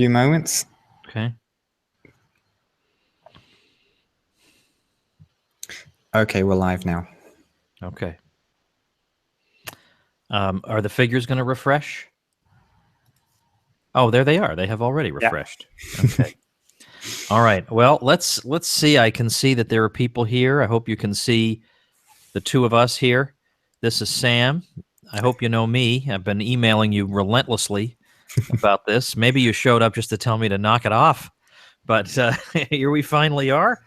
few moments. Okay. Okay, we're live now. Okay. Are the figures going to refresh? Oh, there they are. They have already refreshed. Yeah. Okay. All right. Well, let's see. I can see that there are people here. I hope you can see the two of us here. This is Sam. I hope you know me. I've been emailing you relentlessly about this. Maybe you showed up just to tell me to knock it off, but here we finally are.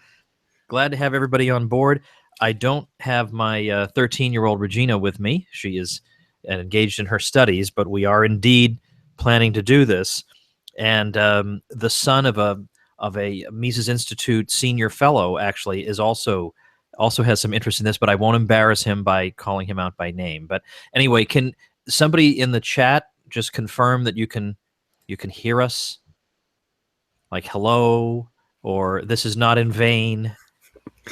Glad to have everybody on board. I don't have my 13-year-old Regina with me. She is engaged in her studies, but we are indeed planning to do this. And the son of a Mises Institute senior fellow actually is also has some interest in this, but I won't embarrass him by calling him out by name. But anyway, can somebody in the chat just confirm that you can hear us? Like hello, or this is not in vain.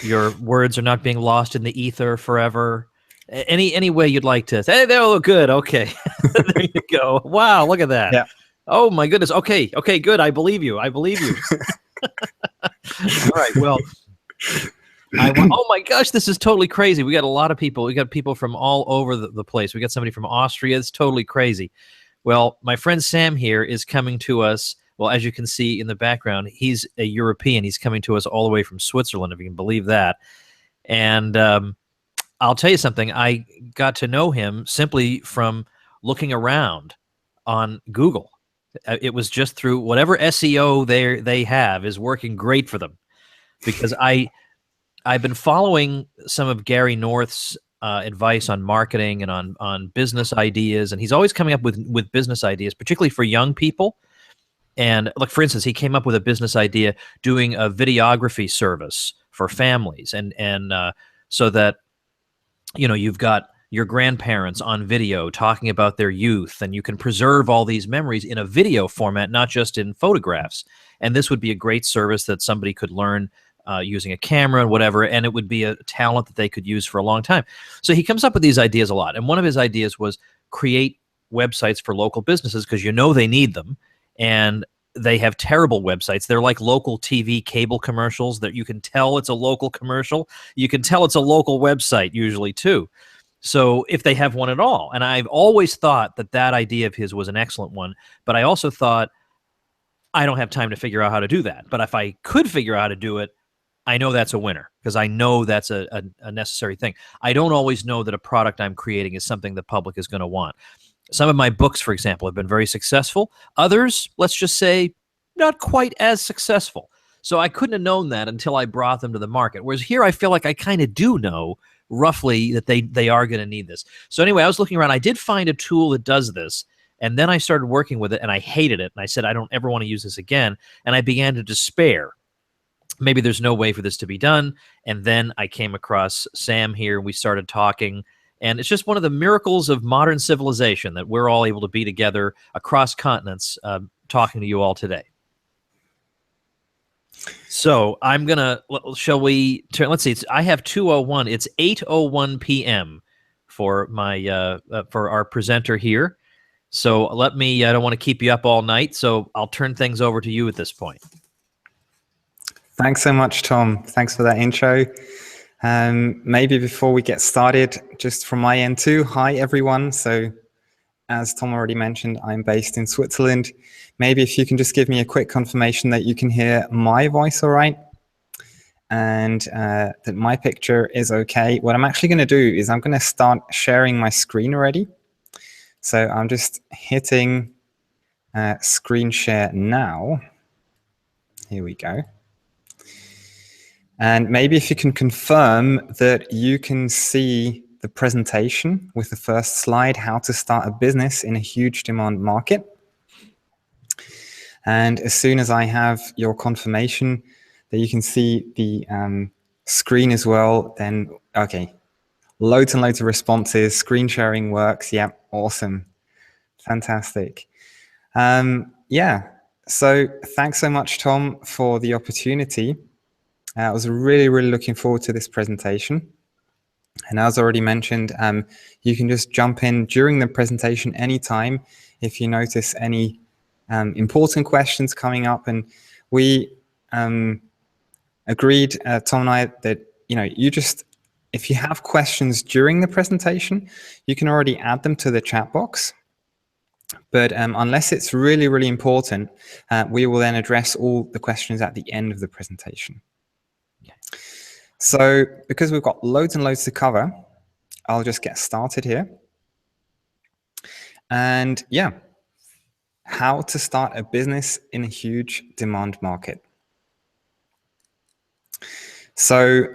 Your words are not being lost in the ether forever. Any way you'd like to. Hey, they all look good. Okay, there you go. Wow, look at that. Yeah. Oh my goodness. Okay, good. I believe you. All right. Well, oh my gosh, this is totally crazy. We got a lot of people. We got people from all over the place. We got somebody from Austria. It's totally crazy. Well, my friend Sam here is coming to us. Well, as you can see in the background, he's a European. He's coming to us all the way from Switzerland, if you can believe that. And I'll tell you something. I got to know him simply from looking around on Google. It was just through whatever SEO they have is working great for them, because I've been following some of Gary North's advice on marketing and on business ideas, and he's always coming up with business ideas, particularly for young people. And like, for instance, he came up with a business idea doing a videography service for families, and so that, you know, you've got your grandparents on video talking about their youth, and you can preserve all these memories in a video format, not just in photographs. And this would be a great service that somebody could learn using a camera and whatever, and it would be a talent that they could use for a long time. So he comes up with these ideas a lot, and one of his ideas was create websites for local businesses, because you know they need them, and they have terrible websites. They're like local TV cable commercials that you can tell it's a local commercial. You can tell it's a local website usually too. So if they have one at all. And I've always thought that idea of his was an excellent one, but I also thought, I don't have time to figure out how to do that. But if I could figure out how to do it, I know that's a winner, because I know that's a necessary thing. I don't always know that a product I'm creating is something the public is going to want. Some of my books, for example, have been very successful. Others, let's just say, not quite as successful. So I couldn't have known that until I brought them to the market. Whereas here, I feel like I kind of do know roughly that they are going to need this. So anyway, I was looking around. I did find a tool that does this. And then I started working with it, and I hated it. And I said, I don't ever want to use this again. And I began to despair. Maybe there's no way for this to be done. And then I came across Sam here, and we started talking. And it's just one of the miracles of modern civilization that we're all able to be together across continents talking to you all today. So I'm going to, shall we turn, let's see, I have 2:01. It's 8:01 p.m. for my, for our presenter here. So let me, I don't want to keep you up all night, so I'll turn things over to you at this point. Thanks so much, Tom. Thanks for that intro. Maybe before we get started, just from my end too, hi everyone. So as Tom already mentioned, I'm based in Switzerland. Maybe if you can just give me a quick confirmation that you can hear my voice all right, and that my picture is okay. What I'm actually going to do is I'm going to start sharing my screen already. So I'm just hitting screen share now. Here we go. And maybe if you can confirm that you can see the presentation with the first slide, how to start a business in a huge demand market. And as soon as I have your confirmation that you can see the screen as well, then okay, loads and loads of responses, screen sharing works. Yeah, awesome. Fantastic. Yeah, so thanks so much, Tom, for the opportunity. I was really, really looking forward to this presentation. And as already mentioned, you can just jump in during the presentation anytime if you notice any important questions coming up, and we agreed, Tom and I, that if you have questions during the presentation, you can already add them to the chat box. But unless it's really, really important, we will then address all the questions at the end of the presentation. So because we've got loads and loads to cover, I'll just get started here. And yeah, how to start a business in a huge demand market. So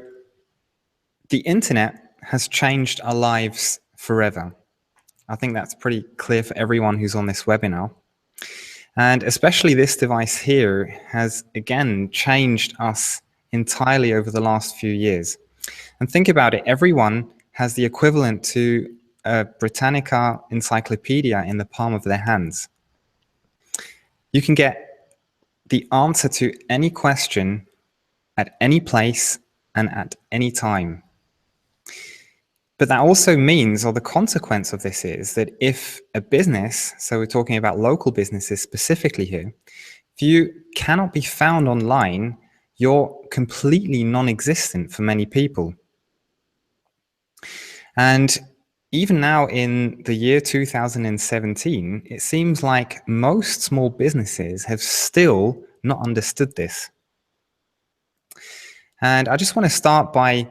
the internet has changed our lives forever. I think that's pretty clear for everyone who's on this webinar. And especially this device here has, again, changed us entirely over the last few years. And think about it, everyone has the equivalent to a Britannica encyclopedia in the palm of their hands. You can get the answer to any question at any place and at any time. But that also means, or the consequence of this is, that if a business, so we're talking about local businesses specifically here, if you cannot be found online, you're completely non-existent for many people. And even now in the year 2017, it seems like most small businesses have still not understood this. And I just want to start by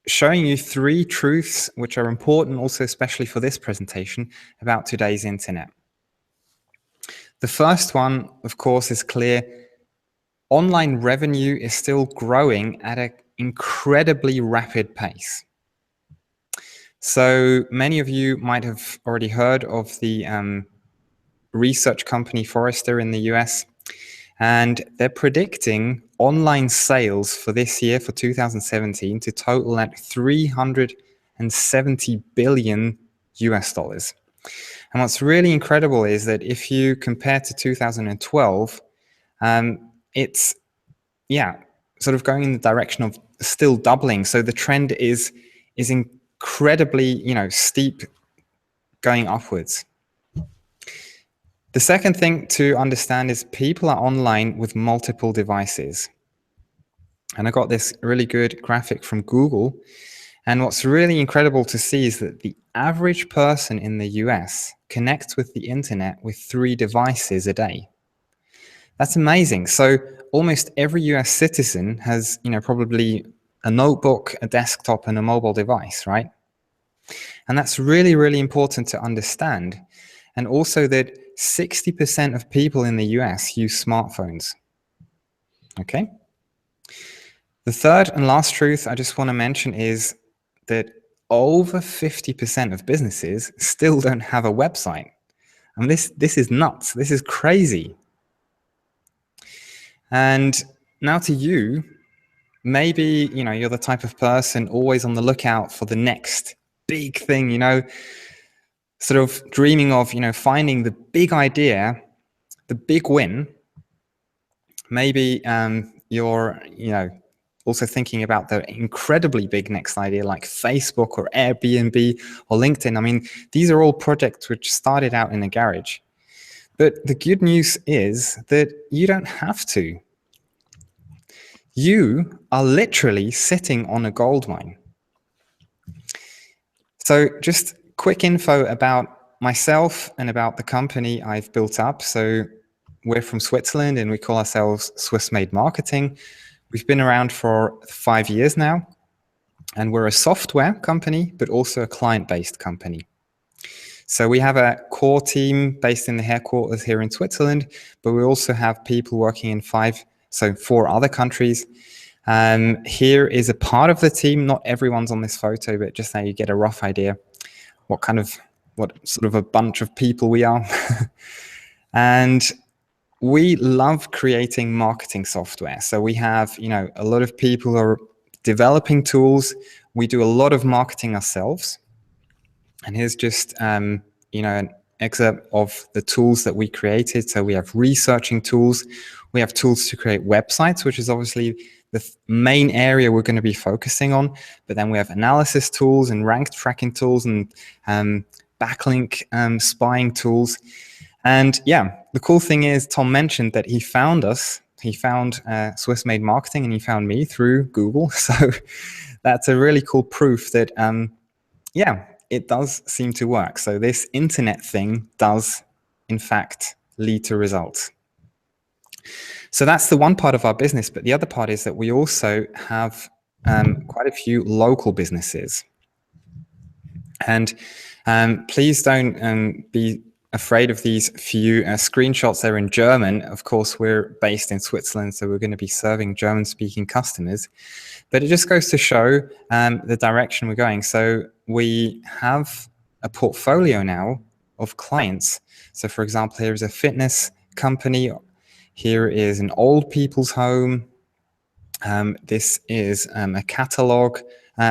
showing you 3 truths which are important also, especially for this presentation, about today's internet. The first one, of course, is clear. Online revenue is still growing at an incredibly rapid pace. So many of you might have already heard of the research company Forrester in the US, and they're predicting online sales for this year, for 2017, to total at $370 billion US. And what's really incredible is that if you compare to 2012, it's, sort of going in the direction of still doubling. So the trend is incredibly, steep, going upwards. The second thing to understand is people are online with multiple devices. And I got this really good graphic from Google. And what's really incredible to see is that the average person in the US connects with the internet with 3 devices a day. That's amazing. So almost every US citizen has, probably a notebook, a desktop, and a mobile device, right? And that's really, really important to understand. And also that 60% of people in the US use smartphones. Okay? The third and last truth I just want to mention is that over 50% of businesses still don't have a website. I mean, this is nuts. This is crazy. And now to you, maybe, you're the type of person always on the lookout for the next big thing, sort of dreaming of, finding the big idea, the big win. Maybe you're, also thinking about the incredibly big next idea like Facebook or Airbnb or LinkedIn. I mean, these are all projects which started out in a garage. But the good news is that you don't have to. You are literally sitting on a gold mine. So just quick info about myself and about the company I've built up. So we're from Switzerland and we call ourselves Swiss Made Marketing. We've been around for 5 years now, and we're a software company, but also a client-based company. So we have a core team based in the headquarters here in Switzerland, but we also have people working in 4 other countries. Here is a part of the team. Not everyone's on this photo, but just so you get a rough idea what sort of a bunch of people we are. And we love creating marketing software. So we have, a lot of people who are developing tools. We do a lot of marketing ourselves. And here's just, an excerpt of the tools that we created. So we have researching tools. We have tools to create websites, which is obviously the main area we're going to be focusing on. But then we have analysis tools and rank tracking tools and backlink spying tools. And yeah, the cool thing is Tom mentioned that he found us. He found Swiss Made Marketing, and he found me through Google. So that's a really cool proof that, yeah, it does seem to work. So this internet thing does, in fact, lead to results. So that's the one part of our business. But the other part is that we also have quite a few local businesses. And please don't be afraid of these few screenshots. They're in German. Of course, we're based in Switzerland, so we're going to be serving German-speaking customers. But it just goes to show the direction we're going. So we have a portfolio now of clients. So for example, here is a fitness company. Here is an old people's home. This is a catalog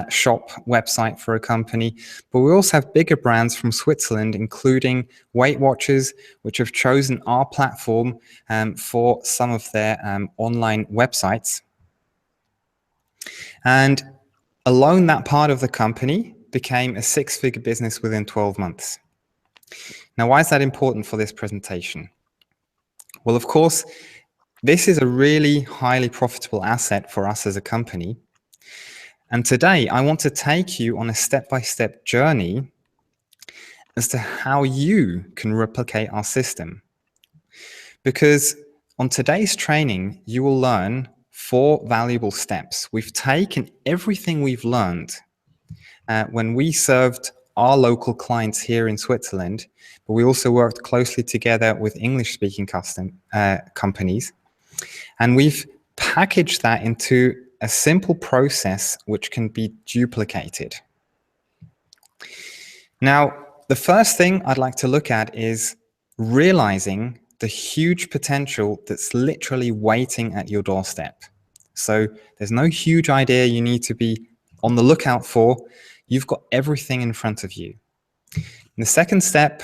shop website for a company. But we also have bigger brands from Switzerland, including Weight Watchers, which have chosen our platform for some of their online websites. And alone that part of the company became a 6-figure business within 12 months. Now, why is that important for this presentation? Well, of course, this is a really highly profitable asset for us as a company. And today, I want to take you on a step-by-step journey as to how you can replicate our system. Because on today's training, you will learn 4 valuable steps. We've taken everything we've learned when we served our local clients here in Switzerland, but we also worked closely together with English-speaking companies. And we've packaged that into a simple process which can be duplicated. Now, the first thing I'd like to look at is realizing the huge potential that's literally waiting at your doorstep. So there's no huge idea you need to be on the lookout for. You've got everything in front of you. And the second step,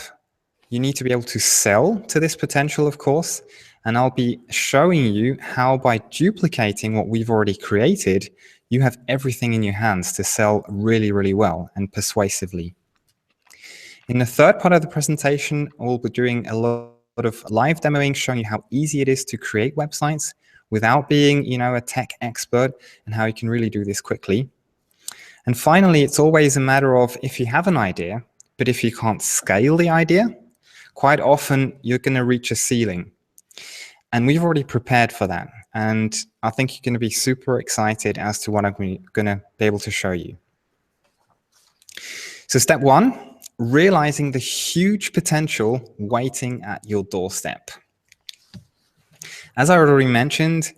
you need to be able to sell to this potential, of course. And I'll be showing you how by duplicating what we've already created, you have everything in your hands to sell really, really well and persuasively. In the third part of the presentation, we'll be doing a lot of live demoing, showing you how easy it is to create websites without being, a tech expert, and how you can really do this quickly. And finally, it's always a matter of if you have an idea, but if you can't scale the idea, quite often you're going to reach a ceiling. And we've already prepared for that. And I think you're going to be super excited as to what I'm going to be able to show you. So step 1, realizing the huge potential waiting at your doorstep. As I already mentioned,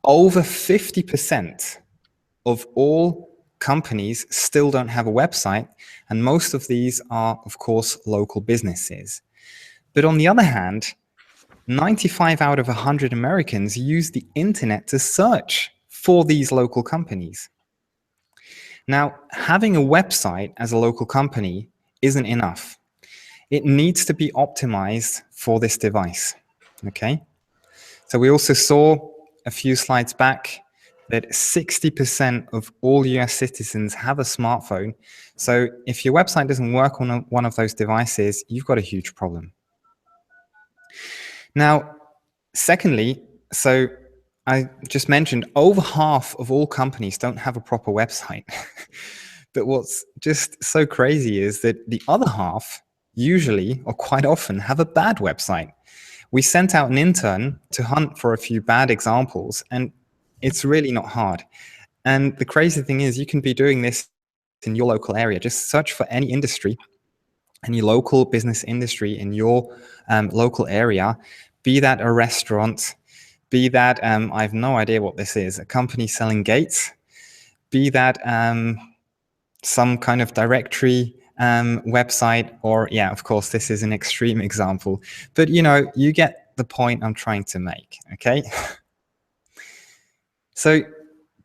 over 50% of all companies still don't have a website, and most of these are, of course, local businesses. But on the other hand, 95 out of 100 Americans use the internet to search for these local companies. Now, having a website as a local company isn't enough. It needs to be optimized for this device, okay? So we also saw a few slides back that 60% of all US citizens have a smartphone. So if your website doesn't work on one of those devices, you've got a huge problem. Now, secondly, so I just mentioned over half of all companies don't have a proper website. But what's just so crazy is that the other half usually or quite often have a bad website. We sent out an intern to hunt for a few bad examples, and it's really not hard. And the crazy thing is you can be doing this in your local area. Just search for any industry, any local business industry in your local area, be that a restaurant, be that, I have no idea what this is, a company selling gates, be that some kind of directory website, or yeah, of course, this is an extreme example, but you get the point I'm trying to make, okay? So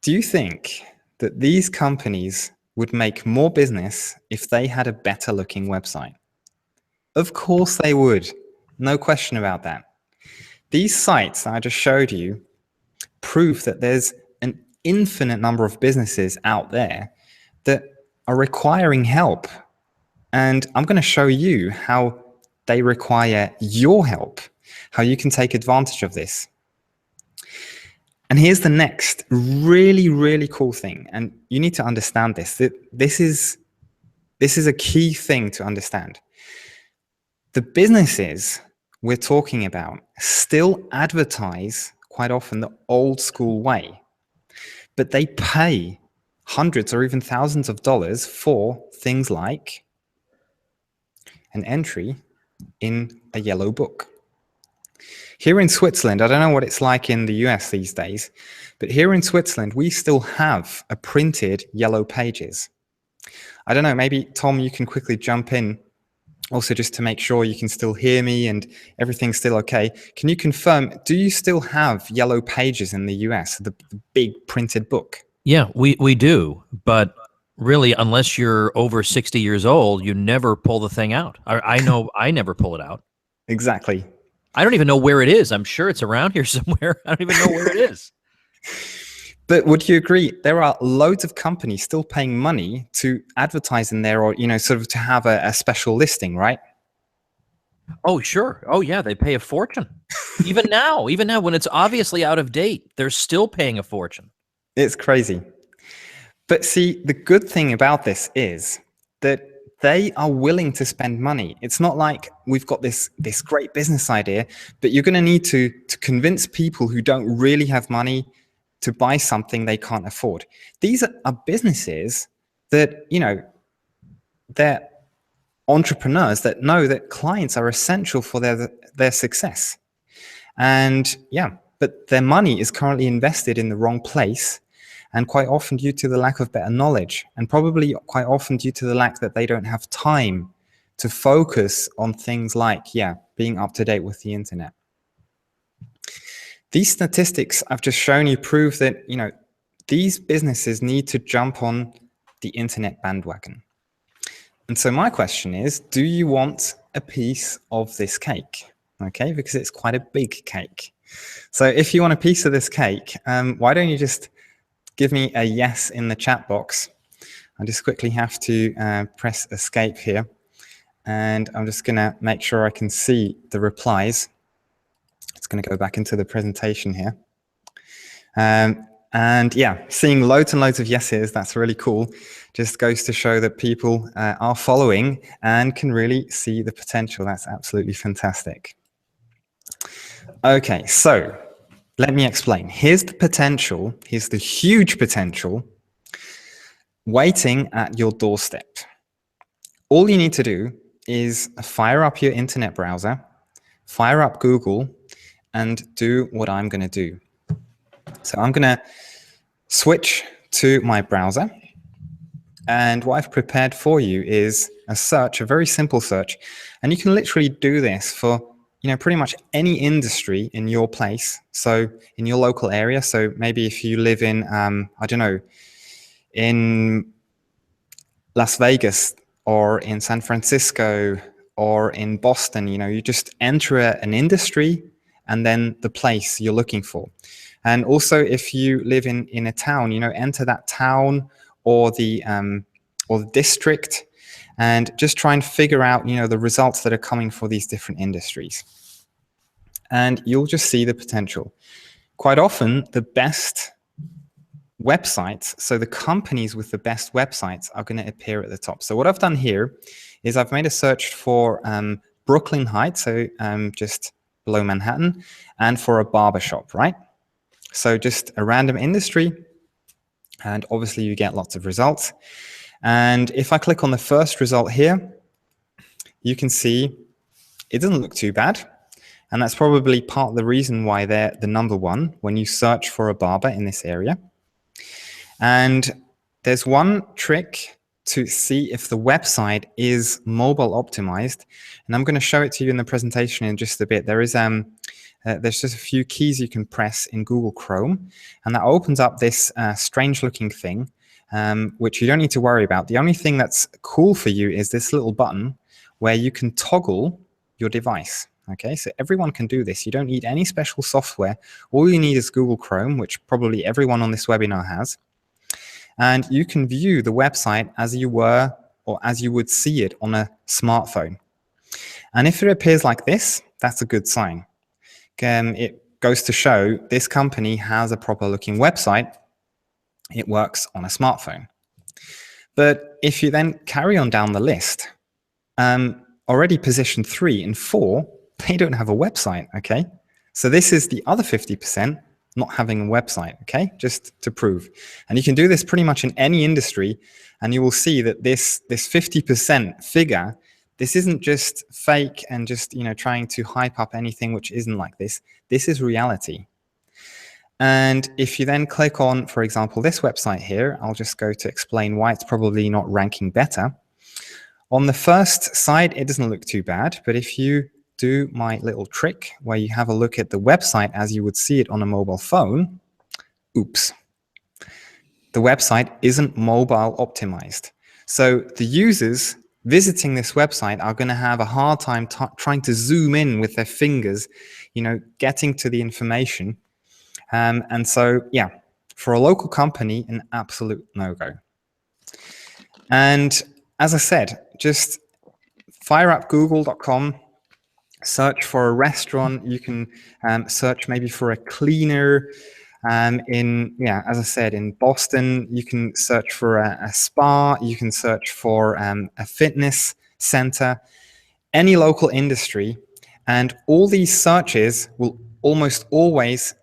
do you think that these companies would make more business if they had a better looking website? Of course they would, no question about that. These sites that I just showed you prove that there's an infinite number of businesses out there that are requiring help. And I'm going to show you how they require your help, how you can take advantage of this. And here's the next really, really cool thing. And you need to understand this. This is a key thing to understand. The businesses we're talking about still advertise quite often the old school way, but they pay hundreds or even thousands of dollars for things like an entry in a yellow book. Here in Switzerland, I don't know what it's like in the US these days, but here in Switzerland, we still have a printed yellow pages. I don't know, maybe Tom, you can quickly jump in also just to make sure you can still hear me and everything's still okay. Can you confirm, do you still have yellow pages in the US, the big printed book? Yeah, we do, but really, unless you're over 60 years old, you never pull the thing out. I know I never pull it out. Exactly. I don't even know where it is. I'm sure it's around here somewhere. I don't even know where it is. But would you agree, there are loads of companies still paying money to advertise in there, or, sort of to have a special listing, right? Oh, sure. Oh, yeah, they pay a fortune. Even now when it's obviously out of date, they're still paying a fortune. It's crazy. But see, the good thing about this is that they are willing to spend money. It's not like we've got this great business idea, but you're going to need to convince people who don't really have money to buy something they can't afford. These are businesses that, they're entrepreneurs that know that clients are essential for their success. And yeah, but their money is currently invested in the wrong place, and quite often due to the lack of better knowledge, and probably quite often due to the lack that they don't have time to focus on things like, being up to date with the internet. These statistics I've just shown you prove that, these businesses need to jump on the internet bandwagon. And so my question is, do you want a piece of this cake? Okay, because it's quite a big cake. So if you want a piece of this cake, why don't you just give me a yes in the chat box? I just quickly have to press escape here. And I'm just going to make sure I can see the replies. It's going to go back into the presentation here. And yeah, seeing loads and loads of yeses, that's really cool. Just goes to show that people are following and can really see the potential. That's absolutely fantastic. Okay, so let me explain. Here's the potential. Here's the huge potential waiting at your doorstep. All you need to do is fire up your internet browser, fire up Google, and do what I'm going to do. So I'm going to switch to my browser. And what I've prepared for you is a search, a very simple search. And you can literally do this for, pretty much any industry in your place. So in your local area. So maybe if you live in, I don't know, in Las Vegas or in San Francisco or in Boston, you just enter an industry and then the place you're looking for. And also if you live in a town, enter that town or the district, and just try and figure out, the results that are coming for these different industries. And you'll just see the potential. Quite often, the best websites, so the companies with the best websites are going to appear at the top. So what I've done here is I've made a search for Brooklyn Heights, so just below Manhattan, and for a barbershop, right? So just a random industry, and obviously you get lots of results. And if I click on the first result here, you can see it doesn't look too bad. And that's probably part of the reason why they're the number one when you search for a barber in this area. And there's one trick to see if the website is mobile optimized. And I'm going to show it to you in the presentation in just a bit. There's just a few keys you can press in Google Chrome, and that opens up this strange looking thing, which you don't need to worry about. The only thing that's cool for you is this little button where you can toggle your device. Okay, so everyone can do this. You don't need any special software. All you need is Google Chrome, which probably everyone on this webinar has. And you can view the website as you were, or as you would see it on a smartphone. And if it appears like this, that's a good sign. It goes to show this company has a proper looking website. It works on a smartphone. But if you then carry on down the list, already position 3 and 4, they don't have a website, okay? So this is the other 50% not having a website, okay? Just to prove. And you can do this pretty much in any industry, and you will see that this 50% figure, this isn't just fake and just, trying to hype up anything which isn't like this. This is reality. And if you then click on, for example, this website here, I'll just go to explain why it's probably not ranking better. On the first side, it doesn't look too bad, but if you do my little trick where you have a look at the website as you would see it on a mobile phone, oops, the website isn't mobile optimized. So the users visiting this website are going to have a hard time trying to zoom in with their fingers, getting to the information. And so, yeah, for a local company, an absolute no-go. And as I said, just fire up google.com, search for a restaurant. You can search maybe for a cleaner. As I said, in Boston, you can search for a spa. You can search for a fitness center, any local industry. And all these searches will almost always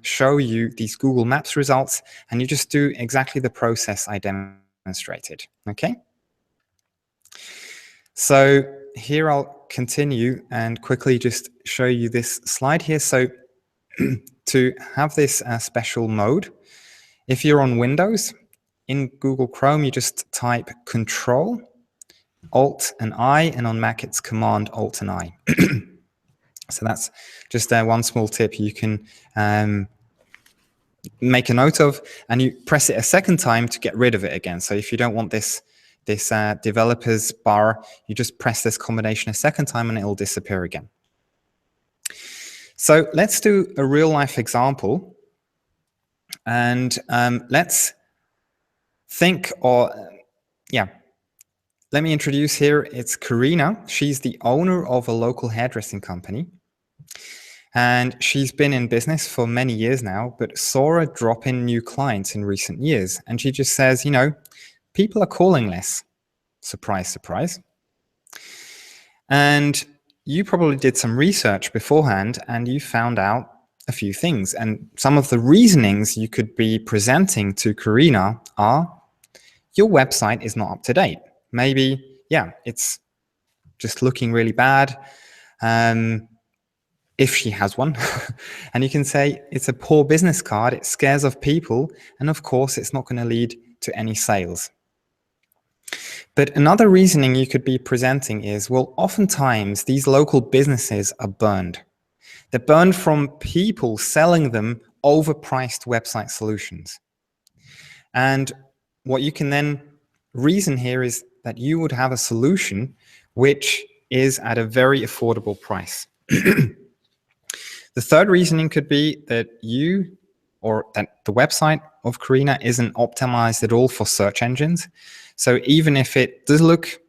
show you these Google Maps results, and you just do exactly the process I demonstrated, okay? So here I'll continue and quickly just show you this slide here. So to have this special mode, if you're on Windows, in Google Chrome, you just type Control, Alt and I, and on Mac it's Command, Alt and I. So that's just one small tip you can make a note of, and you press it a second time to get rid of it again. So if you don't want this developers bar, you just press this combination a second time and it will disappear again. So let's do a real life example, and let's think, let me introduce here, it's Karina. She's the owner of a local hairdressing company. And she's been in business for many years now, but saw a drop in new clients in recent years. And she just says, people are calling less. Surprise, surprise. And you probably did some research beforehand and you found out a few things. And some of the reasonings you could be presenting to Karina are, your website is not up to date. Maybe, it's just looking really bad. If she has one. And you can say it's a poor business card, it scares off people, and of course it's not going to lead to any sales. But another reasoning you could be presenting is, well, oftentimes these local businesses are burned. They're burned from people selling them overpriced website solutions. And what you can then reason here is that you would have a solution which is at a very affordable price. The third reasoning could be that that the website of Karina isn't optimized at all for search engines. So even if it does look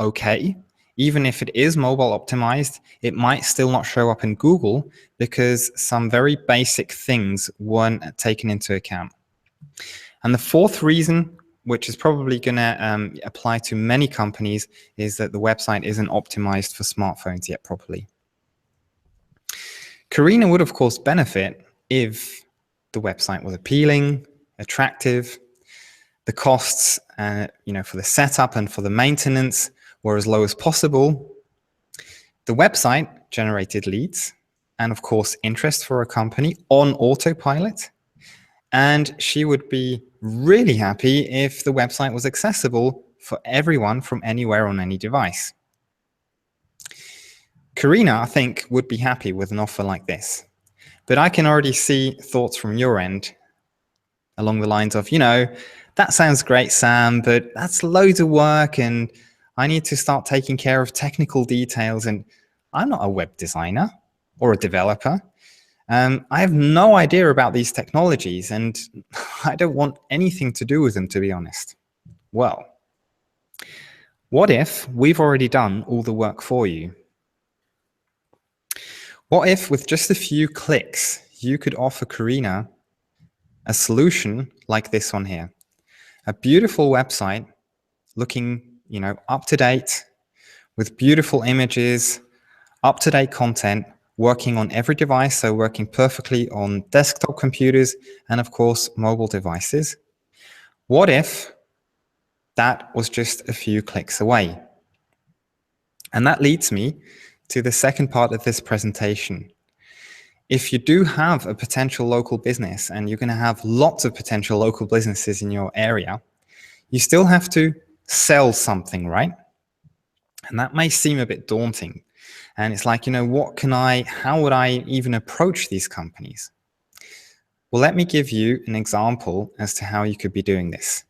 okay, even if it is mobile optimized, it might still not show up in Google because some very basic things weren't taken into account. And the fourth reason, which is probably going to apply to many companies, is that the website isn't optimized for smartphones yet properly. Karina would, of course, benefit if the website was appealing, attractive, the costs for the setup and for the maintenance were as low as possible. The website generated leads and, of course, interest for a company on autopilot. And she would be really happy if the website was accessible for everyone from anywhere on any device. Karina, I think, would be happy with an offer like this. But I can already see thoughts from your end along the lines of, that sounds great, Sam, but that's loads of work and I need to start taking care of technical details, and I'm not a web designer or a developer. I have no idea about these technologies and I don't want anything to do with them, to be honest. Well, What if we've already done all the work for you? What if with just a few clicks, you could offer Karina a solution like this one here? A beautiful website looking, up to date with beautiful images, up to date content, working on every device, so working perfectly on desktop computers and of course mobile devices. What if that was just a few clicks away? And that leads me to the second part of this presentation. If you do have a potential local business, and you're going to have lots of potential local businesses in your area, you still have to sell something, right? And that may seem a bit daunting. And it's like, how would I even approach these companies? Well, let me give you an example as to how you could be doing this.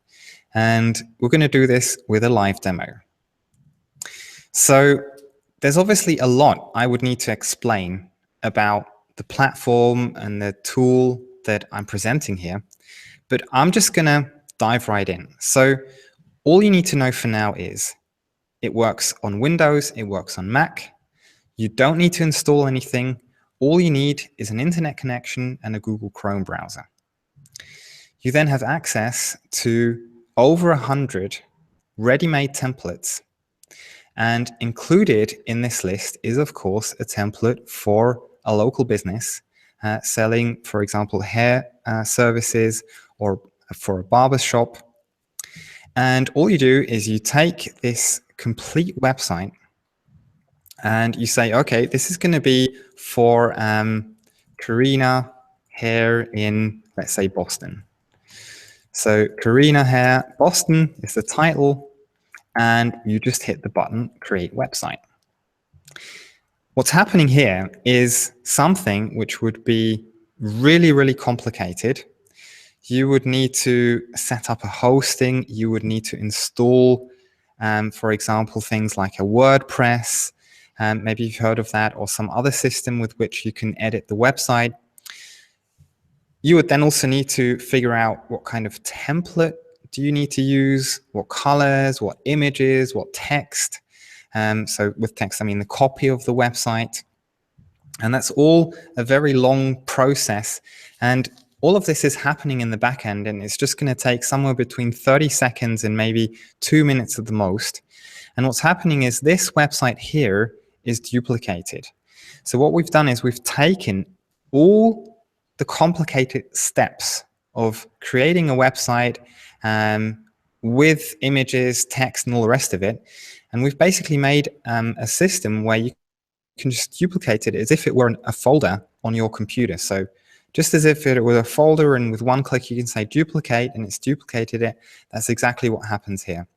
And we're going to do this with a live demo. So there's obviously a lot I would need to explain about the platform and the tool that I'm presenting here, but I'm just going to dive right in. So all you need to know for now is it works on Windows, it works on Mac. You don't need to install anything. All you need is an internet connection and a Google Chrome browser. You then have access to over 100 ready-made templates. And included in this list is, of course, a template for a local business selling, for example, hair services or for a barber shop. And all you do is you take this complete website and you say, okay, this is going to be for Karina Hair in, let's say, Boston. So Karina Hair Boston is the title, and you just hit the button, create website. What's happening here is something which would be really, really complicated. You would need to set up a hosting. You would need to install, for example, things like a WordPress. Maybe you've heard of that, or some other system with which you can edit the website. You would then also need to figure out what kind of template do you need to use, what colors, what images, what text. So with text, I mean the copy of the website. And that's all a very long process. And all of this is happening in the back end, and it's just going to take somewhere between 30 seconds and maybe 2 minutes at the most. And what's happening is this website here is duplicated. So what we've done is we've taken all the complicated steps of creating a website with images, text, and all the rest of it. And we've basically made a system where you can just duplicate it as if it were a folder on your computer. So just as if it were a folder, and with one click you can say duplicate, and it's duplicated it. That's exactly what happens here.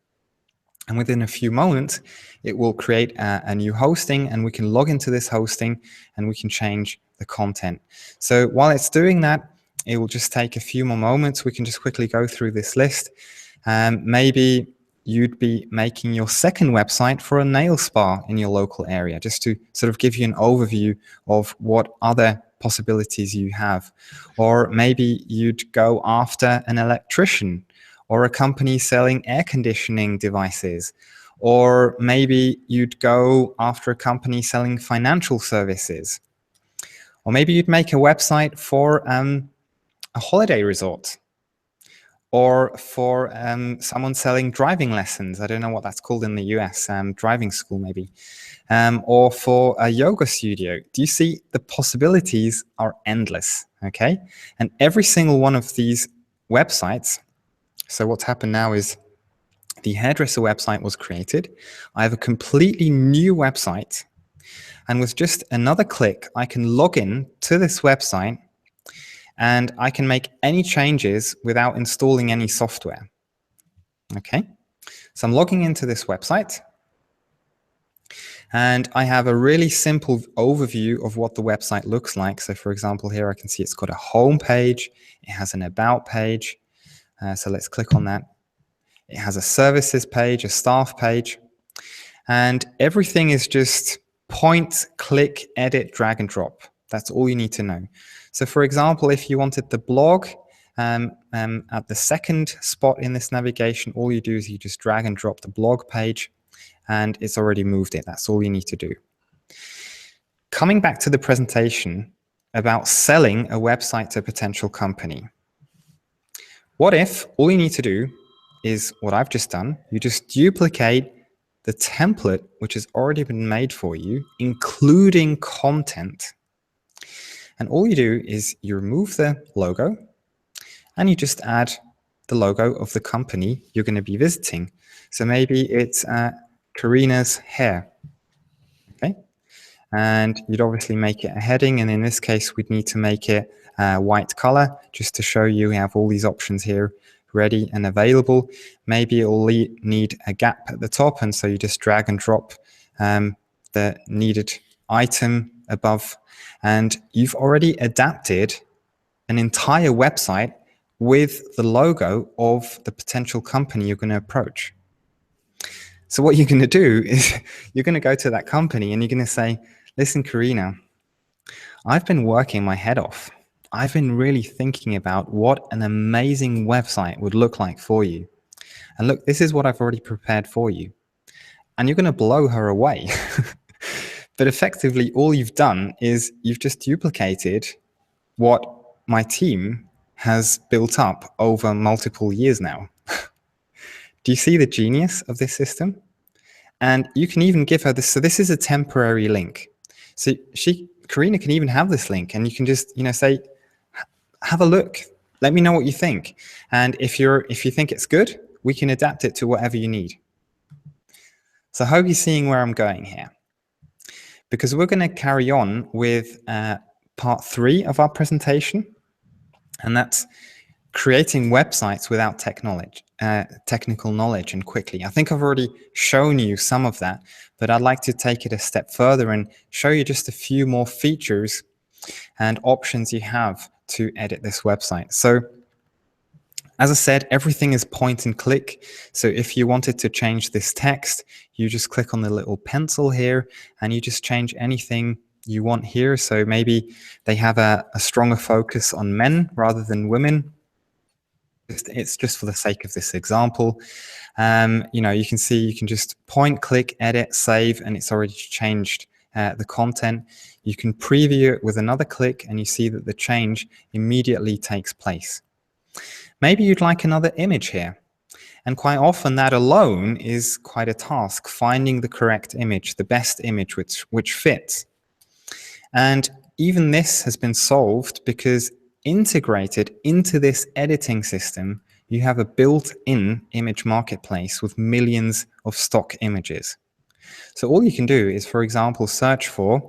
And within a few moments, it will create a new hosting, and we can log into this hosting and we can change the content. So while it's doing that, it will just take a few more moments. We can just quickly go through this list. Maybe you'd be making your second website for a nail spa in your local area, just to sort of give you an overview of what other possibilities you have. Or maybe you'd go after an electrician or a company selling air conditioning devices. Or maybe you'd go after a company selling financial services. Or maybe you'd make a website for a holiday resort, or for someone selling driving lessons. I don't know what that's called in the US, driving school maybe, or for a yoga studio. Do you see the possibilities are endless, okay? And every single one of these websites, so what's happened now is the hairdresser website was created. I have a completely new website, and with just another click, I can log in to this website and I can make any changes without installing any software. Okay, so I'm logging into this website, and I have a really simple overview of what the website looks like. So for example, here I can see it's got a home page, it has an about page. So let's click on that. It has a services page, a staff page, and everything is just point, click, edit, drag and drop. That's all you need to know. So for example, if you wanted the blog at the second spot in this navigation, all you do is you just drag and drop the blog page. and it's already moved it. That's all you need to do. Coming back to the presentation about selling a website to a potential company. What if all you need to do is what I've just done? You just duplicate the template which has already been made for you, including content. And all you do is you remove the logo and you just add the logo of the company you're going to be visiting. So maybe it's Karina's Hair. Okay. And you'd obviously make it a heading. And in this case, we'd need to make it white color just to show you we have all these options here ready and available. Maybe it'll need a gap at the top. And so you just drag and drop the needed item above. And you've already adapted an entire website with the logo of the potential company you're going to approach. So what you're going to do is you're going to go to that company and you're going to say, listen, Karina, I've been working my head off. I've been really thinking about what an amazing website would look like for you. And look, this is what I've already prepared for you. And you're going to blow her away. But effectively, all you've done is you've just duplicated what my team has built up over multiple years now. Do you see the genius of this system? And you can even give her this. So this is a temporary link. So Karina can even have this link, and you can just, say, have a look. Let me know what you think. And if you think it's good, we can adapt it to whatever you need. So I hope you're seeing where I'm going here, because we're going to carry on with part 3 of our presentation, and that's creating websites without technical knowledge and quickly. I think I've already shown you some of that, but I'd like to take it a step further and show you just a few more features and options you have to edit this website. So as I said, everything is point and click. So if you wanted to change this text, you just click on the little pencil here and you just change anything you want here. So maybe they have a stronger focus on men rather than women. It's just for the sake of this example. You can see you can just point, click, edit, save, and it's already changed the content. You can preview it with another click and you see that the change immediately takes place. Maybe you'd like another image here. And quite often that alone is quite a task, finding the correct image, the best image which fits. And even this has been solved because integrated into this editing system, you have a built-in image marketplace with millions of stock images. So all you can do is, for example, search for,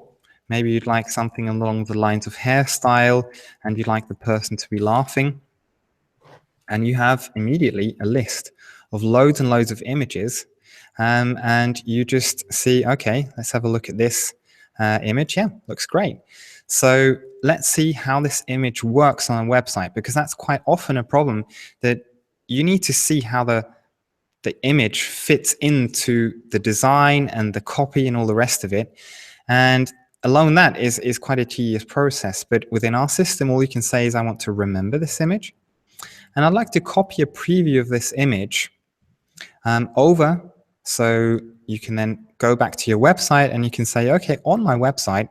maybe you'd like something along the lines of hairstyle and you'd like the person to be laughing. And you have immediately a list of loads and loads of images. And you just see, okay, let's have a look at this image. Yeah, looks great. So let's see how this image works on a website, because that's quite often a problem, that you need to see how the image fits into the design and the copy and all the rest of it. And alone that is quite a tedious process. But within our system, all you can say is, I want to remember this image. And I'd like to copy a preview of this image over. So you can then go back to your website and you can say, okay, on my website,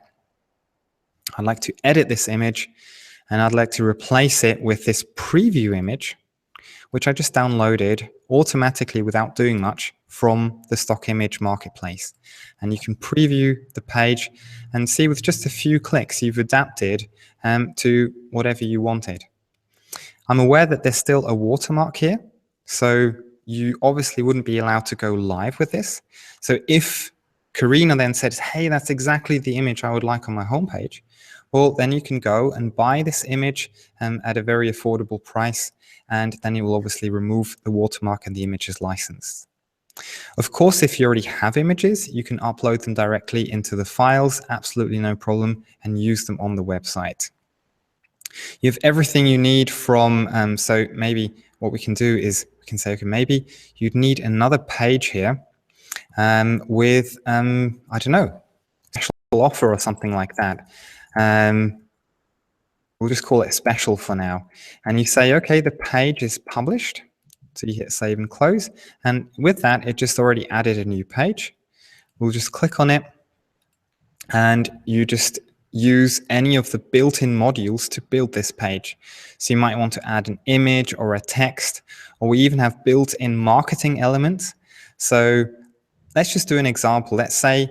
I'd like to edit this image and I'd like to replace it with this preview image, which I just downloaded automatically without doing much from the stock image marketplace. And you can preview the page and see with just a few clicks, you've adapted to whatever you wanted. I'm aware that there's still a watermark here. So you obviously wouldn't be allowed to go live with this. So if Karina then says, hey, that's exactly the image I would like on my homepage, well, then you can go and buy this image at a very affordable price, and then you will obviously remove the watermark and the image is licensed. Of course, if you already have images, you can upload them directly into the files, absolutely no problem, and use them on the website. You have everything you need from, so maybe what we can do is we can say, okay, maybe you'd need another page here with, I don't know, special offer or something like that. We'll just call it special for now. And you say, okay, the page is published. So you hit save and close. And with that, it just already added a new page. We'll just click on it, and you just use any of the built-in modules to build this page. So you might want to add an image or a text, or we even have built-in marketing elements. So let's just do an example. Let's say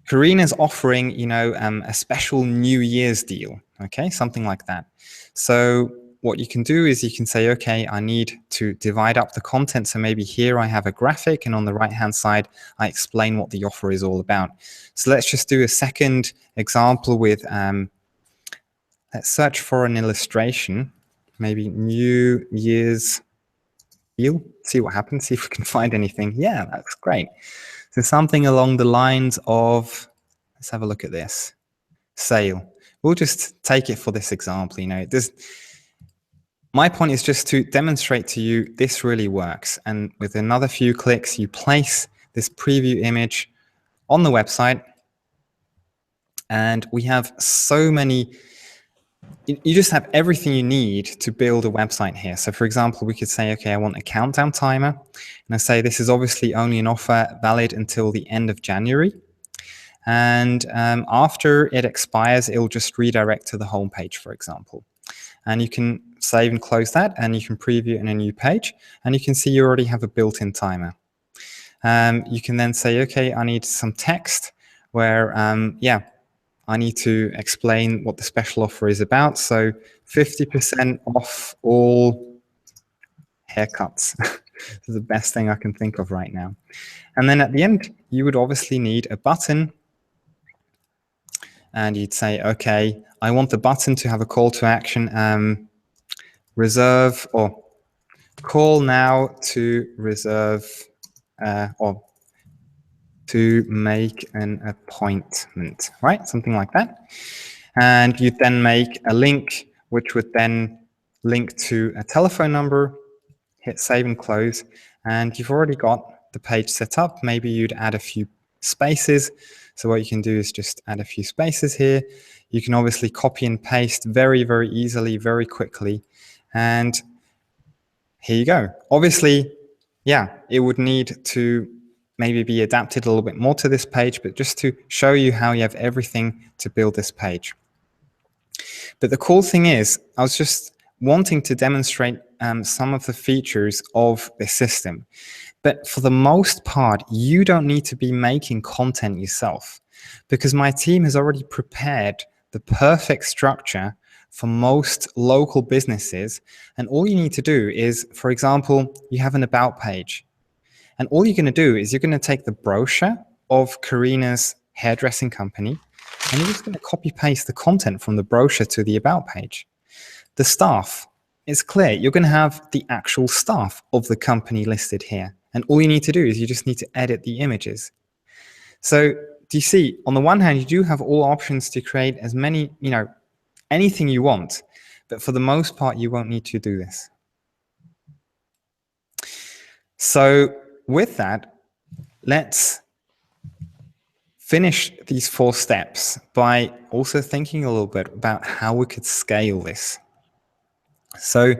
Carina's offering, a special New Year's deal, okay, something like that. So what you can do is you can say, okay, I need to divide up the content. So maybe here I have a graphic, and on the right-hand side, I explain what the offer is all about. So let's just do a second example with, let's search for an illustration, maybe New Year's deal, see what happens, see if we can find anything. Yeah, that's great. So something along the lines of, let's have a look at this, sale. We'll just take it for this example. My point is just to demonstrate to you this really works. And with another few clicks, you place this preview image on the website. And we have so many, you just have everything you need to build a website here. So for example, we could say, okay, I want a countdown timer. And I say this is obviously only an offer valid until the end of January. And after it expires, it'll just redirect to the home page, for example. And you can save and close that, and you can preview in a new page, and you can see you already have a built-in timer. You can then say, okay, I need some text where, I need to explain what the special offer is about. So 50% off all haircuts. This is the best thing I can think of right now. And then at the end, you would obviously need a button. And you'd say, okay, I want the button to have a call to action, reserve, or call now to reserve, or to make an appointment, right? Something like that. And you'd then make a link, which would then link to a telephone number, hit save and close, and you've already got the page set up. Maybe you'd add a few spaces. So what you can do is just add a few spaces here. You can obviously copy and paste very, very easily, very quickly. And here you go. Obviously, yeah, it would need to maybe be adapted a little bit more to this page, but just to show you how you have everything to build this page. But the cool thing is, I was just wanting to demonstrate some of the features of this system. But for the most part, you don't need to be making content yourself, because my team has already prepared the perfect structure for most local businesses. And all you need to do is, for example, you have an about page. And all you're going to do is you're going to take the brochure of Carina's hairdressing company, and you're just going to copy paste the content from the brochure to the about page. The staff, it's clear. You're going to have the actual staff of the company listed here. And all you need to do is you just need to edit the images. So do you see, on the one hand, you do have all options to create as many, anything you want. But for the most part, you won't need to do this. So with that, let's finish these 4 steps by also thinking a little bit about how we could scale this. So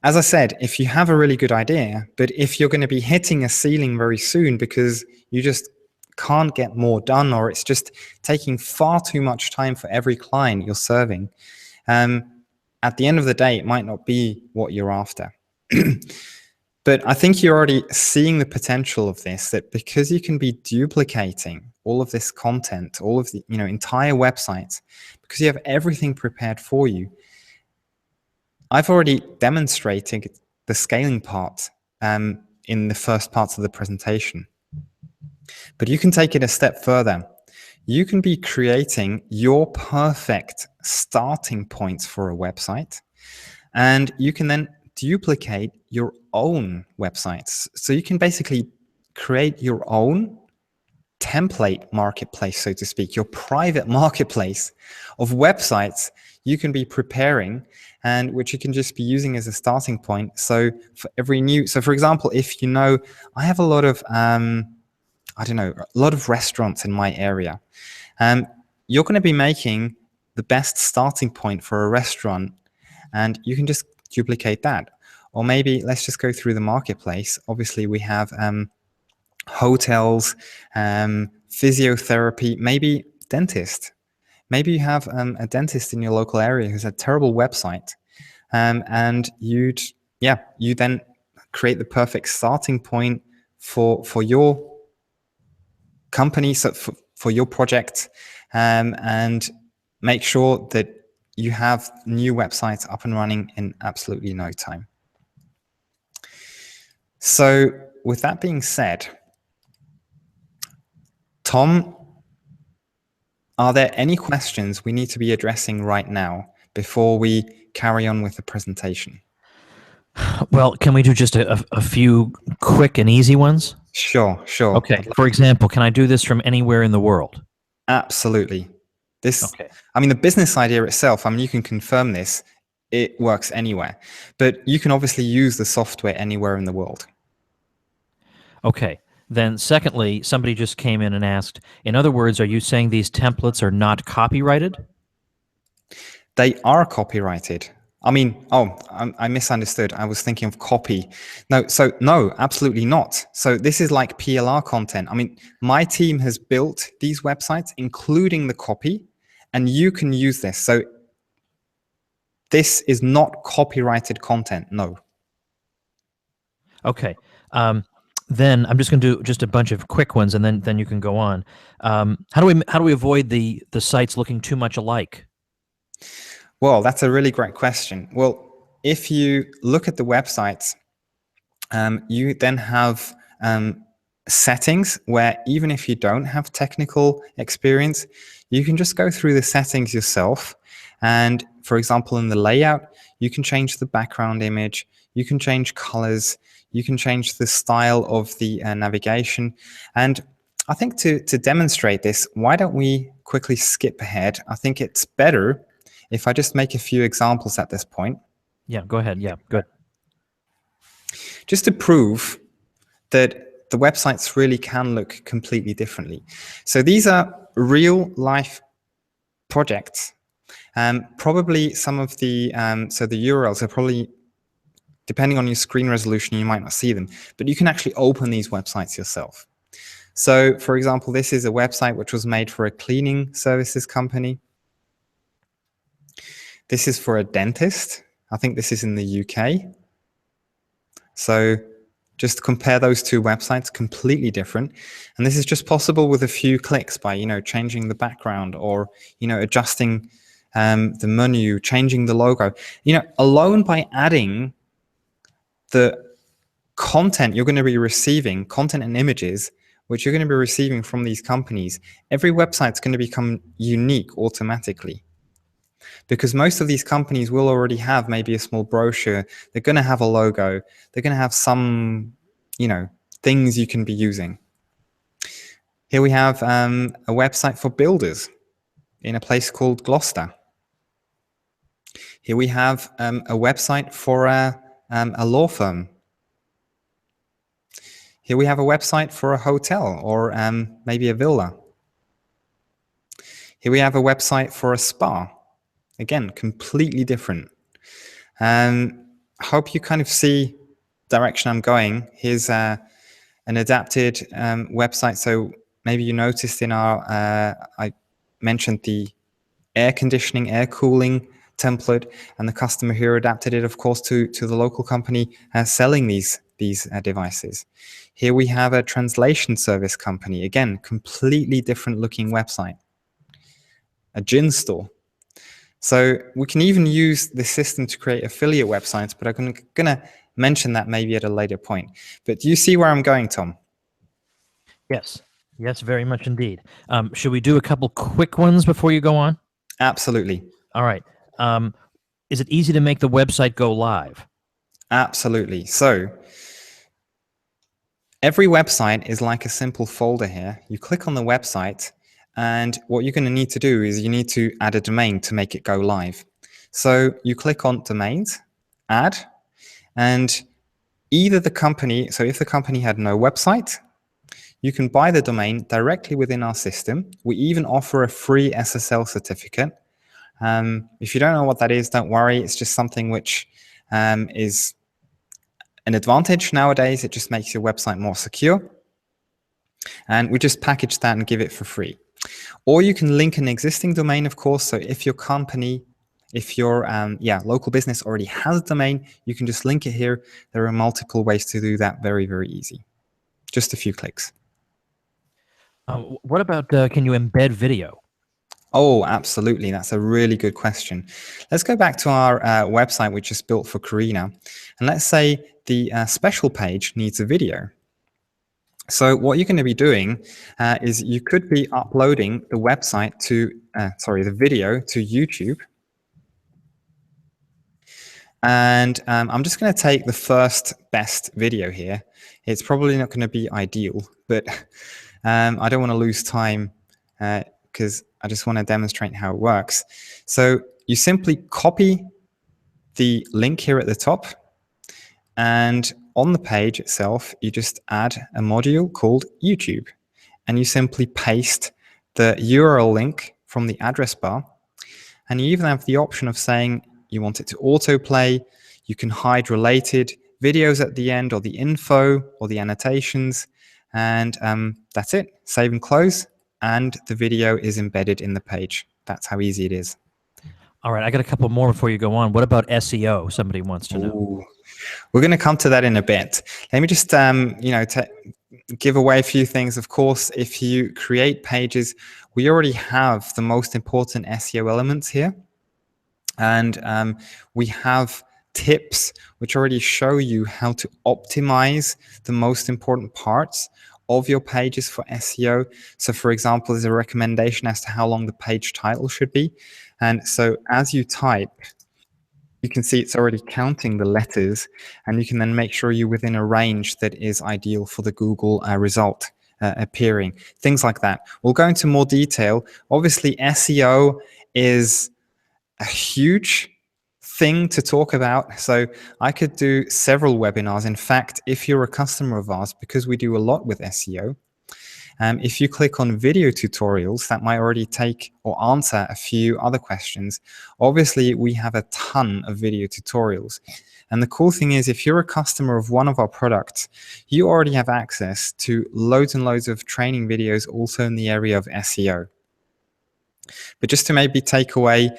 as I said, if you have a really good idea, but if you're going to be hitting a ceiling very soon because you just can't get more done, or it's just taking far too much time for every client you're serving, at the end of the day, it might not be what you're after. But I think you're already seeing the potential of this, that because you can be duplicating all of this content, all of the entire websites, because you have everything prepared for you. I've already demonstrated the scaling part in the first parts of the presentation. But you can take it a step further. You can be creating your perfect starting points for a website, and you can then duplicate your own websites. So you can basically create your own template marketplace, so to speak, your private marketplace of websites you can be preparing, and which you can just be using as a starting point. So for every new, so for example, if I have a lot of, a lot of restaurants in my area, you're going to be making the best starting point for a restaurant, and you can just duplicate that. Or maybe let's just go through the marketplace. Obviously we have hotels, physiotherapy, maybe dentist. Maybe you have a dentist in your local area who's a terrible website, and you then create the perfect starting point for your company, so for your project, and make sure that you have new websites up and running in absolutely no time. So with that being said, Tom, are there any questions we need to be addressing right now before we carry on with the presentation? Well, can we do just a few quick and easy ones? Sure. Okay. For example, can I do this from anywhere in the world? Absolutely. Okay. I mean, the business idea itself, I mean, you can confirm this, it works anywhere, but you can obviously use the software anywhere in the world. Okay. Then secondly, somebody just came in and asked, in other words, are you saying these templates are not copyrighted? They are copyrighted. I mean, I misunderstood. I was thinking of copy. No, absolutely not. So this is like PLR content. I mean, my team has built these websites, including the copy, and you can use this. So this is not copyrighted content, no. Okay. Then I'm just going to do just a bunch of quick ones, and then you can go on. How do we avoid the sites looking too much alike? Well, that's a really great question. Well, if you look at the websites, you then have settings where even if you don't have technical experience, you can just go through the settings yourself. And for example, in the layout, you can change the background image, you can change colors, you can change the style of the navigation. And I think to demonstrate this, why don't we quickly skip ahead? I think it's better if I just make a few examples at this point. Yeah, go ahead. Yeah, good. Just to prove that the websites really can look completely differently. So these are real life projects. Probably some of the, so the URLs are probably, depending on your screen resolution, you might not see them, but you can actually open these websites yourself. So for example, this is a website which was made for a cleaning services company. This is for a dentist. I think this is in the UK. So just compare those two websites, completely different. And this is just possible with a few clicks by, changing the background or, adjusting the menu, changing the logo. Alone by adding the content you're going to be receiving, content and images, which you're going to be receiving from these companies, every website's going to become unique automatically. Because most of these companies will already have maybe a small brochure. They're going to have a logo. They're going to have some, things you can be using. Here we have a website for builders in a place called Gloucester. Here we have a website for a law firm. Here we have a website for a hotel or maybe a villa. Here we have a website for a spa. Again, completely different. I hope you kind of see direction I'm going. Here's an adapted website. So maybe you noticed in our, I mentioned the air conditioning, air cooling template, and the customer here adapted it, of course, to the local company selling these devices. Here we have a translation service company. Again, completely different looking website. A gin store. So we can even use this system to create affiliate websites, but I'm going to mention that maybe at a later point. But do you see where I'm going, Tom? Yes. Yes, very much indeed. Should we do a couple quick ones before you go on? Absolutely. All right. Is it easy to make the website go live? Absolutely. So every website is like a simple folder here. You click on the website, and what you're going to need to do is you need to add a domain to make it go live. So you click on domains, add, and either the company, so if the company had no website, you can buy the domain directly within our system. We even offer a free SSL certificate. If you don't know what that is, don't worry. It's just something which is an advantage nowadays. It just makes your website more secure. And we just package that and give it for free. Or you can link an existing domain, of course. So if your company, if your local business already has a domain, you can just link it here. There are multiple ways to do that very, very easy. Just a few clicks. What about, can you embed video? Oh, absolutely. That's a really good question. Let's go back to our website, which is built for Karina. And let's say the special page needs a video. So what you're going to be doing is you could be uploading the website to, the video to YouTube. And I'm just going to take the first best video here. It's probably not going to be ideal, but I don't want to lose time because I just want to demonstrate how it works. So you simply copy the link here at the top, and on the page itself, you just add a module called YouTube, and you simply paste the URL link from the address bar. And you even have the option of saying you want it to autoplay. You can hide related videos at the end, or the info, or the annotations. And that's it. Save and close. And the video is embedded in the page. That's how easy it is. All right, I got a couple more before you go on. What about SEO? Somebody wants to know. Ooh. We're going to come to that in a bit. Let me just, give away a few things. Of course, if you create pages, we already have the most important SEO elements here. And we have tips which already show you how to optimize the most important parts of your pages for SEO. So for example, there's a recommendation as to how long the page title should be. And so as you type, you can see it's already counting the letters, and you can then make sure you're within a range that is ideal for the Google result appearing, things like that. We'll go into more detail. Obviously, SEO is a huge thing to talk about. So I could do several webinars. In fact, if you're a customer of ours, because we do a lot with SEO, if you click on video tutorials, that might already take or answer a few other questions. Obviously, we have a ton of video tutorials. And the cool thing is, if you're a customer of one of our products, you already have access to loads and loads of training videos also in the area of SEO. But just to maybe take away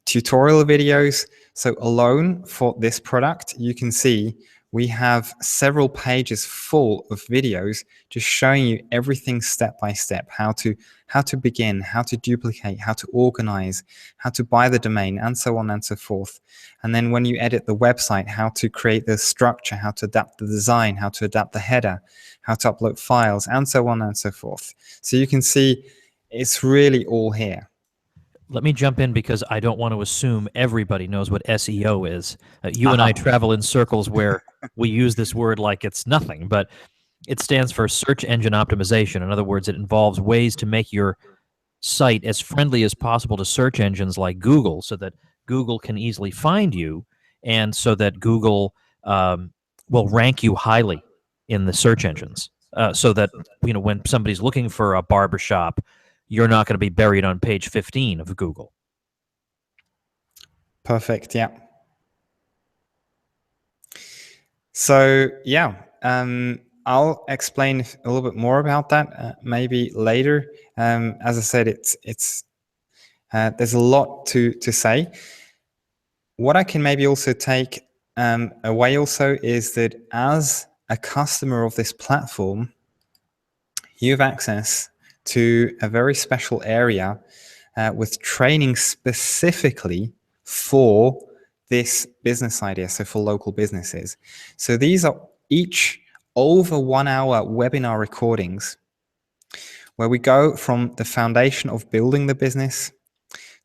tutorial videos, so alone for this product, you can see we have several pages full of videos just showing you everything step by step, how to begin, how to duplicate, how to organize, how to buy the domain, and so on and so forth. And then when you edit the website, how to create the structure, how to adapt the design, how to adapt the header, how to upload files, and so on and so forth. So you can see it's really all here. Let me jump in because I don't want to assume everybody knows what SEO is. You and I travel in circles where we use this word like it's nothing, but it stands for search engine optimization. In other words, it involves ways to make your site as friendly as possible to search engines like Google, so that Google can easily find you, and so that Google will rank you highly in the search engines, so that when somebody's looking for a barbershop, you're not going to be buried on page 15 of Google. Perfect. Yeah. So yeah, I'll explain a little bit more about that maybe later. As I said, it's there's a lot to say. What I can maybe also take away also is that as a customer of this platform, you have access to a very special area with training specifically for this business idea, so for local businesses. So these are each over 1 hour webinar recordings where we go from the foundation of building the business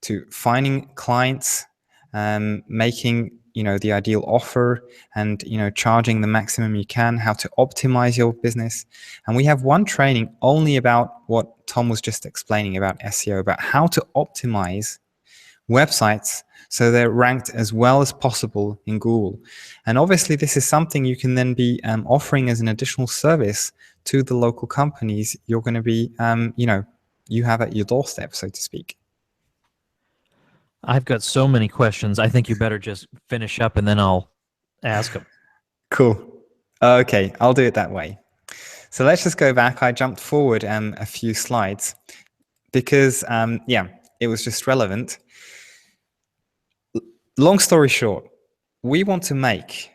to finding clients, making the ideal offer, and charging the maximum you can, how to optimize your business. And we have one training only about what Tom was just explaining about SEO, about how to optimize websites so they're ranked as well as possible in Google. And obviously this is something you can then be offering as an additional service to the local companies you're going to be you have at your doorstep, so to speak. I've got so many questions. I think you better just finish up and then I'll ask them. Cool. Okay, I'll do it that way. So let's just go back. I jumped forward a few slides because, it was just relevant. Long story short, we want to make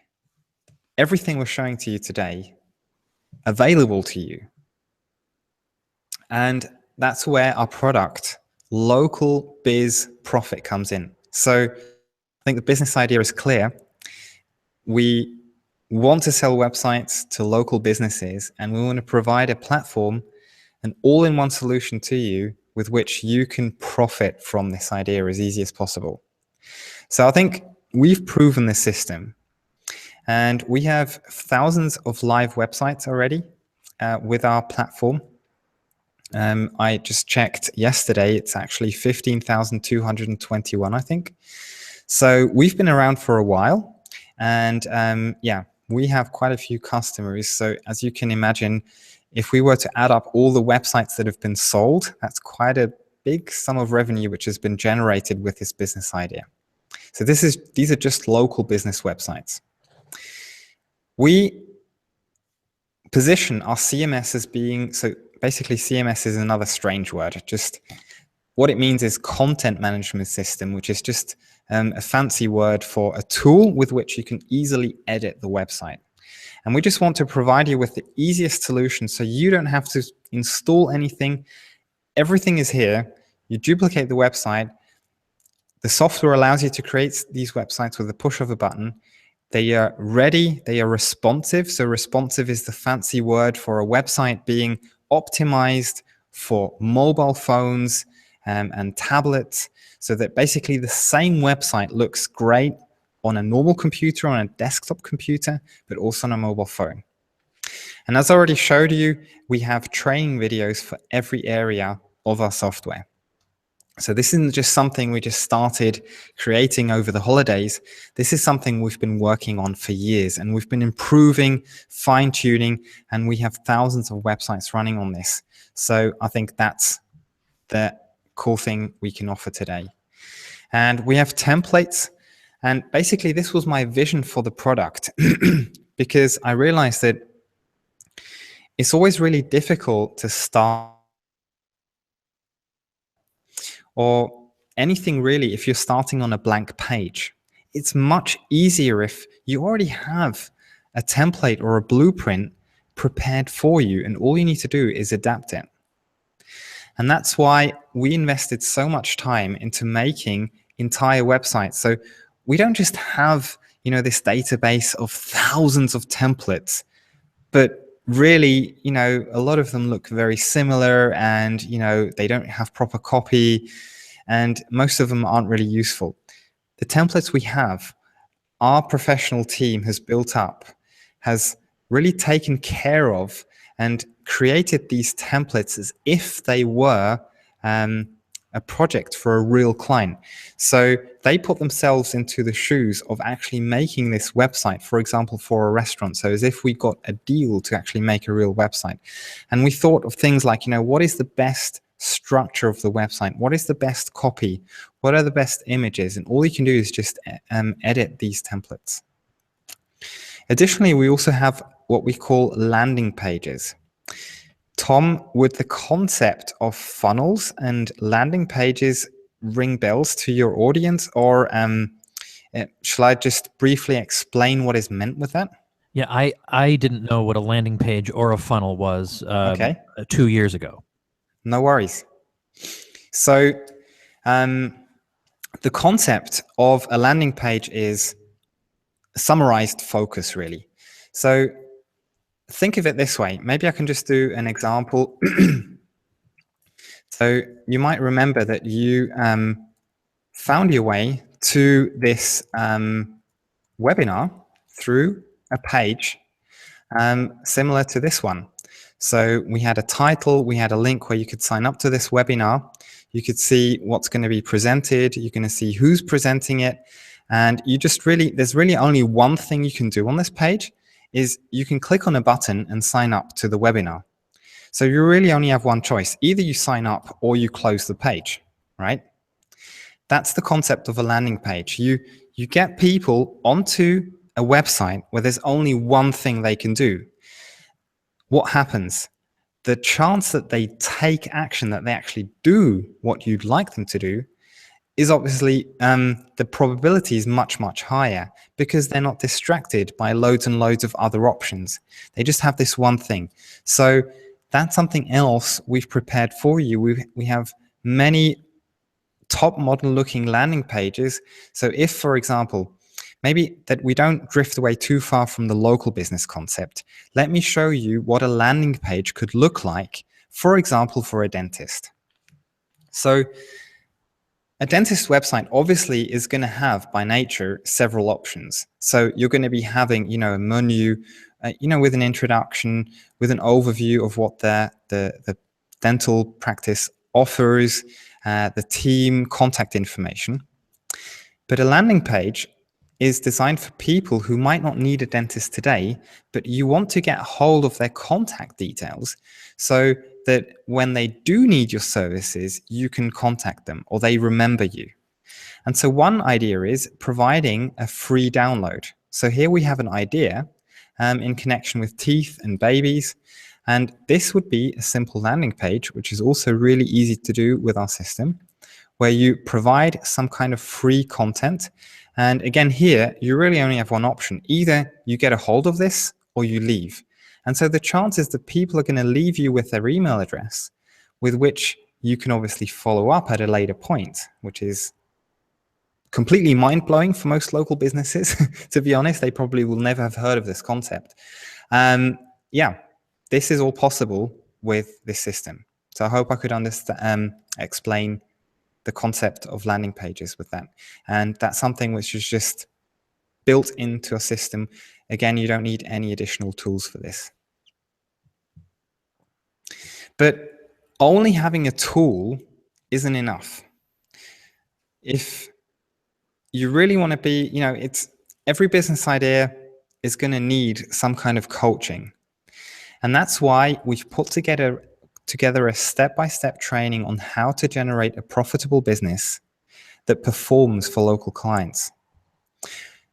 everything we're showing to you today available to you. And that's where our product, Local Biz Profit, comes in. So I think the business idea is clear. We want to sell websites to local businesses, and we want to provide a platform, an all-in-one solution to you with which you can profit from this idea as easy as possible. So I think we've proven this system, and we have thousands of live websites already with our platform. I just checked yesterday, it's actually 15,221, I think. So we've been around for a while, and we have quite a few customers. So as you can imagine, if we were to add up all the websites that have been sold, that's quite a big sum of revenue which has been generated with this business idea. So these are just local business websites. We position our CMS as being, so basically CMS is another strange word. Just what it means is content management system, which is just a fancy word for a tool with which you can easily edit the website. And we just want to provide you with the easiest solution so you don't have to install anything. Everything is here. You duplicate the website. The software allows you to create these websites with the push of a button. They are ready. They are responsive. So responsive is the fancy word for a website being optimized for mobile phones and tablets, so that basically the same website looks great on a normal computer, on a desktop computer, but also on a mobile phone. And as I already showed you, we have training videos for every area of our software. So this isn't just something we just started creating over the holidays. This is something we've been working on for years, and we've been improving, fine-tuning, and we have thousands of websites running on this. So I think that's the cool thing we can offer today. And we have templates. And basically, this was my vision for the product because I realized that it's always really difficult to start or anything really if you're starting on a blank page. It's much easier if you already have a template or a blueprint prepared for you, and all you need to do is adapt it. And that's why we invested so much time into making entire websites. So we don't just have, this database of thousands of templates, but really, a lot of them look very similar, and, they don't have proper copy, and most of them aren't really useful. The templates we have, our professional team has built up, has really taken care of and created these templates as if they were a project for a real client. So they put themselves into the shoes of actually making this website, for example, for a restaurant. So as if we got a deal to actually make a real website. And we thought of things like, what is the best structure of the website? What is the best copy? What are the best images? And all you can do is just edit these templates. Additionally, we also have what we call landing pages. Tom, would the concept of funnels and landing pages ring bells to your audience, or shall I just briefly explain what is meant with that? Yeah, I didn't know what a landing page or a funnel was 2 years ago. No worries. So the concept of a landing page is summarized focus, really. So think of it this way. Maybe I can just do an example. So you might remember that you found your way to this webinar through a page similar to this one. So we had a title, we had a link where you could sign up to this webinar. You could see what's going to be presented. You're going to see who's presenting it. And you just there's really only one thing you can do on this page, is you can click on a button and sign up to the webinar. So you really only have one choice. Either you sign up or you close the page, right? That's the concept of a landing page. You get people onto a website where there's only one thing they can do. what happens? The chance that they take action, that they actually do what you'd like them to do, is obviously the probability is much, much higher because they're not distracted by loads and loads of other options. They just have this one thing. So that's something else we've prepared for you. We have many top modern looking landing pages. So if, for example, maybe that we don't drift away too far from the local business concept, let me show you what a landing page could look like, for example, for a dentist. So a dentist website obviously is going to have by nature several options. So you're going to be having, a menu, with an introduction, with an overview of what the dental practice offers, the team, contact information. But a landing page is designed for people who might not need a dentist today, but you want to get hold of their contact details so that when they do need your services, you can contact them or they remember you. And so one idea is providing a free download. So here we have an idea in connection with teeth and babies. And this would be a simple landing page, which is also really easy to do with our system, where you provide some kind of free content. And again, here, you really only have one option. Either you get a hold of this or you leave. And so the chances that people are going to leave you with their email address, with which you can obviously follow up at a later point, which is completely mind-blowing for most local businesses. To be honest, they probably will never have heard of this concept. This is all possible with this system. So I hope I could explain the concept of landing pages with that. And that's something which is just built into a system. Again, you don't need any additional tools for this. But only having a tool isn't enough. If you really want to be, every business idea is going to need some kind of coaching. And that's why we've put together a step-by-step training on how to generate a profitable business that performs for local clients.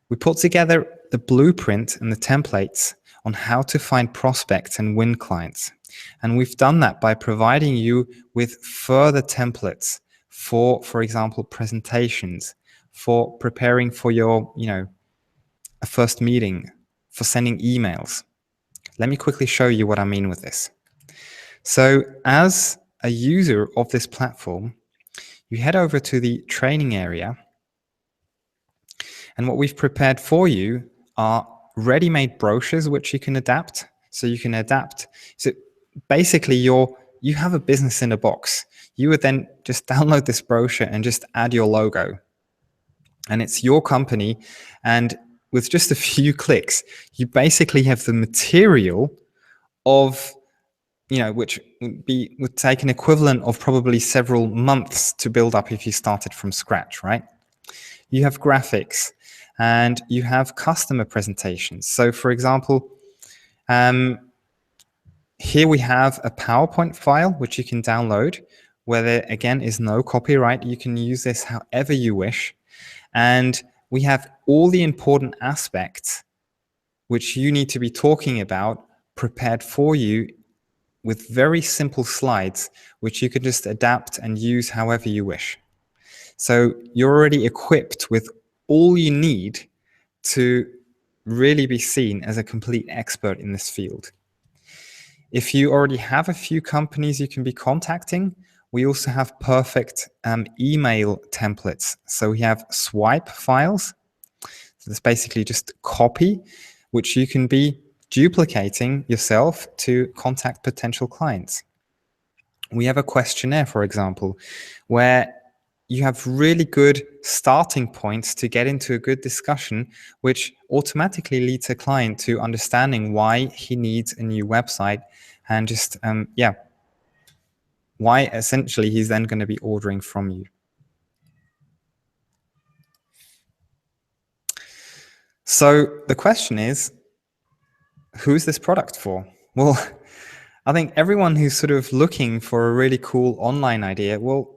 We put together the blueprint and the templates on how to find prospects and win clients. And we've done that by providing you with further templates for example, presentations, for preparing for your, a first meeting, for sending emails. Let me quickly show you what I mean with this. So as a user of this platform, you head over to the training area, and what we've prepared for you are ready-made brochures which you can adapt. So you can adapt. So basically you have a business in a box. You would then just download this brochure and just add your logo. And it's your company. And with just a few clicks, you basically have the material of, which would take an equivalent of probably several months to build up if you started from scratch, right? You have graphics and you have customer presentations. So for example, here we have a PowerPoint file, which you can download, where there, again, is no copyright. You can use this however you wish. And we have all the important aspects which you need to be talking about prepared for you with very simple slides, which you can just adapt and use however you wish. So you're already equipped with all you need to really be seen as a complete expert in this field. If you already have a few companies you can be contacting, we also have perfect email templates. So we have swipe files. So that's basically just copy, which you can be duplicating yourself to contact potential clients. We have a questionnaire, for example, where you have really good starting points to get into a good discussion, which automatically leads a client to understanding why he needs a new website and just, why essentially he's then going to be ordering from you. So the question is, who's this product for? Well, I think everyone who's sort of looking for a really cool online idea will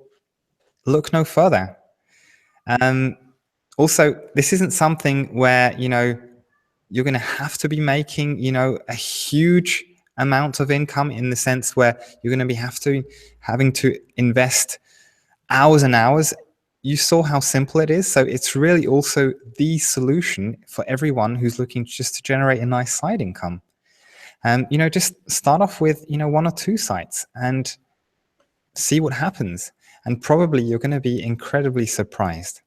look no further. Also, this isn't something where, you're going to have to be making, a huge amount of income, in the sense where you're going to be having to invest hours and hours. You saw how simple it is. So it's really also the solution for everyone who's looking just to generate a nice side income. And, just start off with, 1 or 2 sites and see what happens. And probably you're going to be incredibly surprised.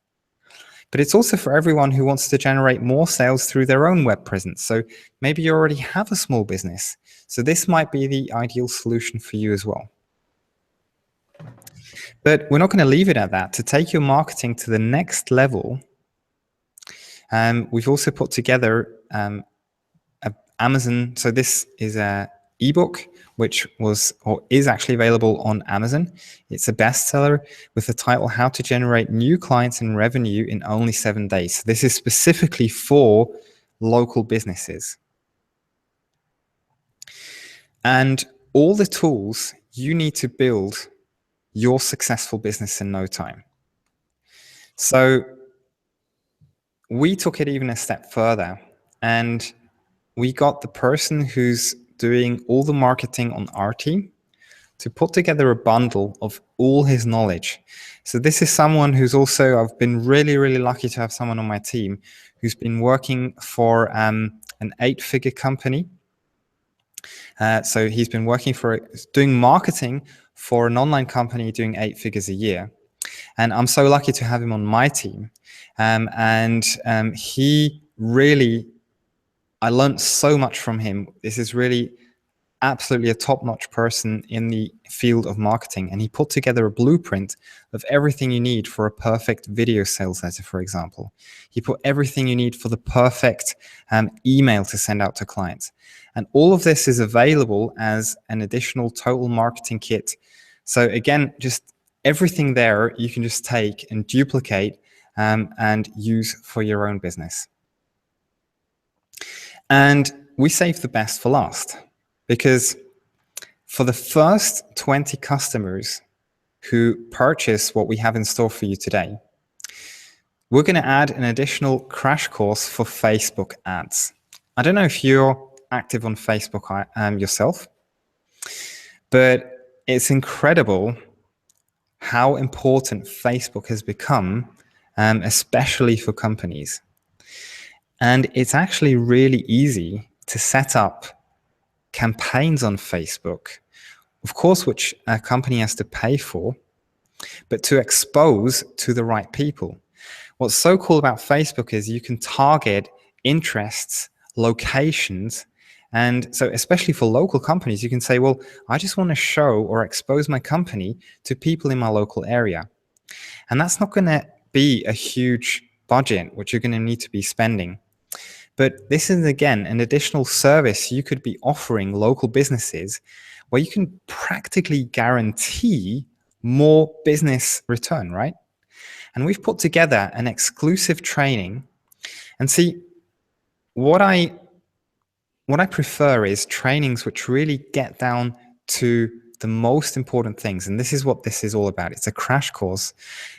But it's also for everyone who wants to generate more sales through their own web presence. So maybe you already have a small business. So this might be the ideal solution for you as well. But we're not going to leave it at that. To take your marketing to the next level, we've also put together Amazon. So this is a ebook which is actually available on Amazon. It's a bestseller with the title "How to Generate New Clients and Revenue in Only 7 Days." So this is specifically for local businesses. And all the tools you need to build your successful business in no time. So we took it even a step further, and we got the person who's doing all the marketing on our team to put together a bundle of all his knowledge. So this is someone who's also, I've been really, really lucky to have someone on my team who's been working for an 8-figure company. So he's been doing marketing for an online company doing 8 figures a year. And I'm so lucky to have him on my team. He really, I learned so much from him. This is really absolutely a top-notch person in the field of marketing. And he put together a blueprint of everything you need for a perfect video sales letter, for example. He put everything you need for the perfect email to send out to clients. And all of this is available as an additional total marketing kit. So again, just everything there you can just take and duplicate and use for your own business. And we save the best for last, because for the first 20 customers who purchase what we have in store for you today, we're going to add an additional crash course for Facebook ads. I don't know if you're active on Facebook yourself, but it's incredible how important Facebook has become, especially for companies. And it's actually really easy to set up campaigns on Facebook, of course, which a company has to pay for, but to expose to the right people. What's so cool about Facebook is you can target interests, locations, and so especially for local companies, you can say, well, I just want to show or expose my company to people in my local area. And that's not going to be a huge budget, which you're going to need to be spending. But this is, again, an additional service you could be offering local businesses where you can practically guarantee more business return, right? And we've put together an exclusive training. And see, what I prefer is trainings which really get down to the most important things. And this is what this is all about. It's a crash course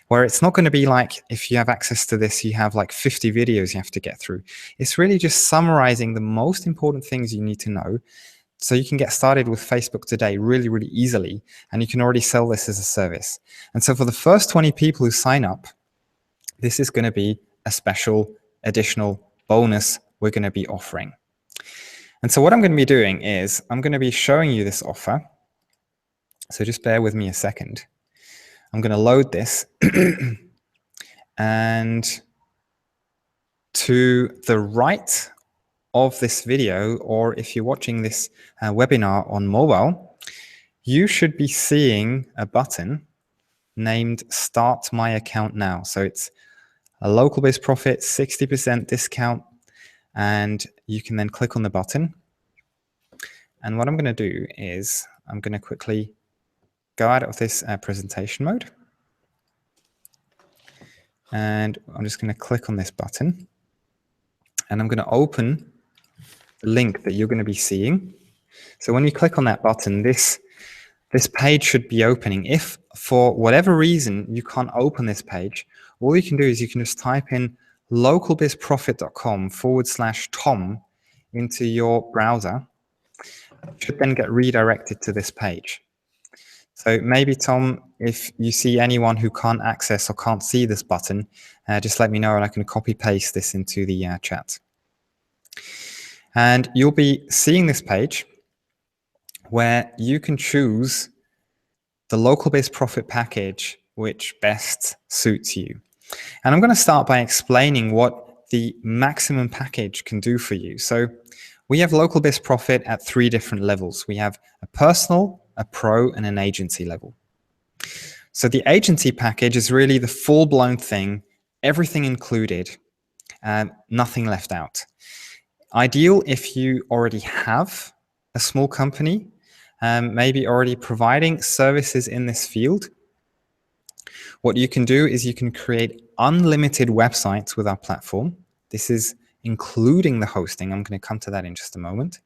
where it's not going to be like, if you have access to this, you have like 50 videos you have to get through. It's really just summarizing the most important things you need to know so you can get started with Facebook today really, really easily. And you can already sell this as a service. And so for the first 20 people who sign up, this is going to be a special additional bonus we're going to be offering. And so what I'm going to be doing is I'm going to be showing you this offer. So just bear with me a second. I'm going to load this. And to the right of this video, or if you're watching this webinar on mobile, you should be seeing a button named Start My Account Now. So it's a local based profit, 60% discount, and you can then click on the button. And what I'm going to do is I'm going to quickly go out of this presentation mode. And I'm just going to click on this button. And I'm going to open the link that you're going to be seeing. So when you click on that button, this page should be opening. If for whatever reason you can't open this page, all you can do is you can just type in localbizprofit.com/Tom into your browser. should then get redirected to this page. So maybe, Tom, if you see anyone who can't access or can't see this button, just let me know and I can copy paste this into the chat. And you'll be seeing this page where you can choose the local-based profit package which best suits you. And I'm going to start by explaining what the maximum package can do for you. So we have local-based profit at 3 different levels. We have a personal, a pro, and an agency level. So the agency package is really the full-blown thing, everything included, nothing left out. Ideal if you already have a small company, maybe already providing services in this field. What you can do is you can create unlimited websites with our platform. This is including the hosting. I'm going to come to that in just a moment.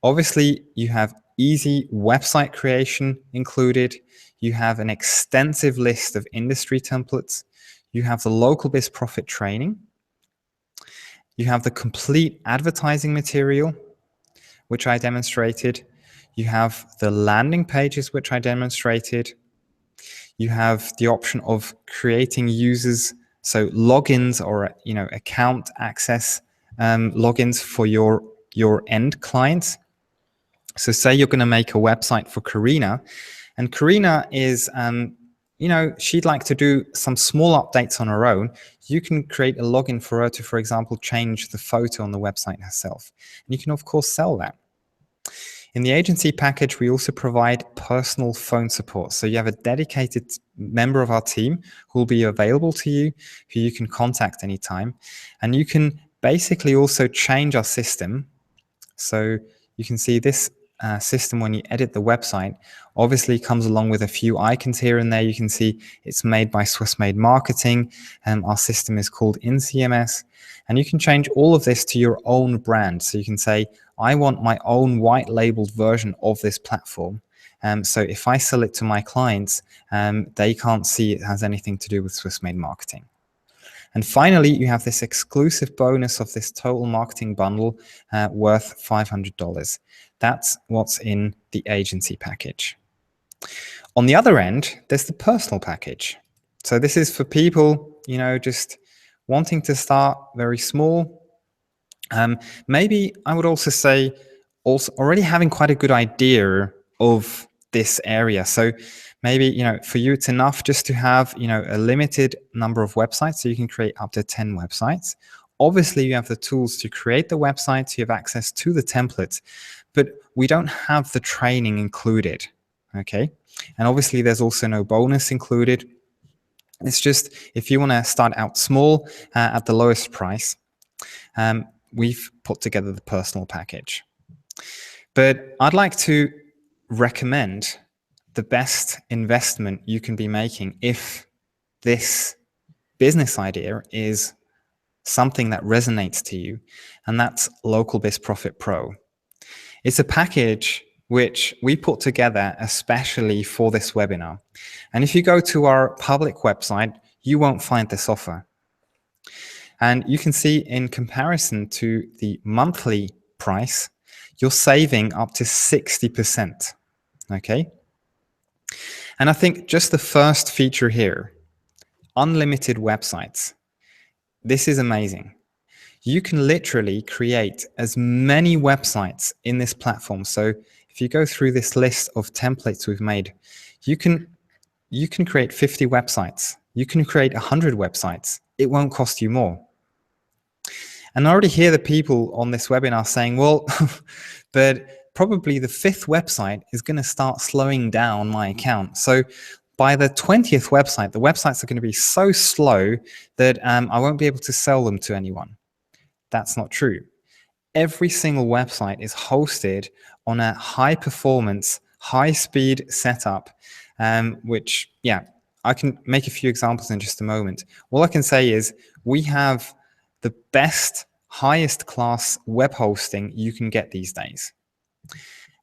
Obviously, you have easy website creation included. You have an extensive list of industry templates. You have the local-based profit training. You have the complete advertising material, which I demonstrated. You have the landing pages, which I demonstrated. You have the option of creating users, so logins or account access logins for your end clients. So say you're going to make a website for Karina, and Karina is she'd like to do some small updates on her own. You can create a login for her to, for example, change the photo on the website herself. And you can, of course, sell that. In the agency package, we also provide personal phone support. So you have a dedicated member of our team who will be available to you, who you can contact anytime. And you can basically also change our system. So you can see this system when you edit the website obviously comes along with a few icons here and there. You can see it's made by Swissmade Marketing, and our system is called InCMS. And you can change all of this to your own brand. So you can say, I want my own white labeled version of this platform. So if I sell it to my clients, they can't see it has anything to do with Swissmade Marketing. And finally, you have this exclusive bonus of this total marketing bundle worth $500. That's what's in the agency package. On the other end, there's the personal package. So this is for people, just wanting to start very small. Maybe I would also say already having quite a good idea of this area. So maybe, for you, it's enough just to have, a limited number of websites. So you can create up to 10 websites. Obviously, you have the tools to create the websites. You have access to the templates, but we don't have the training included. Okay. And obviously, there's also no bonus included. It's just if you want to start out small at the lowest price, we've put together the personal package. But I'd like to recommend the best investment you can be making if this business idea is something that resonates to you, and that's Local-Based Profit Pro. It's a package which we put together especially for this webinar. And if you go to our public website, you won't find this offer. And you can see in comparison to the monthly price, you're saving up to 60%, okay? And I think just the first feature here, unlimited websites, this is amazing. You can literally create as many websites in this platform. So if you go through this list of templates we've made, you can create 50 websites. You can create 100 websites. It won't cost you more. And I already hear the people on this webinar saying, well, but probably the 5th website is going to start slowing down my account. So by the 20th website, the websites are going to be so slow that I won't be able to sell them to anyone. That's not true. Every single website is hosted on a high performance, high speed setup, which, I can make a few examples in just a moment. All I can say is we have the best, highest class web hosting you can get these days.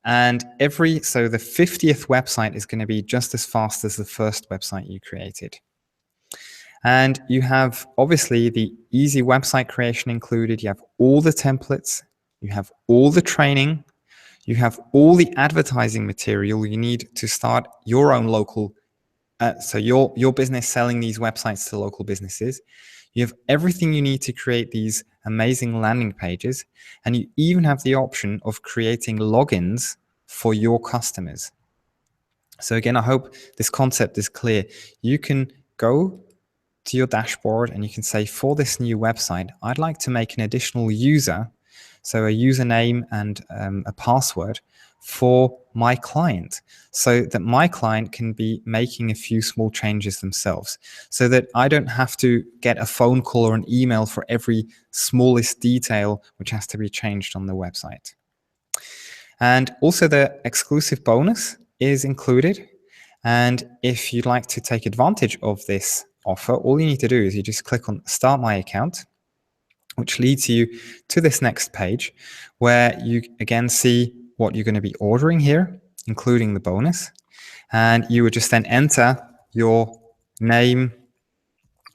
And so the 50th website is going to be just as fast as the first website you created. And you have obviously the easy website creation included. You have all the templates. You have all the training. You have all the advertising material you need to start your own local, so your business selling these websites to local businesses. You have everything you need to create these amazing landing pages, and you even have the option of creating logins for your customers. So again, I hope this concept is clear. You can go to your dashboard and you can say, for this new website, I'd like to make an additional user, so a username and a password for my client, so that my client can be making a few small changes themselves, so that I don't have to get a phone call or an email for every smallest detail which has to be changed on the website. And also the exclusive bonus is included. And if you'd like to take advantage of this offer, all you need to do is you just click on Start My Account, which leads you to this next page where you again see what you're going to be ordering here, including the bonus. And you would just then enter your name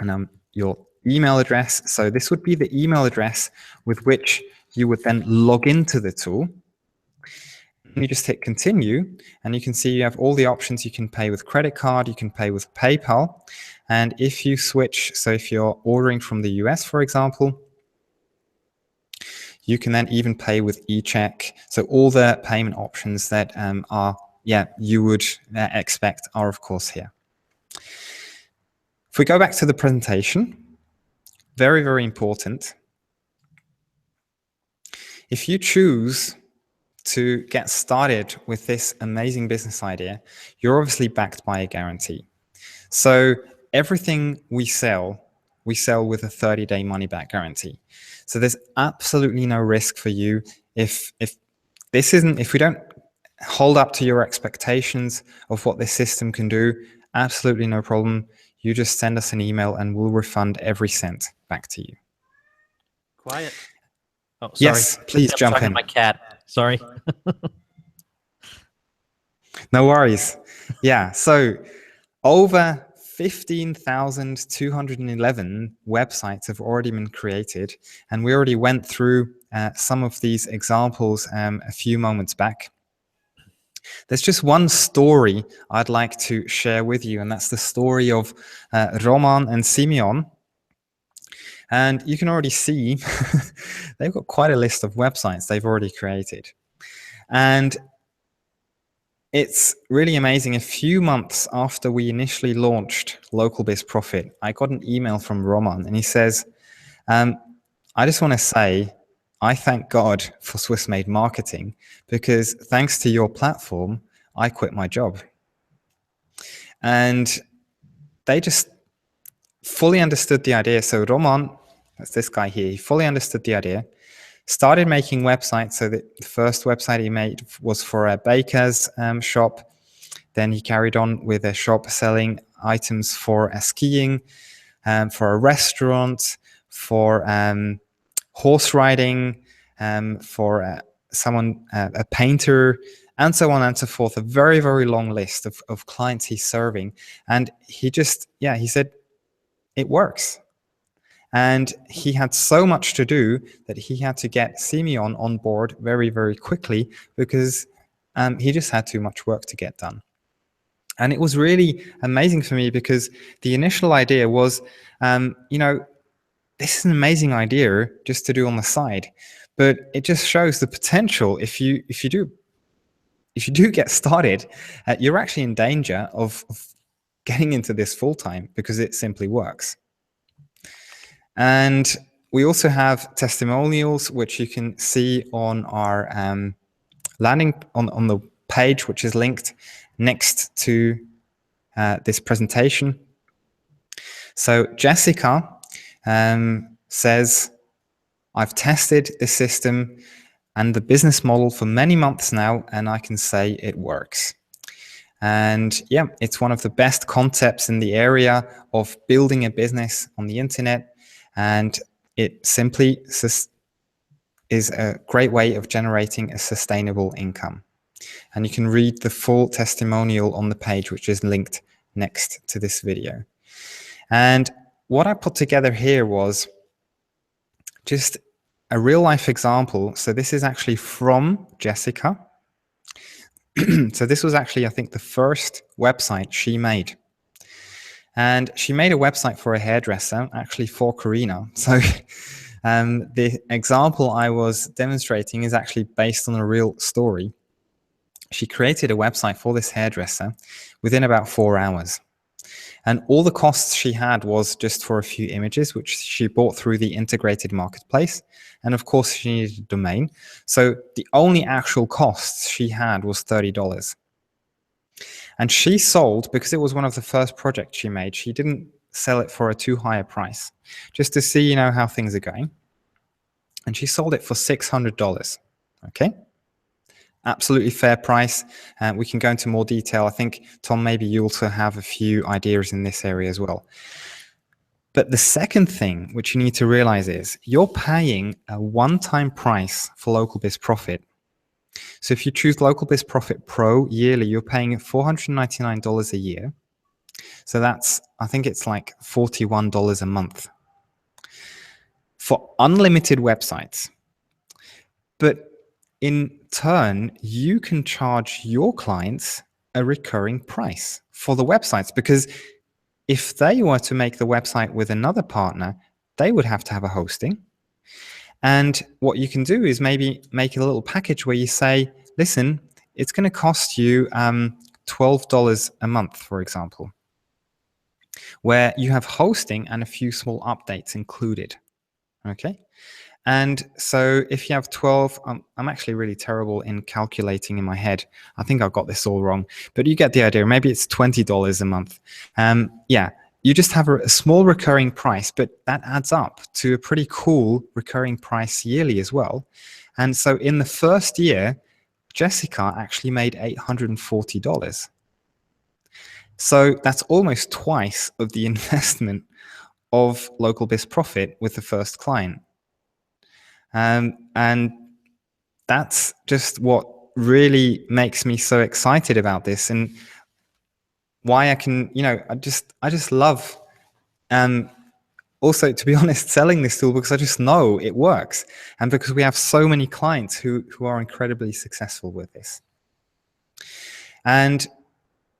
and your email address. So this would be the email address with which you would then log into the tool. You just hit continue, and you can see you have all the options. You can pay with credit card, you can pay with PayPal. And if you switch, so if you're ordering from the US, for example, you can then even pay with eCheck. So all the payment options that you would expect are, of course, here. If we go back to the presentation, very, very important. If you choose to get started with this amazing business idea, you're obviously backed by a guarantee. So everything we sell with a 30-day money-back guarantee. So there's absolutely no risk for you if we don't hold up to your expectations of what this system can do. Absolutely no problem. You just send us an email and we'll refund every cent back to you. Quiet. Oh, sorry. Yes, please jump in. My cat. Sorry. No worries. Yeah, so over 15,211 websites have already been created, and we already went through some of these examples a few moments back. There's just one story I'd like to share with you, and that's the story of Roman and Simeon. And you can already see they've got quite a list of websites they've already created. And it's really amazing. A few months after we initially launched Local Biz Profit, I got an email from Roman, and he says, I just want to say, I thank God for Swissmade Marketing, because thanks to your platform, I quit my job. And they just fully understood the idea. So Roman, that's this guy here, he fully understood the idea, started making websites. So the first website he made was for a baker's shop. Then he carried on with a shop selling items for skiing, for a restaurant, for horse riding, for a painter, and so on and so forth. A very, very long list of clients he's serving. And he said, it works. And he had so much to do that he had to get Simeon on board very, very quickly, because he just had too much work to get done. And it was really amazing for me, because the initial idea was, this is an amazing idea just to do on the side, but it just shows the potential. If you do get started, you're actually in danger of getting into this full time, because it simply works. And we also have testimonials, which you can see on our landing on the page, which is linked next to this presentation. So Jessica says, I've tested the system and the business model for many months now, and I can say it works. And yeah, it's one of the best concepts in the area of building a business on the internet. And it simply is a great way of generating a sustainable income. And you can read the full testimonial on the page, which is linked next to this video. And what I put together here was just a real life example. So this is actually from Jessica. So this was actually, I think, the first website she made. And she made a website for a hairdresser, actually for Karina. So the example I was demonstrating is actually based on a real story. She created a website for this hairdresser within about 4 hours. And all the costs she had was just for a few images, which she bought through the integrated marketplace. And of course, she needed a domain. So the only actual costs she had was $30. And she sold, because it was one of the first projects she made, she didn't sell it for a too high a price, just to see, how things are going. And she sold it for $600. Okay. Absolutely fair price. We can go into more detail. I think, Tom, maybe you also have a few ideas in this area as well. But the second thing which you need to realize is you're paying a one-time price for Local Biz Profit. So if you choose Local Biz Profit Pro yearly, you're paying $499 a year. So that's, I think it's like $41 a month for unlimited websites. But in turn, you can charge your clients a recurring price for the websites, because if they were to make the website with another partner, they would have to have a hosting. And what you can do is maybe make a little package where you say, listen, it's going to cost you $12 a month, for example, where you have hosting and a few small updates included. Okay. And so if you have 12, I'm actually really terrible in calculating in my head. I think I've got this all wrong, but you get the idea. Maybe it's $20 a month. Yeah, you just have a small recurring price, but that adds up to a pretty cool recurring price yearly as well. And so in the first year, Jessica actually made $840. So that's almost twice of the investment of Local Biz Profit with the first client. And that's just what really makes me so excited about this, and why I can, I just love, also, to be honest, selling this tool, because I just know it works, and because we have so many clients who are incredibly successful with this. And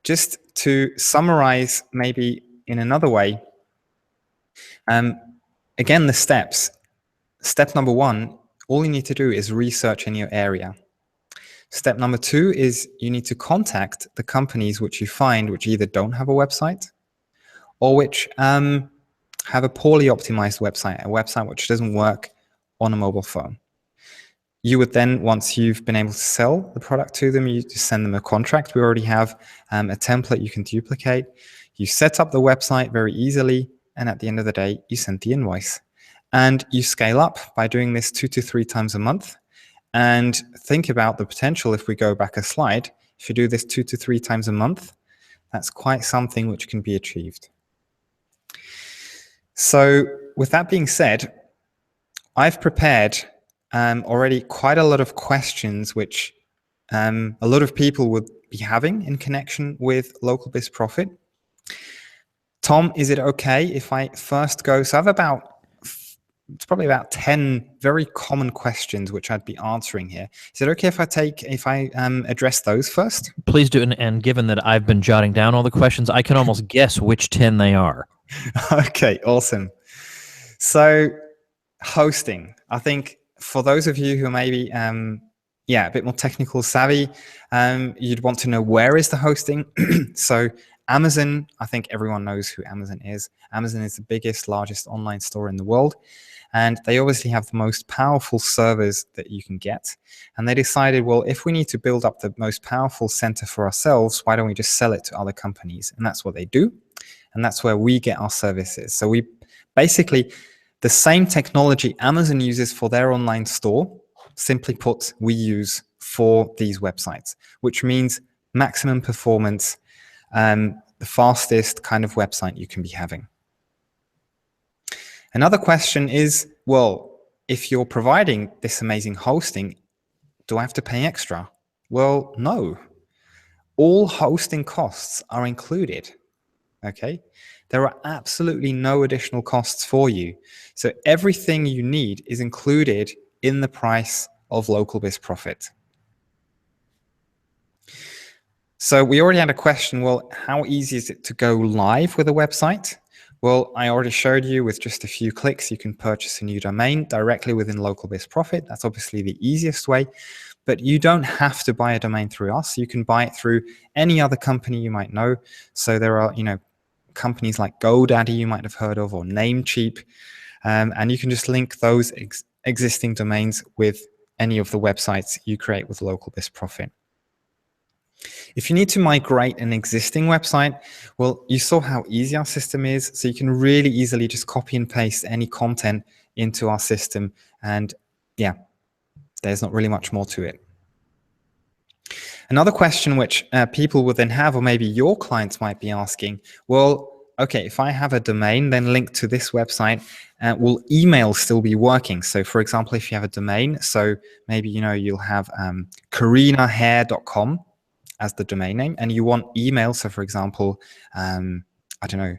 just to summarize, maybe in another way, again, the steps. Step number 1, all you need to do is research in your area. Step number 2 is you need to contact the companies which you find which either don't have a website or which have a poorly optimized website, a website which doesn't work on a mobile phone. You would then, once you've been able to sell the product to them, you just send them a contract. We already have a template you can duplicate. You set up the website very easily, and at the end of the day, you send the invoice. And you scale up by doing this 2 to 3 times a month. And think about the potential. If we go back a slide, if you do this 2 to 3 times a month, that's quite something which can be achieved. So with that being said, I've prepared already quite a lot of questions which a lot of people would be having in connection with Local Biz Profit. Tom, is it okay if I first go? So I have it's probably about 10 very common questions which I'd be answering here. Is it okay if I address those first? Please do. And given that I've been jotting down all the questions, I can almost guess which 10 they are. Okay, awesome. So hosting, I think for those of you who are maybe a bit more technical savvy, you'd want to know, where is the hosting? So Amazon, I think everyone knows who Amazon is. Amazon is the biggest, largest online store in the world. And they obviously have the most powerful servers that you can get. And they decided, well, if we need to build up the most powerful center for ourselves, why don't we just sell it to other companies? And that's what they do. And that's where we get our services. So we basically, the same technology Amazon uses for their online store, simply put, we use for these websites, which means maximum performance, the fastest kind of website you can be having. Another question is, well, if you're providing this amazing hosting, do I have to pay extra? Well, no. All hosting costs are included, okay? There are absolutely no additional costs for you. So everything you need is included in the price of Local Biz Profit. So we already had a question, well, how easy is it to go live with a website? Well, I already showed you with just a few clicks, you can purchase a new domain directly within LocalBiz Profit. That's obviously the easiest way, but you don't have to buy a domain through us. You can buy it through any other company you might know. So there are, companies like GoDaddy you might have heard of, or Namecheap, and you can just link those existing domains with any of the websites you create with LocalBiz Profit. If you need to migrate an existing website, well, you saw how easy our system is. So you can really easily just copy and paste any content into our system. And yeah, there's not really much more to it. Another question which people will then have, or maybe your clients might be asking, well, okay, if I have a domain then linked to this website, will email still be working? So for example, if you have a domain, so maybe, you'll have karinahair.com as the domain name, and you want email. So for example, I don't know,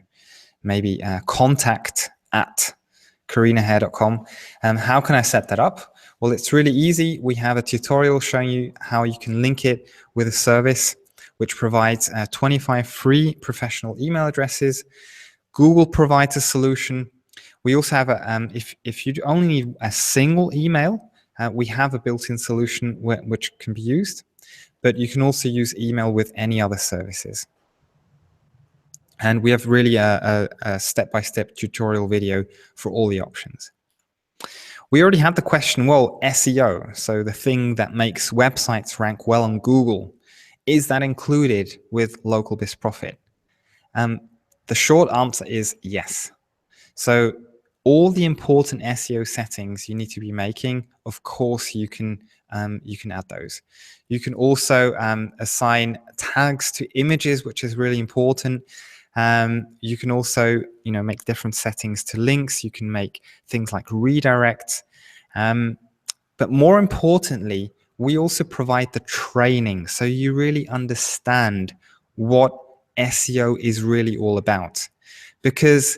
maybe contact@karinahair.com. How can I set that up? Well, it's really easy. We have a tutorial showing you how you can link it with a service which provides 25 free professional email addresses. Google provides a solution. We also have if you only need a single email, we have a built-in solution which can be used. But you can also use email with any other services. And we have really a step-by-step tutorial video for all the options. We already had the question, well, SEO, so the thing that makes websites rank well on Google, is that included with LocalBiz Profit? The short answer is yes. So all the important SEO settings you need to be making, of course, you can add those. You can also assign tags to images, which is really important. You can also, make different settings to links. You can make things like redirects. But more importantly, we also provide the training, so you really understand what SEO is really all about. Because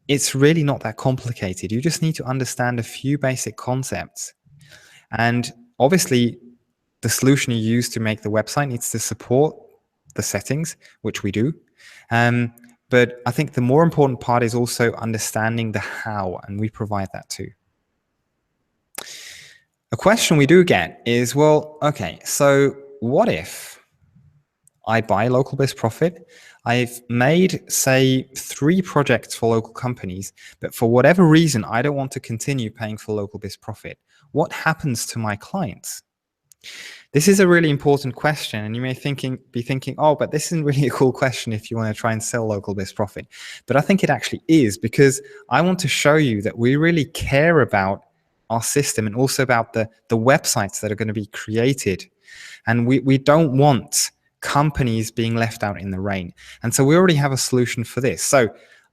it's really not that complicated. You just need to understand a few basic concepts. And obviously, the solution you use to make the website needs to support the settings, which we do. But I think the more important part is also understanding the how, and we provide that too. A question we do get is, well, okay, so what if I buy LocalBiz Profit? I've made, say, 3 projects for local companies, but for whatever reason, I don't want to continue paying for LocalBiz Profit. What happens to my clients? This is a really important question, and you may be thinking, oh, but this isn't really a cool question if you want to try and sell LocalBiz Profit. But I think it actually is, because I want to show you that we really care about our system and also about the websites that are going to be created. And we don't want companies being left out in the rain. And so we already have a solution for this. So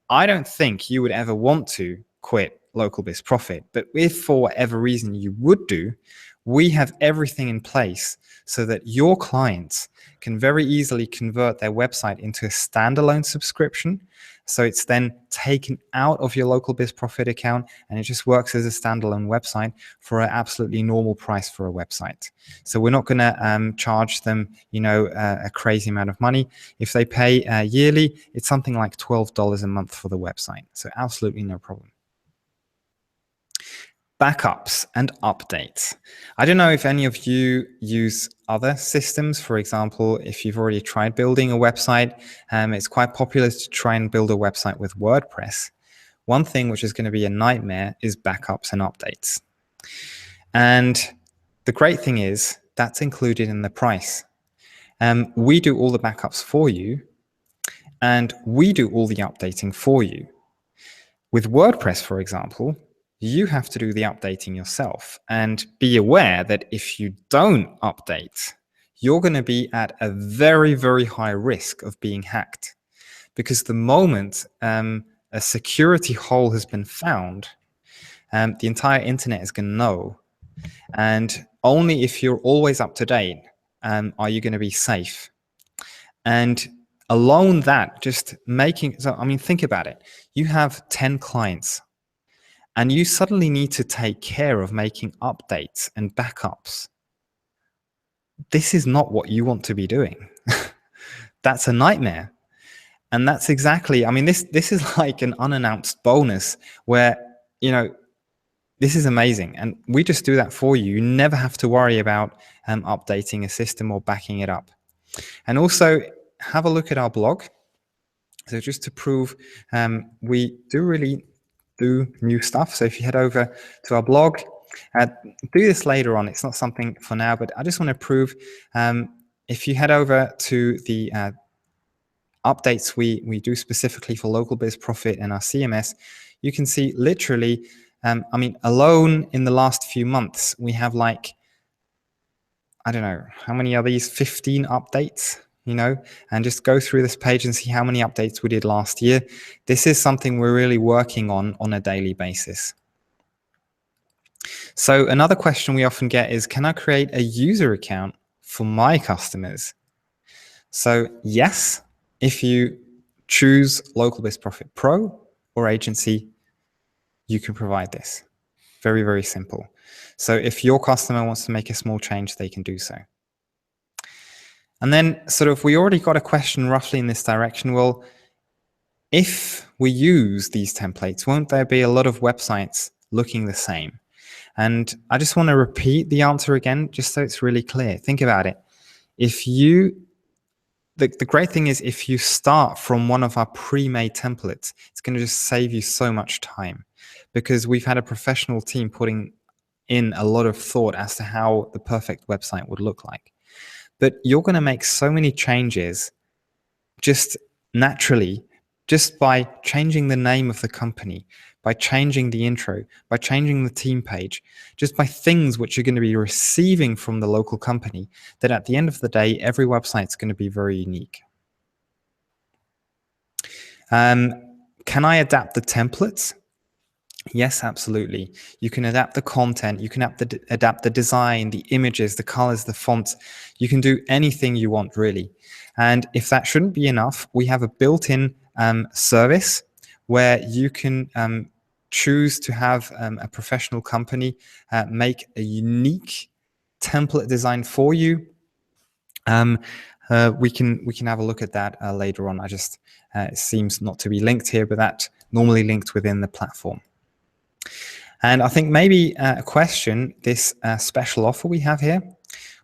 I don't think you would ever want to quit LocalBiz Profit, but if for whatever reason you would do, we have everything in place so that your clients can very easily convert their website into a standalone subscription. So it's then taken out of your LocalBiz Profit account, and it just works as a standalone website for an absolutely normal price for a website. So we're not going to charge them, a crazy amount of money. If they pay yearly, it's something like $12 a month for the website. So absolutely no problem. Backups and updates. I don't know if any of you use other systems. For example, if you've already tried building a website, it's quite popular to try and build a website with WordPress. One thing which is going to be a nightmare is backups and updates. And the great thing is that's included in the price. We do all the backups for you, and we do all the updating for you. With WordPress, for example, you have to do the updating yourself, and be aware that if you don't update, you're going to be at a very, very high risk of being hacked. Because the moment a security hole has been found, the entire internet is going to know. And only if you're always up to date are you going to be safe. And alone that, just making, so I mean, think about it. You have 10 clients, and you suddenly need to take care of making updates and backups. This is not what you want to be doing. that's a nightmare. And that's exactly, I mean, this is like an unannounced bonus where, this is amazing. And we just do that for you. You never have to worry about updating a system or backing it up. And also have a look at our blog. So just to prove we do really do new stuff. So if you head over to our blog, do this later on. It's not something for now, but I just want to prove if you head over to the updates we do specifically for Local Biz Profit and our CMS, you can see literally, alone in the last few months, we have like, I don't know, how many are these? 15 updates, and just go through this page and see how many updates we did last year. This is something we're really working on a daily basis. So another question we often get is, can I create a user account for my customers? So yes, if you choose Local Biz Profit Pro or Agency, you can provide this. Very, very simple. So if your customer wants to make a small change, they can do so. And then we already got a question roughly in this direction. Well, if we use these templates, won't there be a lot of websites looking the same? And I just want to repeat the answer again, just so it's really clear. Think about it. The great thing is if you start from one of our pre-made templates, it's going to just save you so much time, because we've had a professional team putting in a lot of thought as to how the perfect website would look like. But you're going to make so many changes just naturally, just by changing the name of the company, by changing the intro, by changing the team page, just by things which you're going to be receiving from the local company, that at the end of the day, every website is going to be very unique. Can I adapt the templates? Yes, absolutely. You can adapt the content, you can adapt the design, the images, the colors, the fonts. You can do anything you want, really. And if that shouldn't be enough, we have a built-in service where you can choose to have a professional company make a unique template design for you. We can have a look at that later on. It seems not to be linked here, but that's normally linked within the platform. And I think maybe a question, this special offer we have here,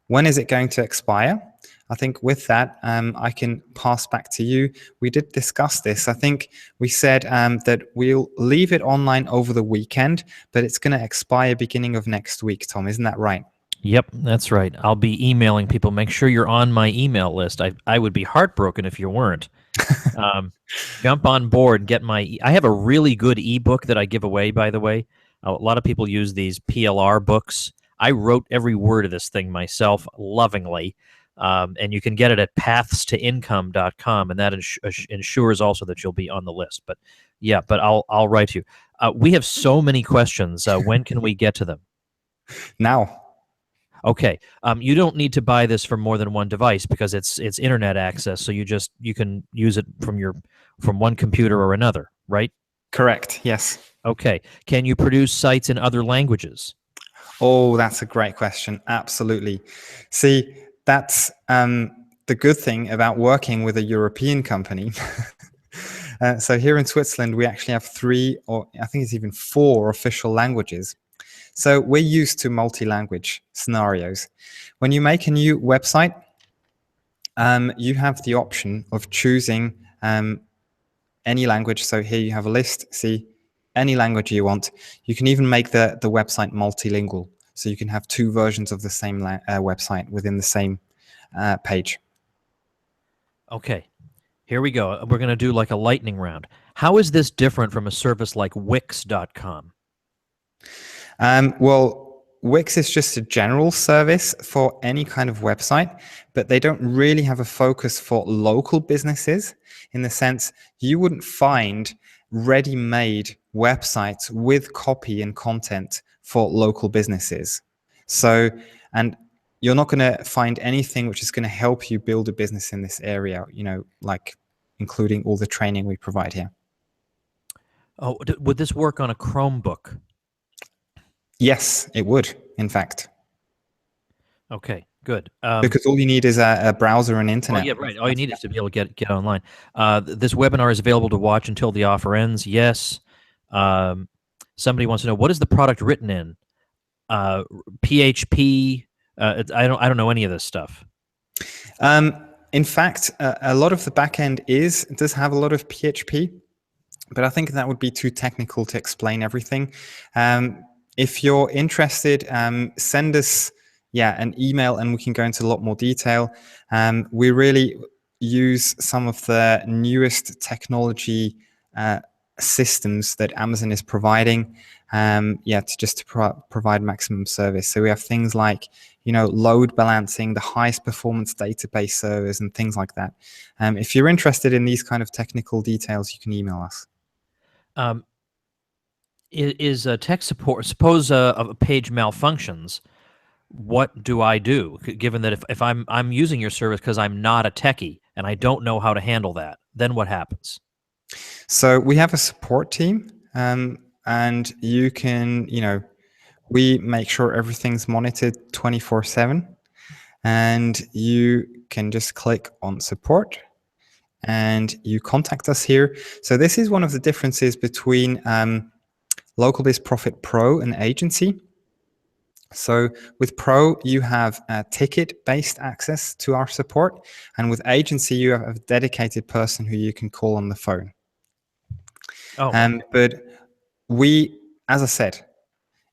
when is it going to expire? I think with that, I can pass back to you. We did discuss this. I think we said that we'll leave it online over the weekend, but it's going to expire beginning of next week, Tom. Isn't that right? Yep, that's right. I'll be emailing people. Make sure you're on my email list. I would be heartbroken if you weren't. Jump on board and get I have a really good ebook that I give away, by the way. A lot of people use these PLR books. I wrote every word of this thing myself lovingly. And you can get it at pathstoincome.com, and that ensures also that you'll be on the list. But yeah, I'll write you. We have so many questions. When can we get to them? Now. Okay. You don't need to buy this for more than one device, because it's internet access, so you can use it from one computer or another, right? Correct. Yes. Okay. Can you produce sites in other languages? Oh, that's a great question. Absolutely. See, that's the good thing about working with a European company. So here in Switzerland, we actually have 3, or I think it's even 4 official languages. So we're used to multi-language scenarios. When you make a new website, you have the option of choosing any language. So here you have a list, see, any language you want. You can even make the website multilingual. So you can have 2 versions of the same website within the same page. Okay, here we go. We're going to do like a lightning round. How is this different from a service like Wix.com? Well, Wix is just a general service for any kind of website, but they don't really have a focus for local businesses, in the sense you wouldn't find ready-made websites with copy and content for local businesses. So, and you're not going to find anything which is going to help you build a business in this area, like including all the training we provide here. Oh, would this work on a Chromebook? Yes, it would, in fact. Okay. Good. because all you need is a browser and Oh, internet. yeah, right. All you need is to be able to get online. This webinar is available to watch until the offer ends. Yes. Somebody wants to know, what is the product written in? PHP. I don't know any of this stuff. In fact, a lot of the backend does have a lot of PHP, but I think that would be too technical to explain everything. If you're interested, send us an email and we can go into a lot more detail. We really use some of the newest technology systems that Amazon is providing, to provide maximum service. So we have things like, load balancing, the highest performance database servers, and things like that. If you're interested in these kind of technical details, you can email us. Is tech support? Suppose a page malfunctions. What do I do? Given that if I'm using your service because I'm not a techie and I don't know how to handle that, then what happens? So we have a support team, and you can, we make sure everything's monitored 24/7, and you can just click on support and you contact us here. So this is one of the differences between LocalBiz Profit Pro and Agency. So with Pro, you have a ticket-based access to our support, and with Agency, you have a dedicated person who you can call on the phone. But we, as I said,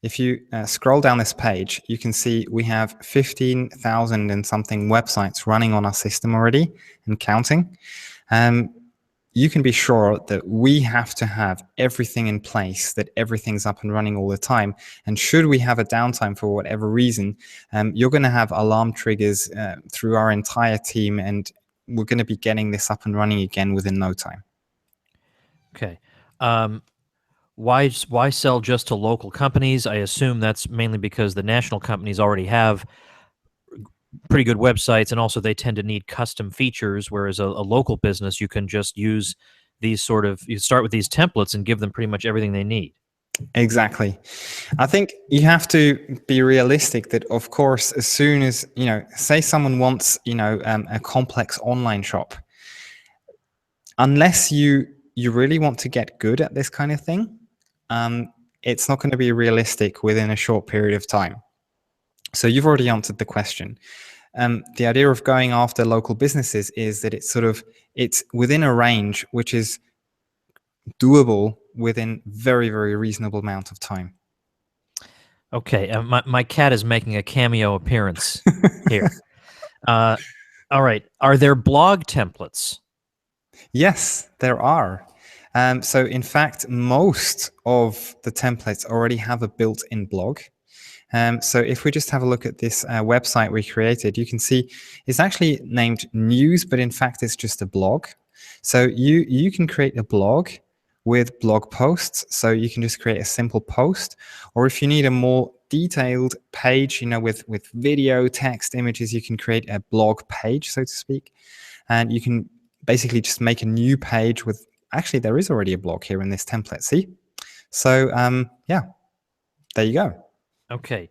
if you scroll down this page, you can see we have 15,000 and something websites running on our system already and counting. You can be sure that we have to have everything in place, that everything's up and running all the time. And should we have a downtime for whatever reason, you're going to have alarm triggers through our entire team, and we're going to be getting this up and running again within no time. Okay. Why sell just to local companies? I assume that's mainly because the national companies already have pretty good websites, and also they tend to need custom features, whereas a local business, you can just use these you start with these templates and give them pretty much everything they need. Exactly. I think you have to be realistic that, of course, as soon as, say someone wants, a complex online shop, unless you really want to get good at this kind of thing, it's not going to be realistic within a short period of time. So you've already answered the question. The idea of going after local businesses is that it's within a range which is doable within very, very reasonable amount of time. Okay, my cat is making a cameo appearance here. All right, are there blog templates? Yes, there are. So in fact, most of the templates already have a built-in blog. So if we just have a look at this website we created, you can see it's actually named News, but in fact, it's just a blog. So you can create a blog with blog posts. So you can just create a simple post, or if you need a more detailed page, with video, text, images, you can create a blog page, so to speak. And you can basically just make a new page with, actually, there is already a blog here in this template, see? So there you go. Okay.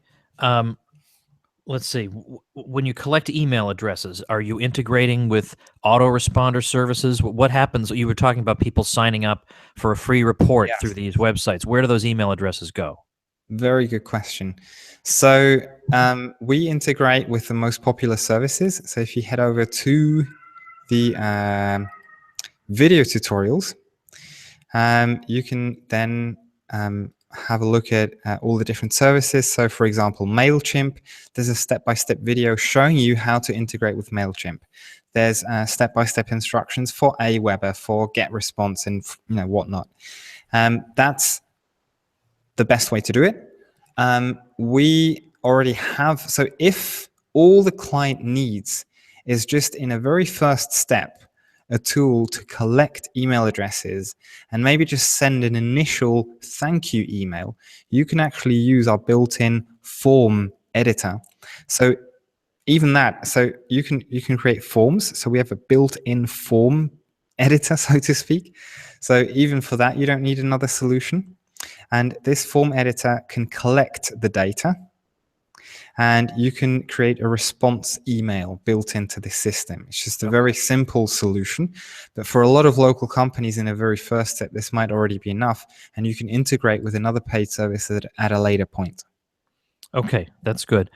Let's see. When you collect email addresses, are you integrating with autoresponder services? What happens? You were talking about people signing up for a free report through these websites. Where do those email addresses go? Very good question. So we integrate with the most popular services. So if you head over to the video tutorials, you can then have a look at all the different services. So for example, MailChimp, there's a step-by-step video showing you how to integrate with MailChimp. There's step-by-step instructions for Aweber, for GetResponse, and whatnot. That's the best way to do it. We already have, so if all the client needs is just in a very first step, a tool to collect email addresses and maybe just send an initial thank you email, you can actually use our built-in form editor. So even that, so you can create forms. So we have a built-in form editor, so to speak. So even for that, you don't need another solution. And this form editor can collect the data. and you can create a response email built into the system. It's just a very simple solution, but for a lot of local companies in a very first step, this might already be enough, and you can integrate with another paid service at a later point. Okay, that's good.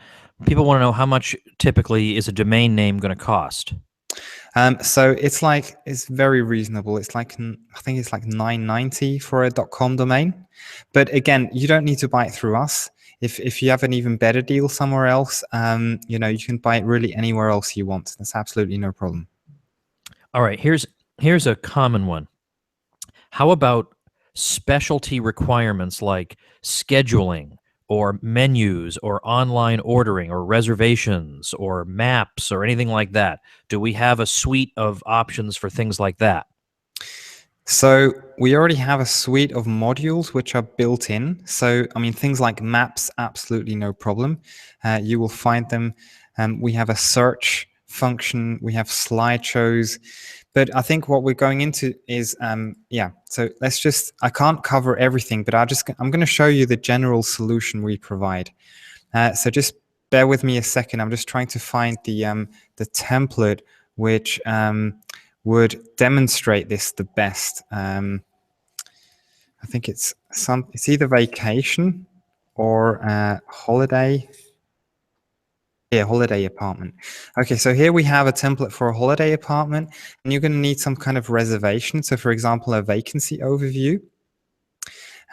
People want to know how much typically is a domain name going to cost? So it's very reasonable. It's like, I think it's like $9.90 for a .com domain. But again, you don't need to buy it through us. If you have an even better deal somewhere else, you can buy it really anywhere else you want. That's absolutely no problem. All right, here's a common one. How about specialty requirements like scheduling or menus or online ordering or reservations or maps or anything like that? Do we have a suite of options for things like that? So we already have a suite of modules which are built in. So, I mean, things like maps, absolutely no problem. You will find them. We have a search function. We have slideshows. But I think what we're going into is, so I can't cover everything, but I'm going to show you the general solution we provide. So just bear with me a second. I'm just trying to find the template which would demonstrate this the best. I think it's either vacation or holiday. Yeah, holiday apartment. Okay, so here we have a template for a holiday apartment, and you're going to need some kind of reservation. So, for example, a vacancy overview.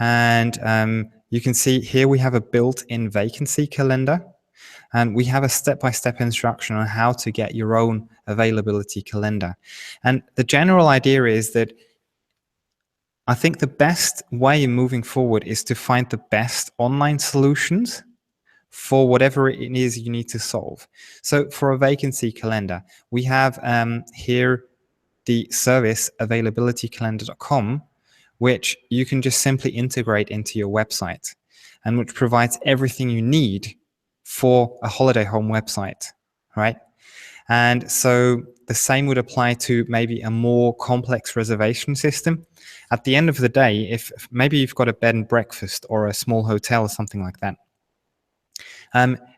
And you can see here we have a built-in vacancy calendar, and we have a step-by-step instruction on how to get your own availability calendar. And the general idea is that I think the best way moving forward is to find the best online solutions for whatever it is you need to solve. So for a vacancy calendar, we have here the service availabilitycalendar.com, which you can just simply integrate into your website, and which provides everything you need for a holiday home website, right? And so the same would apply to maybe a more complex reservation system. At the end of the day, if maybe you've got a bed and breakfast or a small hotel or something like that,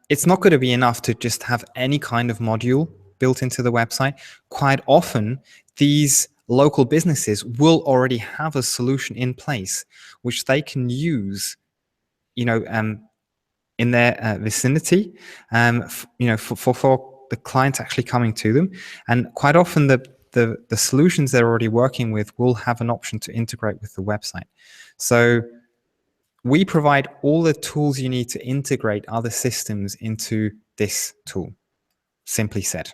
it's not going to be enough to just have any kind of module built into the website. Quite often, these local businesses will already have a solution in place which they can use, in their vicinity, for the clients actually coming to them. And quite often, the solutions they're already working with will have an option to integrate with the website. So we provide all the tools you need to integrate other systems into this tool, simply said.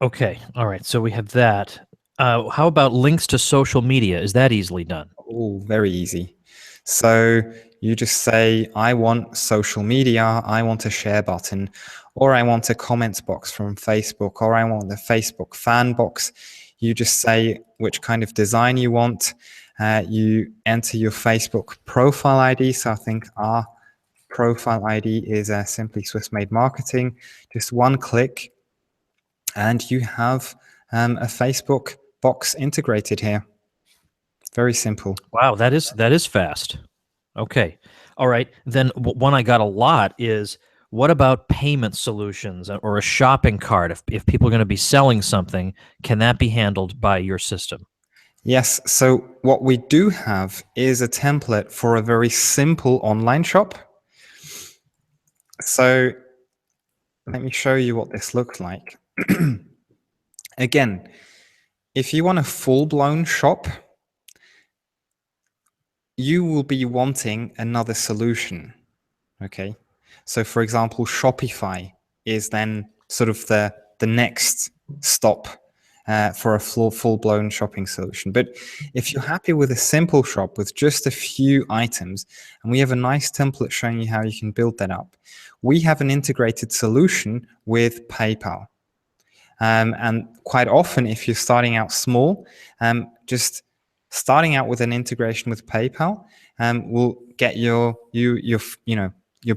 Okay, all right, so we have that. How about links to social media? Is that easily done? Oh, very easy. So you just say, I want social media, I want a share button, or I want a comments box from Facebook, or I want the Facebook fan box. You just say which kind of design you want. You enter your Facebook profile ID. So I think our profile ID is simply Swiss Made Marketing. Just one click, and you have a Facebook box integrated here. Very simple. Wow, that is fast. Okay, all right. Then one I got a lot is, what about payment solutions or a shopping cart? If people are going to be selling something, can that be handled by your system? Yes. So what we do have is a template for a very simple online shop. So let me show you what this looks like. Again, if you want a full-blown shop, you will be wanting another solution. Okay. So for example, Shopify is then sort of the next stop for a full-blown shopping solution. But if you're happy with a simple shop with just a few items, and we have a nice template showing you how you can build that up, we have an integrated solution with PayPal. And quite often, if you're starting out small, just starting out with an integration with PayPal will get your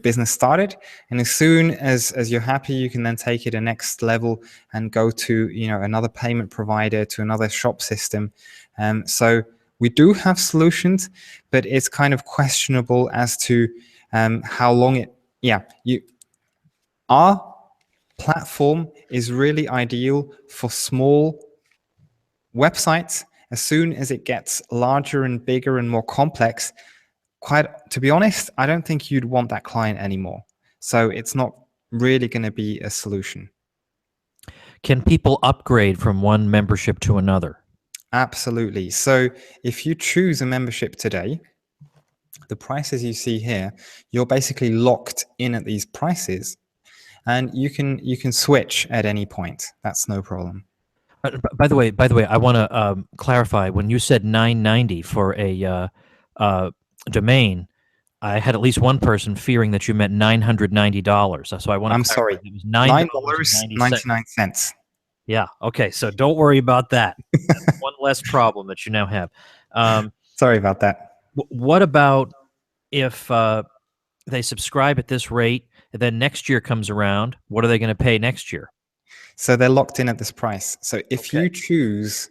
business started. And as soon as you're happy, you can then take it a next level and go to another payment provider, to another shop system. So we do have solutions, but it's kind of questionable as to how long Our platform is really ideal for small websites. As soon as it gets larger and bigger and more complex, to be honest, I don't think you'd want that client anymore. So it's not really going to be a solution. Can people upgrade from one membership to another? Absolutely. So if you choose a membership today, the prices you see here, you're basically locked in at these prices, and you can switch at any point. That's no problem. By the way, I want to clarify. When you said $9.90 for a domain, I had at least one person fearing that you meant $990. So I want to. I'm sorry. It was $9.99. Yeah. Okay. So don't worry about that. That's one less problem that you now have. Sorry about that. What about if they subscribe at this rate, and then next year comes around? What are they going to pay next year? So they're locked in at this price. So if you choose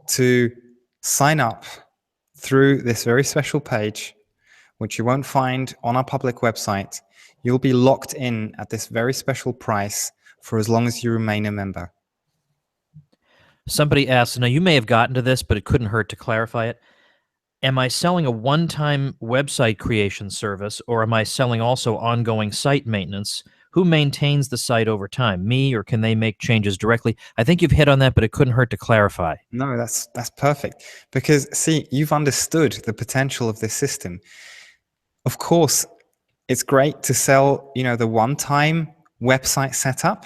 to sign up through this very special page, which you won't find on our public website, you'll be locked in at this very special price for as long as you remain a member. Somebody asked, now you may have gotten to this, but it couldn't hurt to clarify it. Am I selling a one-time website creation service, or am I selling also ongoing site maintenance? Who maintains the site over time, me, or can they make changes directly? I think you've hit on that, but it couldn't hurt to clarify. No, that's perfect. Because see, you've understood the potential of this system. Of course, it's great to sell, the one-time website setup,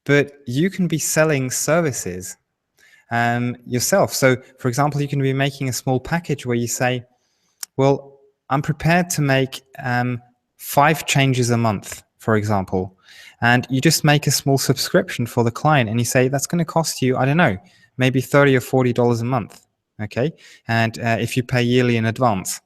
but you can be selling services yourself. So, for example, you can be making a small package where you say, well, I'm prepared to make 5 changes a month, for example, and you just make a small subscription for the client, and you say that's going to cost you, I don't know, maybe $30 or $40 a month, okay? And if you pay yearly in advance,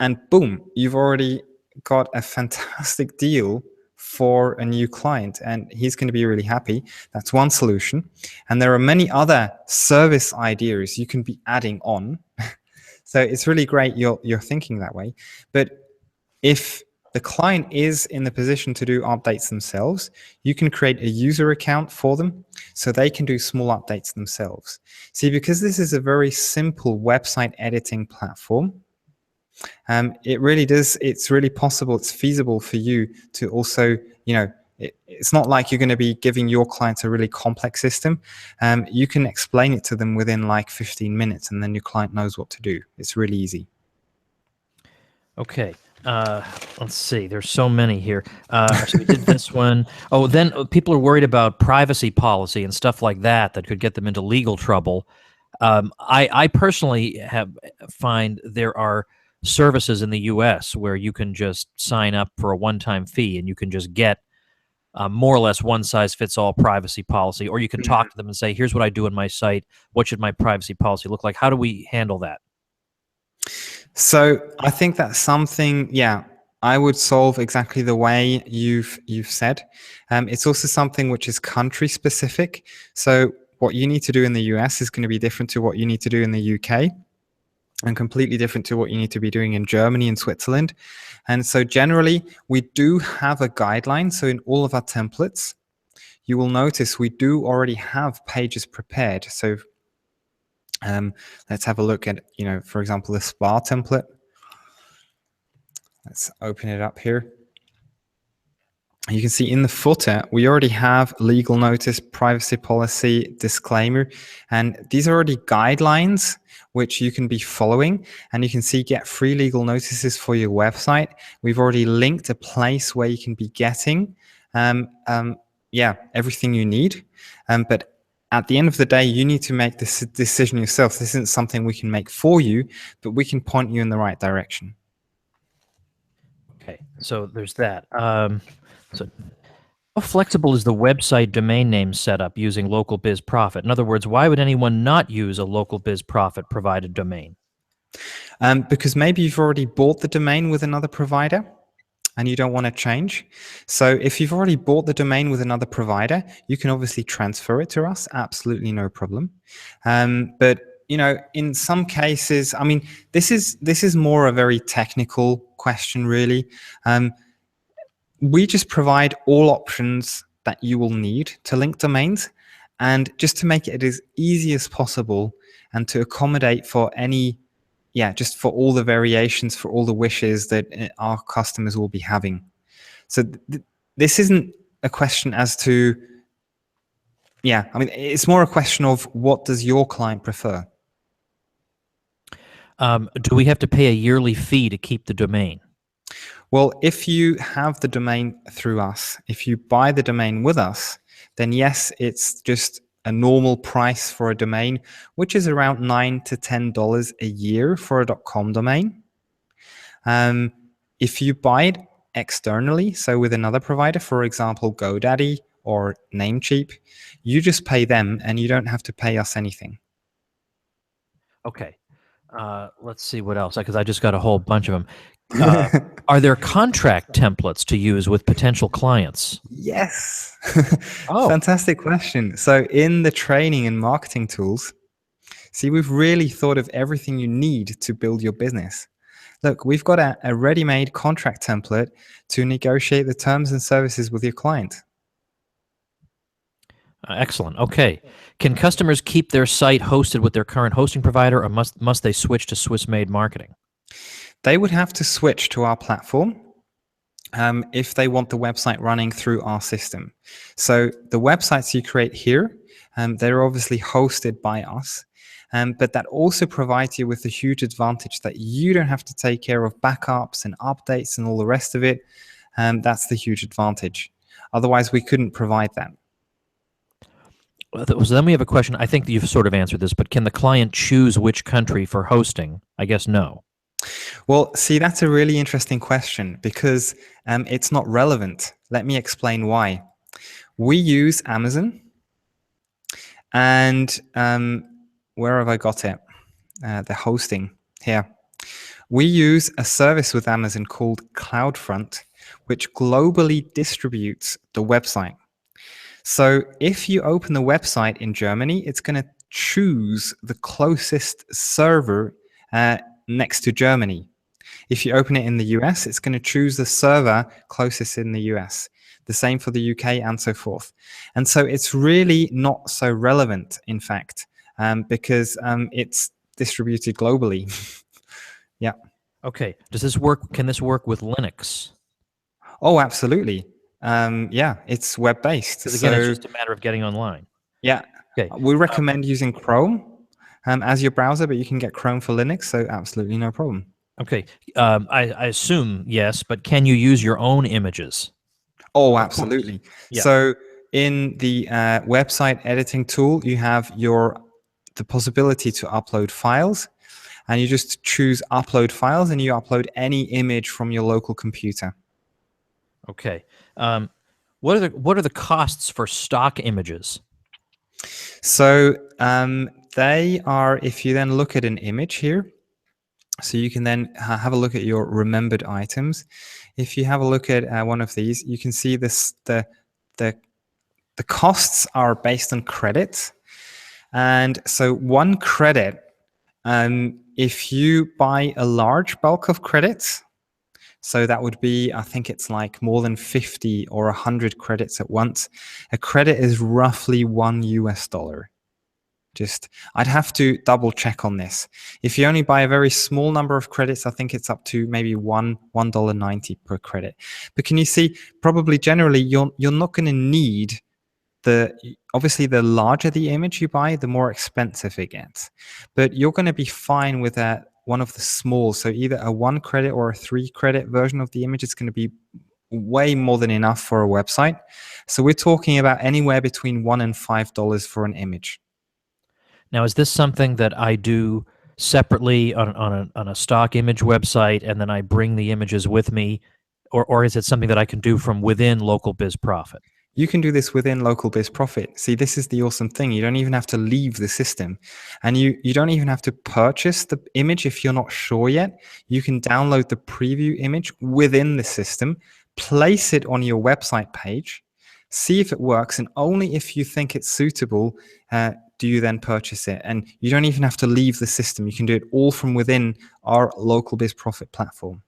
and boom, you've already got a fantastic deal for a new client, and he's going to be really happy. That's one solution. And there are many other service ideas you can be adding on. So it's really great you're thinking that way. But if the client is in the position to do updates themselves, you can create a user account for them so they can do small updates themselves. See, because this is a very simple website editing platform, it really does. It's really possible. It's feasible for you to also, it's not like you're going to be giving your clients a really complex system. You can explain it to them within like 15 minutes, and then your client knows what to do. It's really easy. Okay. Let's see. There's so many here. So we did this one. Oh, then people are worried about privacy policy and stuff like that could get them into legal trouble. I personally find there are services in the U.S. where you can just sign up for a one-time fee and you can just get more or less one-size-fits-all privacy policy, or you can talk to them and say, here's what I do in my site. What should my privacy policy look like? How do we handle that? So I think that's something, I would solve exactly the way you've said. It's also something which is country specific. So what you need to do in the US is going to be different to what you need to do in the UK, and completely different to what you need to be doing in Germany and Switzerland. And so generally, we do have a guideline. So in all of our templates, you will notice we do already have pages prepared. So let's have a look at, for example, the spa template. Let's open it up here. You can see in the footer, we already have legal notice, privacy policy, disclaimer, and these are already guidelines which you can be following, and you can see get free legal notices for your website. We've already linked a place where you can be getting everything you need. But at the end of the day, you need to make this decision yourself. This isn't something we can make for you, but we can point you in the right direction. Okay, so there's that. So how flexible is the website domain name setup using Local Biz Profit? In other words, why would anyone not use a Local Biz Profit provided domain? Because maybe you've already bought the domain with another provider and you don't want to change. So if you've already bought the domain with another provider, you can obviously transfer it to us. Absolutely no problem. But in some cases, I mean, this is more a very technical question, really. We just provide all options that you will need to link domains, and just to make it as easy as possible and to accommodate for any, just for all the variations, for all the wishes that our customers will be having. So this isn't a question as to, it's more a question of what does your client prefer? Do we have to pay a yearly fee to keep the domain? Well, if you have the domain through us, if you buy the domain with us, then yes, it's just a normal price for a domain, which is around $9 to $10 a year for a .com domain. If you buy it externally, so with another provider, for example, GoDaddy or Namecheap, you just pay them and you don't have to pay us anything. Okay. Let's see what else, because I just got a whole bunch of them. Are there contract templates to use with potential clients? Yes. Oh. Fantastic question. So in the training and marketing tools, see, we've really thought of everything you need to build your business. Look, we've got a ready-made contract template to negotiate the terms and services with your client. Excellent. Okay. Can customers keep their site hosted with their current hosting provider, or must they switch to Swiss-made marketing? They would have to switch to our platform if they want the website running through our system. So the websites you create here, they're obviously hosted by us, but that also provides you with a huge advantage that you don't have to take care of backups and updates and all the rest of it. That's the huge advantage. Otherwise, we couldn't provide that. So then we have a question. I think that you've sort of answered this, but can the client choose which country for hosting? I guess no. Well, see, that's a really interesting question because it's not relevant. Let me explain why. We use Amazon, and where have I got it? The hosting here. We use a service with Amazon called CloudFront, which globally distributes the website. So if you open the website in Germany, it's going to choose the closest server next to Germany. If you open it in the US, it's going to choose the server closest in the US. The same for the UK and so forth. And so it's really not so relevant, in fact, because it's distributed globally. Yeah. Okay. Does this work? Can this work with Linux? Oh, absolutely. Yeah, it's web-based. Because again, it's just a matter of getting online. Yeah. Okay. We recommend using Chrome as your browser, but you can get Chrome for Linux, so absolutely no problem. Okay. I assume yes, but can you use your own images? Oh, absolutely. Yeah. So in the website editing tool, you have the possibility to upload files, and you just choose upload files, and you upload any image from your local computer. Okay. What are the costs for stock images? So they are, if you then look at an image here, so you can then have a look at your remembered items. If you have a look at one of these, you can see this. The costs are based on credits, and so one credit, if you buy a large bulk of credits, so that would be, I think it's like more than 50 or 100 credits at once. A credit is roughly $1. I'd have to double check on this. If you only buy a very small number of credits, I think it's up to maybe $1.90 per credit. But can you see, probably generally, you're not going to need obviously the larger the image you buy, the more expensive it gets. But you're going to be fine with one of the small, so either a 1 credit or a 3 credit version of the image. It's going to be way more than enough for a website. So we're talking about anywhere between $1 and $5 for an image. Now, is this something that I do separately on a stock image website, and then I bring the images with me, or is it something that I can do from within Local Biz Profit? You can do this within Local Biz Profit. See, this is the awesome thing. You don't even have to leave the system, and you don't even have to purchase the image if you're not sure yet. You can download the preview image within the system, place it on your website page, see if it works, and only if you think it's suitable do you then purchase it. And you don't even have to leave the system. You can do it all from within our Local Biz Profit platform.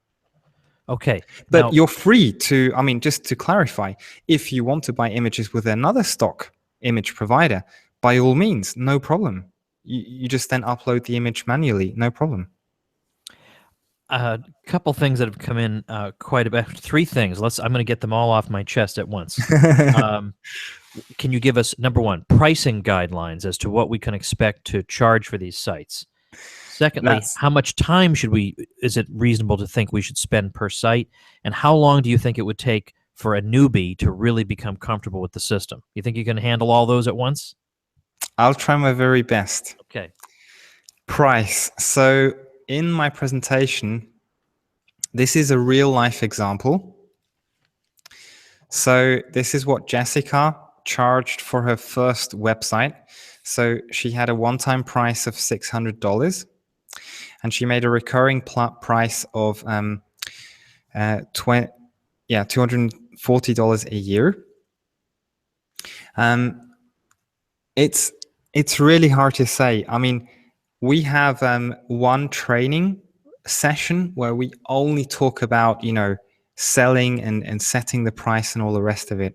Okay. But Now, you're free to, I mean, just to clarify, if you want to buy images with another stock image provider, by all means, no problem. You just then upload the image manually, no problem. a couple things that have come in quite a bit. Three things. I'm going to get them all off my chest at once. Can you give us, number one, pricing guidelines as to what we can expect to charge for these sites? Secondly, That's how much time is it reasonable to think we should spend per site? And how long do you think it would take for a newbie to really become comfortable with the system? You think you can handle all those at once? I'll try my very best. Okay. Price. So in my presentation, this is a real life example. So this is what Jessica charged for her first website. So she had a one-time price of $600, and she made a recurring price of $240 a year. It's really hard to say. I mean, we have one training session where we only talk about, selling and setting the price and all the rest of it.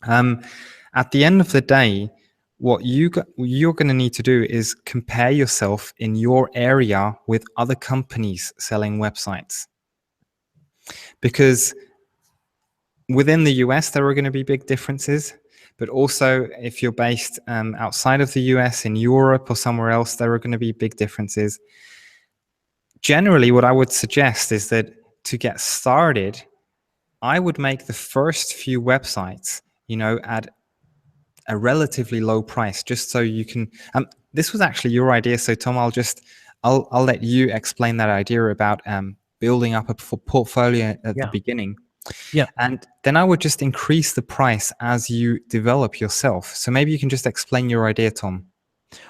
At the end of the day, what you're going to need to do is compare yourself in your area with other companies selling websites. Because within the US, there are going to be big differences. But also, if you're based outside of the US, in Europe or somewhere else, there are going to be big differences. Generally, what I would suggest is that to get started, I would make the first few websites, at a relatively low price, just so you can. This was actually your idea, so Tom, I'll let you explain that idea about building up a portfolio at the beginning. Yeah. And then I would just increase the price as you develop yourself. So maybe you can just explain your idea, Tom.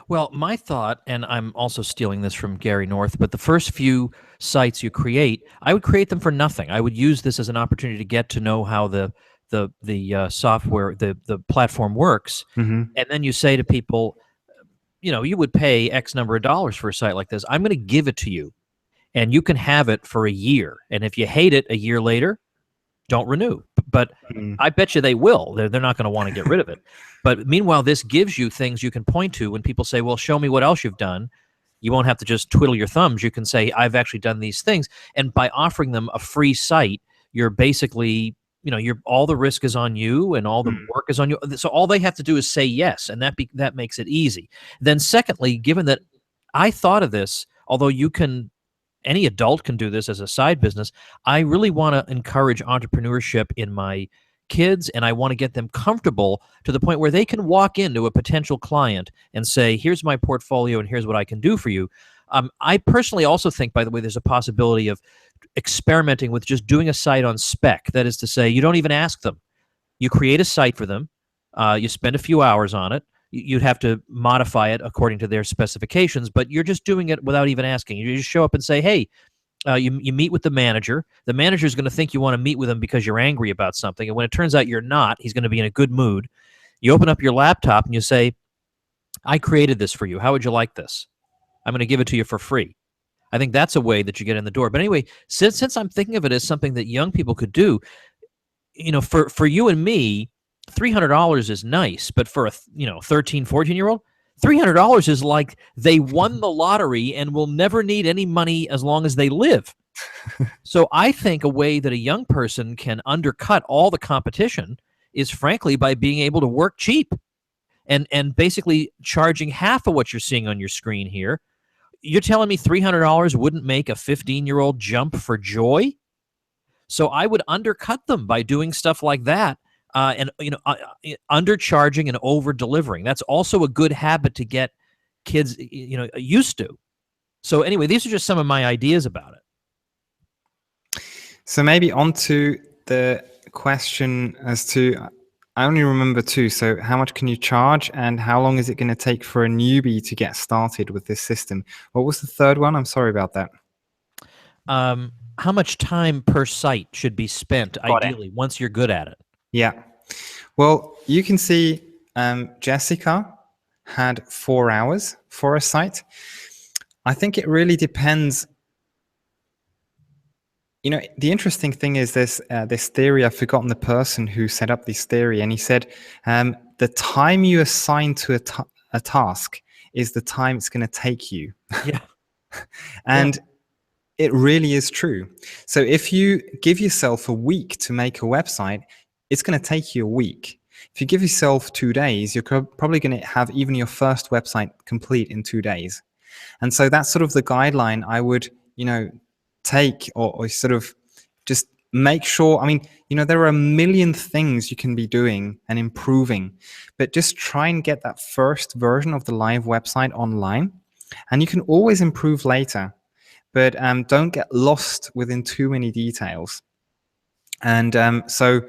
Well, my thought, and I'm also stealing this from Gary North, but the first few sites you create, I would create them for nothing. I would use this as an opportunity to get to know how the software, the platform works. Mm-hmm. And then you say to people, you would pay X number of dollars for a site like this. I'm going to give it to you, and you can have it for a year. And if you hate it a year later, don't renew. But I bet you they will. They're not going to want to get rid of it. But meanwhile, this gives you things you can point to when people say, well, show me what else you've done. You won't have to just twiddle your thumbs. You can say, I've actually done these things. And by offering them a free site, you're basically, all the risk is on you and all the work is on you. So all they have to do is say yes, and that makes it easy. Then secondly, given that I thought of this, although any adult can do this as a side business, I really want to encourage entrepreneurship in my kids, and I want to get them comfortable to the point where they can walk into a potential client and say, here's my portfolio and here's what I can do for you. I personally also think, by the way, there's a possibility of experimenting with just doing a site on spec. That is to say, you don't even ask them. You create a site for them. You spend a few hours on it. You'd have to modify it according to their specifications, but you're just doing it without even asking. You just show up and say, hey, you meet with the manager. The manager is going to think you want to meet with him because you're angry about something. And when it turns out you're not, he's going to be in a good mood. You open up your laptop and you say, I created this for you. How would you like this? I'm going to give it to you for free. I think that's a way that you get in the door. But anyway, since I'm thinking of it as something that young people could do, for you and me, $300 is nice, but for a 13, 14-year-old, $300 is like they won the lottery and will never need any money as long as they live. So I think a way that a young person can undercut all the competition is, frankly, by being able to work cheap and basically charging half of what you're seeing on your screen here. You're telling me $300 wouldn't make a 15-year-old jump for joy? So I would undercut them by doing stuff like that. And undercharging and over delivering. That's also a good habit to get kids used to. So anyway, these are just some of my ideas about it. So maybe on to the question as to, I only remember two. So how much can you charge, and how long is it going to take for a newbie to get started with this system? What was the third one? I'm sorry about that. How much time per site should be spent, ideally, once you're good at it? Yeah. Well, you can see Jessica had 4 hours for a site. I think it really depends The interesting thing is this theory. I've forgotten the person who set up this theory, and he said the time you assign to a task is the time it's going to take you. Yeah. And it really is true. So if you give yourself a week to make a website, it's going to take you a week. If you give yourself 2 days, you're probably going to have even your first website complete in 2 days. And so that's sort of the guideline I would, take or sort of just make sure. I mean, there are a million things you can be doing and improving, but just try and get that first version of the live website online, and you can always improve later. But don't get lost within too many details. And so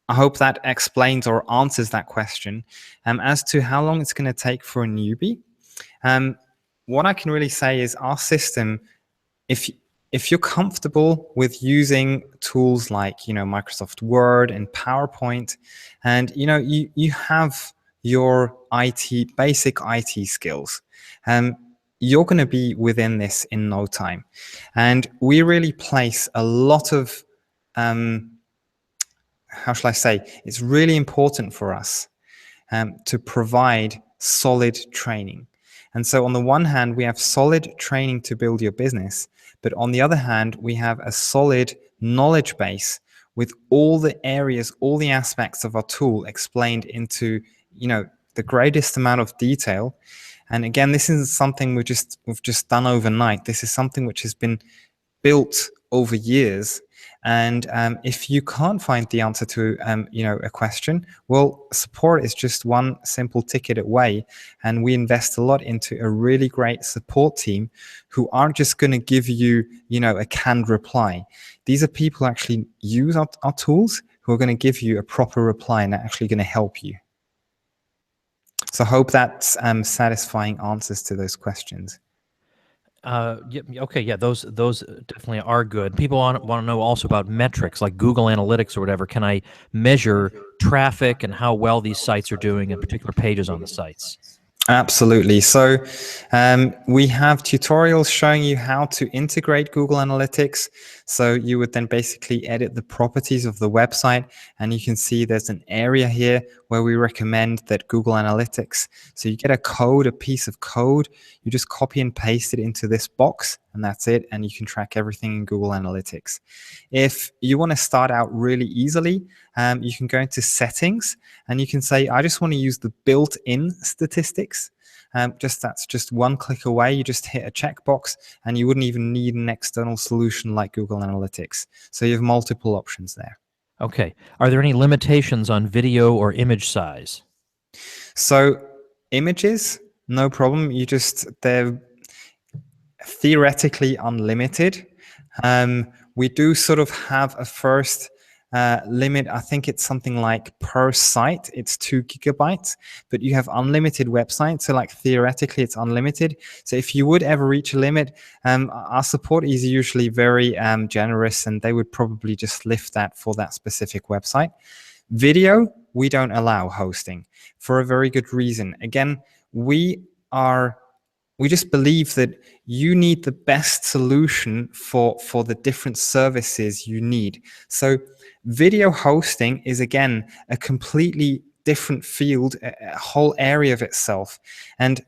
I hope that explains or answers that question. As to how long it's going to take for a newbie, what I can really say is our system, if you're comfortable with using tools like Microsoft Word and PowerPoint, and you have your basic IT skills, you're going to be within this in no time. And we really place a lot of how shall I say, it's really important for us to provide solid training. And so on the one hand, we have solid training to build your business, but on the other hand, we have a solid knowledge base with all the areas, all the aspects of our tool explained into, the greatest amount of detail. And again, this isn't something we've just done overnight. This is something which has been built over years. And if you can't find the answer to a question, well, support is just one simple ticket away, and we invest a lot into a really great support team who aren't just going to give you a canned reply. These are people who actually use our tools, who are going to give you a proper reply and are actually going to help you. So I hope that's satisfying answers to those questions. Okay, yeah, those definitely are good. People want to know also about metrics like Google Analytics or whatever. Can I measure traffic and how well these sites are doing and particular pages on the sites? Absolutely. So we have tutorials showing you how to integrate Google Analytics. So you would then basically edit the properties of the website, and you can see there's an area here where we recommend that Google Analytics. So you get a piece of code, you just copy and paste it into this box, and that's it. And you can track everything in Google Analytics. If you want to start out really easily, you can go into settings and you can say, I just want to use the built-in statistics. That's just one click away. You just hit a checkbox and you wouldn't even need an external solution like Google Analytics. So you have multiple options there. Okay. Are there any limitations on video or image size? So images, no problem. They're theoretically unlimited. We do sort of have a first limit. I think it's something like per site, it's 2 gigabytes, but you have unlimited websites. So like theoretically it's unlimited. So if you would ever reach a limit, our support is usually very generous, and they would probably just lift that for that specific website. Video, we don't allow hosting for a very good reason. Again, we just believe that you need the best solution for the different services you need. So video hosting is, again, a completely different field, a whole area of itself. And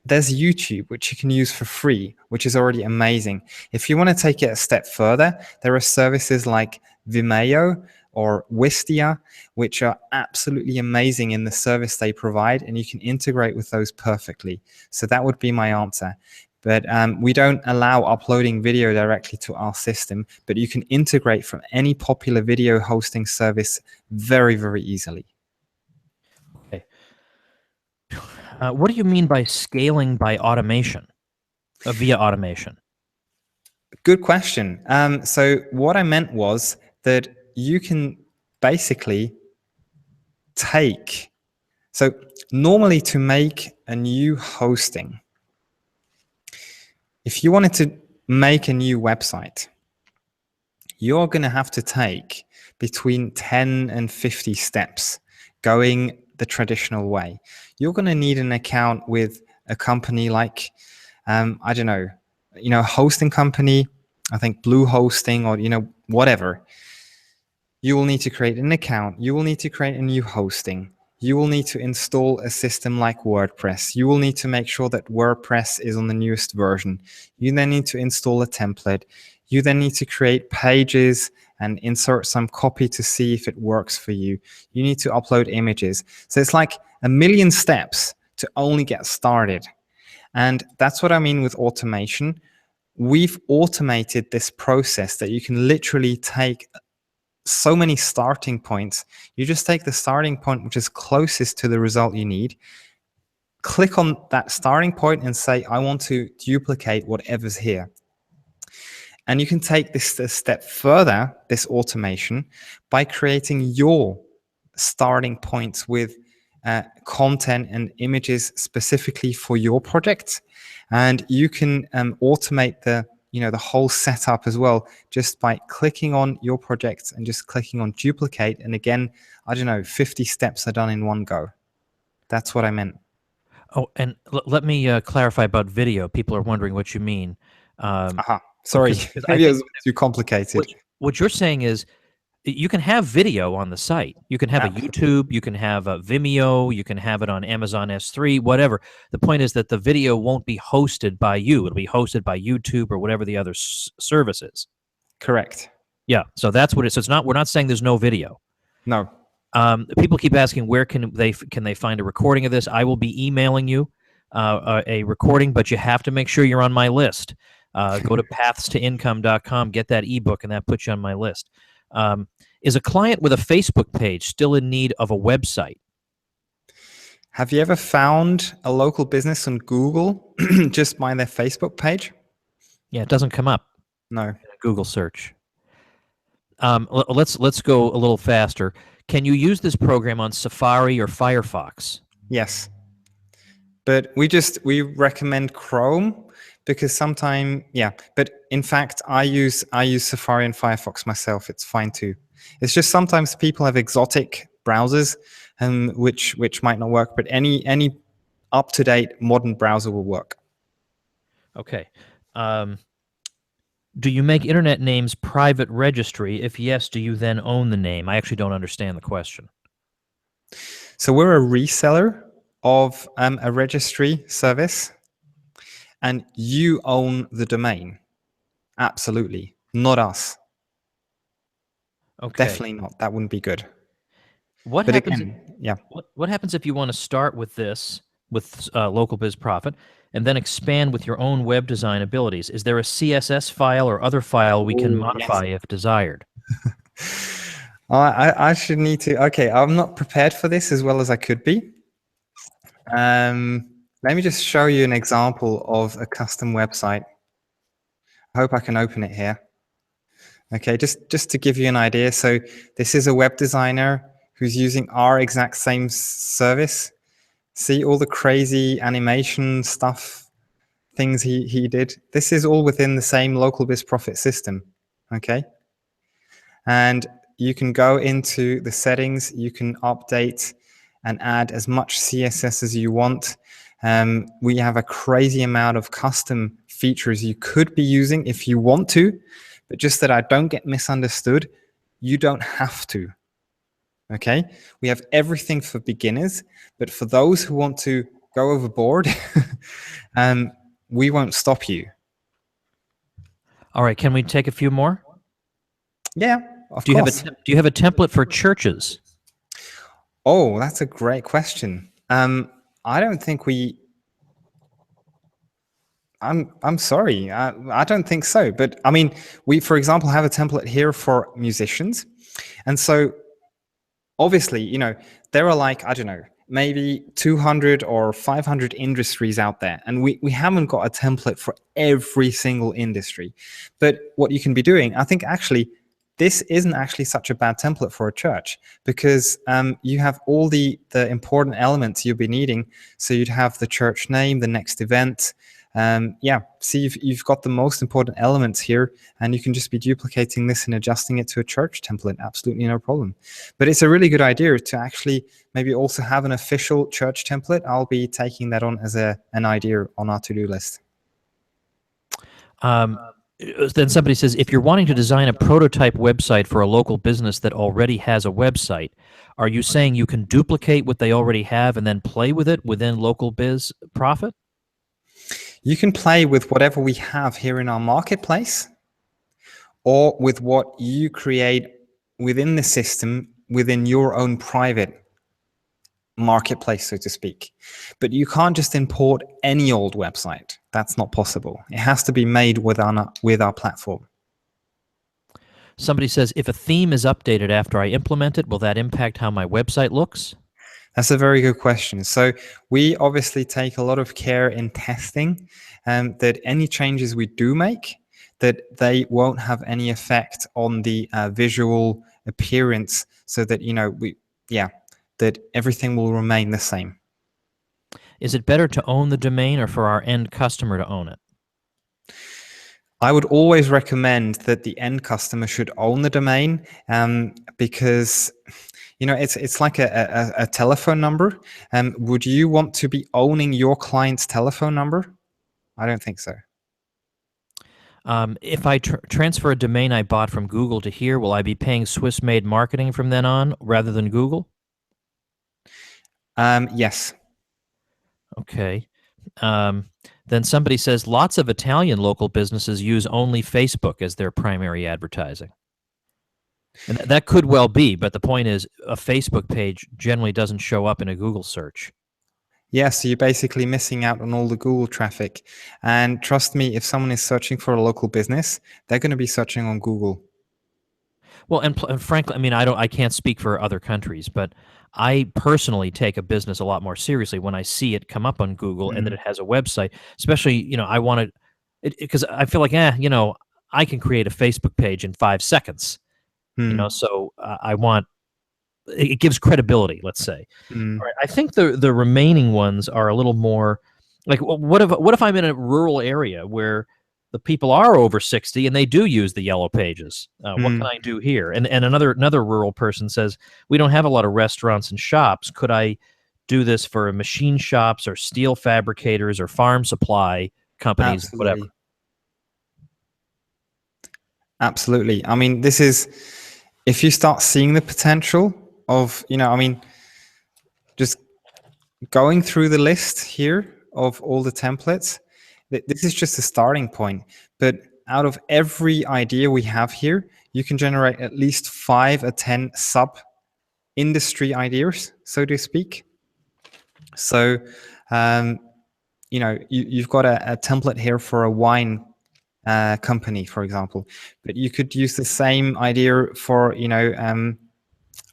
there's YouTube, which you can use for free, which is already amazing. If you want to take it a step further, there are services like Vimeo or Wistia, which are absolutely amazing in the service they provide, and you can integrate with those perfectly. So that would be my answer. But we don't allow uploading video directly to our system, but you can integrate from any popular video hosting service very, very easily. Okay. What do you mean by scaling by automation, via automation? Good question. So what I meant was that you can basically so normally to make a new hosting, if you wanted to make a new website, you're going to have to take between 10 and 50 steps going the traditional way. You're going to need an account with a company like, I don't know, a hosting company. I think Blue Hosting or, whatever. You will need to create an account. You will need to create a new hosting. You will need to install a system like WordPress. You will need to make sure that WordPress is on the newest version. You then need to install a template. You then need to create pages and insert some copy to see if it works for you. You need to upload images. So it's like a million steps to only get started. And that's what I mean with automation. We've automated this process that you can literally take so many starting points. You just take the starting point which is closest to the result you need, click on that starting point and say, I want to duplicate whatever's here. And you can take this a step further, this automation, by creating your starting points with content and images specifically for your project. And you can automate the whole setup as well, just by clicking on your project and just clicking on duplicate. And again, 50 steps are done in one go. That's what I meant. Oh, and let me clarify about video. People are wondering what you mean. Sorry, because maybe it was too complicated. What you're saying is you can have video on the site. You can have a YouTube, you can have a Vimeo, you can have it on Amazon S3, whatever. The point is that the video won't be hosted by you. It'll be hosted by YouTube or whatever the other service is. Correct. Yeah, so that's what it is. So it's not. We're not saying there's no video. No. People keep asking where can they find a recording of this. I will be emailing you a recording, but you have to make sure you're on my list. Go to pathstoincome.com, get that ebook, and that puts you on my list. Is a client with a Facebook page still in need of a website? Have you ever found a local business on Google just by their Facebook page? Yeah, it doesn't come up. No. In a Google search. Let's go a little faster. Can you use this program on Safari or Firefox? Yes. But we recommend Chrome because sometimes, but in fact, I use Safari and Firefox myself. It's fine too. It's just sometimes people have exotic browsers which might not work, but any up-to-date modern browser will work. Okay. Do you make internet names private registry? If yes, do you then own the name? I actually don't understand the question. So we're a reseller of a registry service, and you own the domain. Absolutely. Not us. Okay. Definitely not. That wouldn't be good. What but happens? Again, What happens if you want to start with this with Local Biz Profit and then expand with your own web design abilities? Is there a CSS file or other file we can modify if desired? I should need to. Okay, I'm not prepared for this as well as I could be. Let me just show you an example of a custom website. I hope I can open it here. Okay, just to give you an idea. So this is a web designer who's using our exact same service. See all the crazy animation stuff, things he did. This is all within the same Local Biz Profit system. Okay, and you can go into the settings. You can update and add as much CSS as you want. We have a crazy amount of custom features you could be using if you want to, but just that I don't get misunderstood, you don't have to. Okay, we have everything for beginners, but for those who want to go overboard, we won't stop you. All right, can we take a few more? Yeah, of course. Do you have a template for churches? Oh, that's a great question. I don't think we. I'm sorry. I don't think so. But I mean, we, for example, have a template here for musicians, and so obviously, there are like, I don't know, maybe 200 or 500 industries out there, and we haven't got a template for every single industry. But what you can be doing, I think, actually, this isn't actually such a bad template for a church, because you have all the important elements you'll be needing. So you'd have the church name, the next event. See, you've got the most important elements here, and you can just be duplicating this and adjusting it to a church template. Absolutely no problem. But it's a really good idea to actually maybe also have an official church template. I'll be taking that on as an idea on our to-do list. Then somebody says, if you're wanting to design a prototype website for a local business that already has a website, are you saying you can duplicate what they already have and then play with it within Local Biz Profit? You can play with whatever we have here in our marketplace, or with what you create within the system, within your own private marketplace, so to speak. But you can't just import any old website. That's not possible. It has to be made with our platform. Somebody says, if a theme is updated after I implement it, will that impact how my website looks? That's a very good question. So we obviously take a lot of care in testing that any changes we do make, that they won't have any effect on the visual appearance, so that, that everything will remain the same. Is it better to own the domain or for our end customer to own it? I would always recommend that the end customer should own the domain, because it's like a telephone number. Would you want to be owning your client's telephone number? I don't think so. If I transfer a domain I bought from Google to here, will I be paying Swiss Made Marketing from then on rather than Google? Yes. Okay. Then somebody says lots of Italian local businesses use only Facebook as their primary advertising. And that could well be, but the point is a Facebook page generally doesn't show up in a Google search. Yeah, so you're basically missing out on all the Google traffic. And trust me, if someone is searching for a local business, they're going to be searching on Google. Well, and frankly, I mean, I can't speak for other countries, but I personally take a business a lot more seriously when I see it come up on Google and that it has a website. Especially, I want to, because I feel like, I can create a Facebook page in 5 seconds. So I want it gives credibility. Let's say. All right, I think the remaining ones are a little more like, what if I'm in a rural area where the people are over 60 and they do use the yellow pages? What can I do here? And another rural person says, we don't have a lot of restaurants and shops. Could I do this for machine shops or steel fabricators or farm supply companies, whatever? Absolutely. I mean, this is, if you start seeing the potential of, just going through the list here of all the templates, this is just a starting point. But out of every idea we have here, you can generate at least 5 or 10 sub industry ideas, so to speak. So, you've got a template here for a wine company, for example, but you could use the same idea for,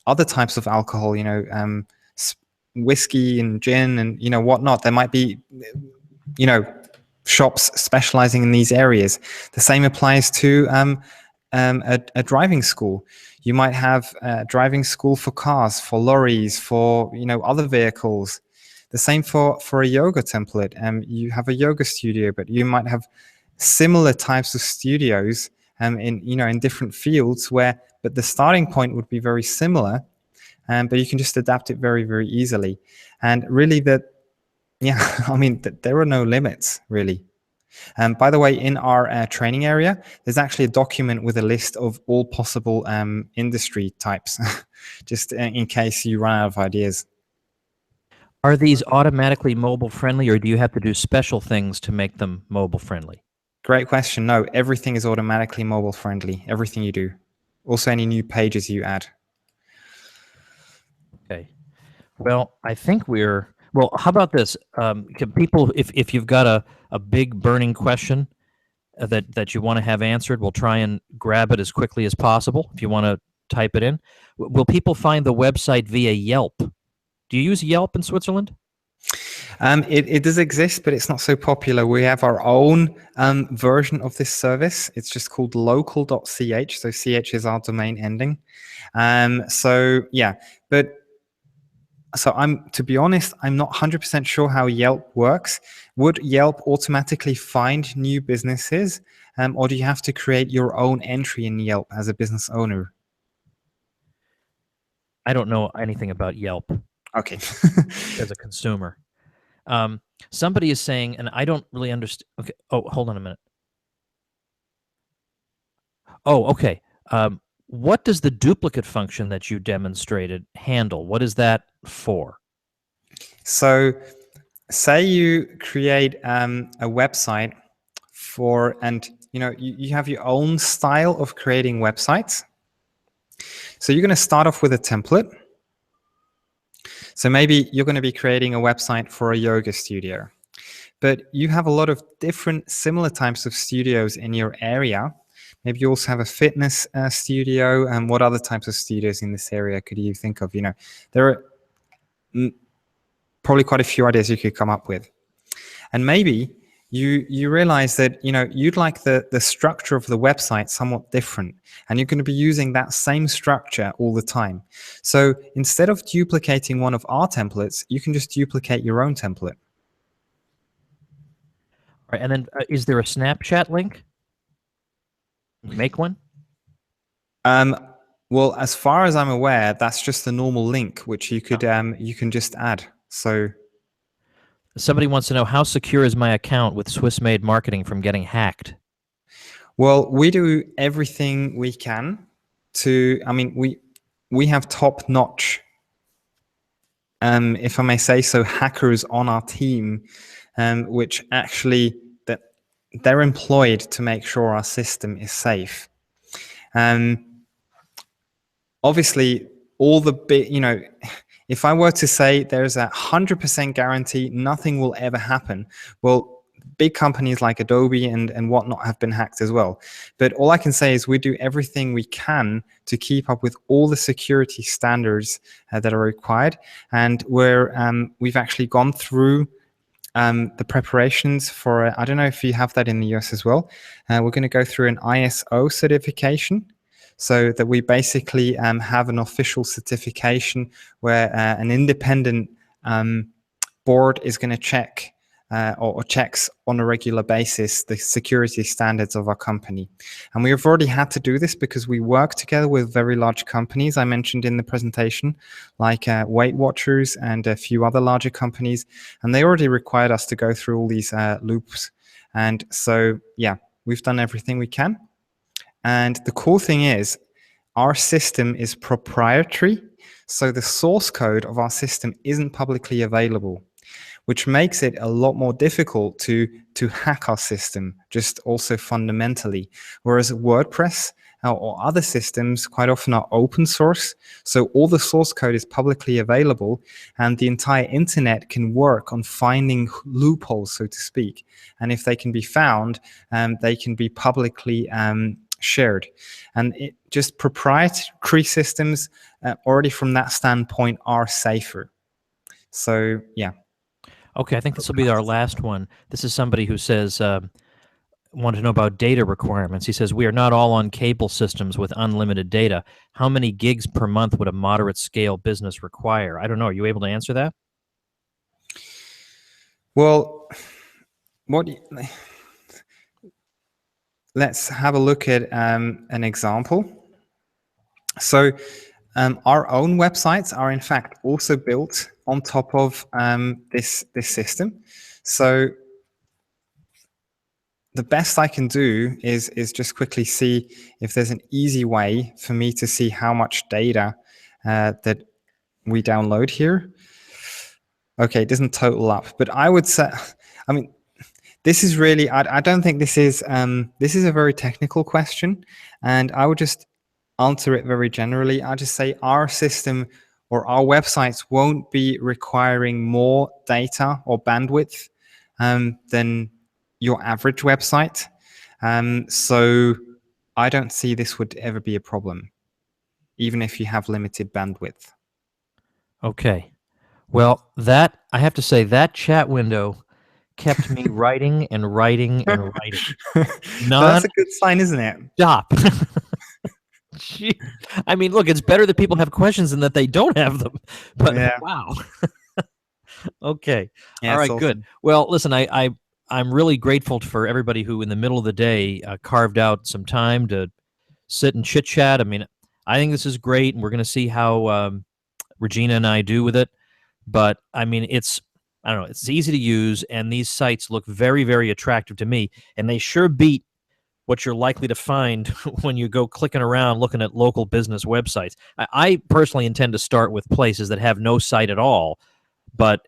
other types of alcohol, whiskey and gin and, whatnot. There might be, shops specializing in these areas. The same applies to a driving school. You might have a driving school for cars, for lorries, for other vehicles. The same for a yoga template. You have a yoga studio, but you might have similar types of studios in different fields but the starting point would be very similar, but you can just adapt it very, very easily. And really there are no limits, really. By the way, in our training area, there's actually a document with a list of all possible industry types, just in case you run out of ideas. Are these automatically mobile friendly, or do you have to do special things to make them mobile friendly? Great question. No, everything is automatically mobile friendly. Everything you do. Also, any new pages you add. Okay. Well, I think how about this? Can people, if you've got a big burning question that you want to have answered, we'll try and grab it as quickly as possible. If you want to type it in, will people find the website via Yelp? Do you use Yelp in Switzerland? It does exist, but it's not so popular. We have our own version of this service. It's just called local.ch. So ch is our domain ending. So to be honest, I'm not 100% sure how Yelp works. Would Yelp automatically find new businesses, or do you have to create your own entry in Yelp as a business owner? I don't know anything about Yelp. Okay. As a consumer. Somebody is saying, and I don't really understand. Okay. Oh, hold on a minute. Oh, okay. What does the duplicate function that you demonstrated handle? What is that for? So say you create a website for, and you have your own style of creating websites. So you're going to start off with a template. So maybe you're going to be creating a website for a yoga studio, but you have a lot of different similar types of studios in your area. Maybe you also have a fitness studio. And what other types of studios in this area could you think of? There are probably quite a few ideas you could come up with. And maybe you realize that you'd like the structure of the website somewhat different, and you're going to be using that same structure all the time. So instead of duplicating one of our templates, you can just duplicate your own template. All right, and then is there a Snapchat link? Make one? Well, as far as I'm aware, that's just a normal link which you can just add. So Somebody wants to know, how secure is my account with Swiss Made Marketing from getting hacked? well, we do everything we can to, we have top-notch, if I may say so, hackers on our team, which actually they're employed to make sure our system is safe. Obviously, all the if I were to say there's 100% guarantee nothing will ever happen, well, big companies like Adobe and whatnot have been hacked as well. But all I can say is we do everything we can to keep up with all the security standards that are required. And we've actually gone through the preparations for, I don't know if you have that in the US as well. We're going to go through an ISO certification, so that we basically have an official certification where an independent board is going to check or checks on a regular basis the security standards of our company. And we have already had to do this because we work together with very large companies I mentioned in the presentation, like Weight Watchers and a few other larger companies. And they already required us to go through all these loops. And so, yeah, we've done everything we can. And the cool thing is, our system is proprietary, so the source code of our system isn't publicly available, which makes it a lot more difficult to hack our system, just also fundamentally. Whereas WordPress or other systems quite often are open source, so all the source code is publicly available, and the entire internet can work on finding loopholes, so to speak. And if they can be found, they can be publicly shared. And just proprietary systems already from that standpoint are safer. So yeah. Okay, I think this will be our last one. This is somebody who says, wanted to know about data requirements. He says, we are not all on cable systems with unlimited data. How many gigs per month would a moderate scale business require? I don't know. Are you able to answer that? Well, let's have a look at an example. So our own websites are in fact also built on top of this system. So the best I can do is just quickly see if there's an easy way for me to see how much data that we download here. Okay, it doesn't total up, but I would say, this is really, I don't think this is a very technical question, and I would just answer it very generally. I'll just say our system or our websites won't be requiring more data or bandwidth than your average website. So I don't see this would ever be a problem, even if you have limited bandwidth. Okay. Well, that, I have to say, that chat window kept me writing and writing and writing. That's a good sign, isn't it? Stop. I mean, look, it's better that people have questions than that they don't have them. But yeah. Wow. Okay. Yeah, all right, awesome. Good. Well, listen, I'm really grateful for everybody who in the middle of the day carved out some time to sit and chit chat. I mean, I think this is great, and we're going to see how Regina and I do with it. But I mean, I don't know, it's easy to use, and these sites look very, very attractive to me, and they sure beat what you're likely to find when you go clicking around looking at local business websites. I personally intend to start with places that have no site at all, but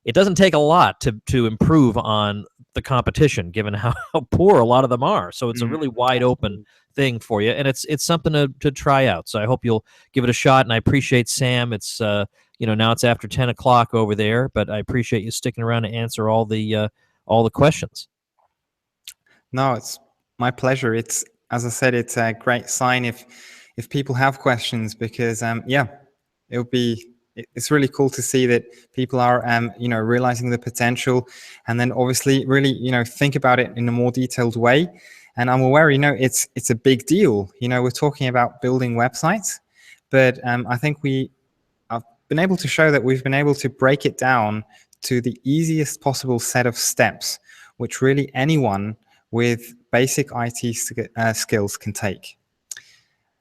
it doesn't take a lot to improve on the competition, given how poor a lot of them are. So it's a really wide open thing for you, and it's something to try out. So I hope you'll give it a shot, and I appreciate Sam. It's now it's after 10 o'clock over there, but I appreciate you sticking around to answer all the questions. No, it's my pleasure. It's, as I said, it's a great sign if people have questions, because it's really cool to see that people are realizing the potential, and then obviously really think about it in a more detailed way. And I'm aware it's a big deal. We're talking about building websites, but I think I've been able to show that we've been able to break it down to the easiest possible set of steps, which really anyone with basic IT skills can take.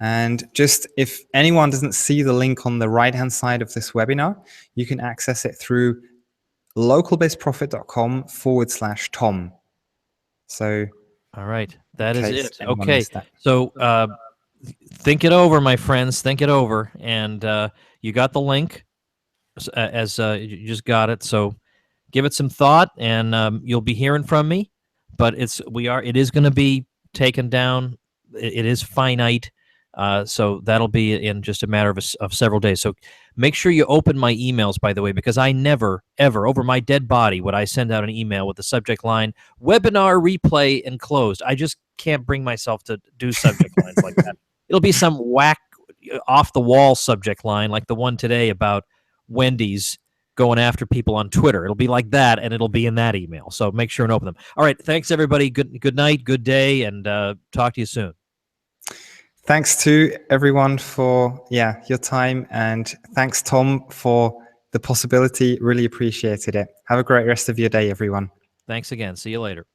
And just if anyone doesn't see the link on the right-hand side of this webinar, you can access it through localbizprofit.com/Tom. So, all right, that is it. anyone Okay, missed that. so think it over, my friends. Think it over, and you got the link as you just got it. So give it some thought, and you'll be hearing from me. But it is going to be taken down. It is finite. So that'll be in just a matter of several days. So make sure you open my emails, by the way, because I never, ever, over my dead body, would I send out an email with the subject line, webinar replay enclosed. I just can't bring myself to do subject lines like that. It'll be some whack, off-the-wall subject line like the one today about Wendy's going after people on Twitter. It'll be like that, and it'll be in that email. So make sure and open them. All right, thanks, everybody. Good night, good day, and talk to you soon. Thanks to everyone for your time, and thanks, Tom, for the possibility. Really appreciated it. Have a great rest of your day, everyone. Thanks again. See you later.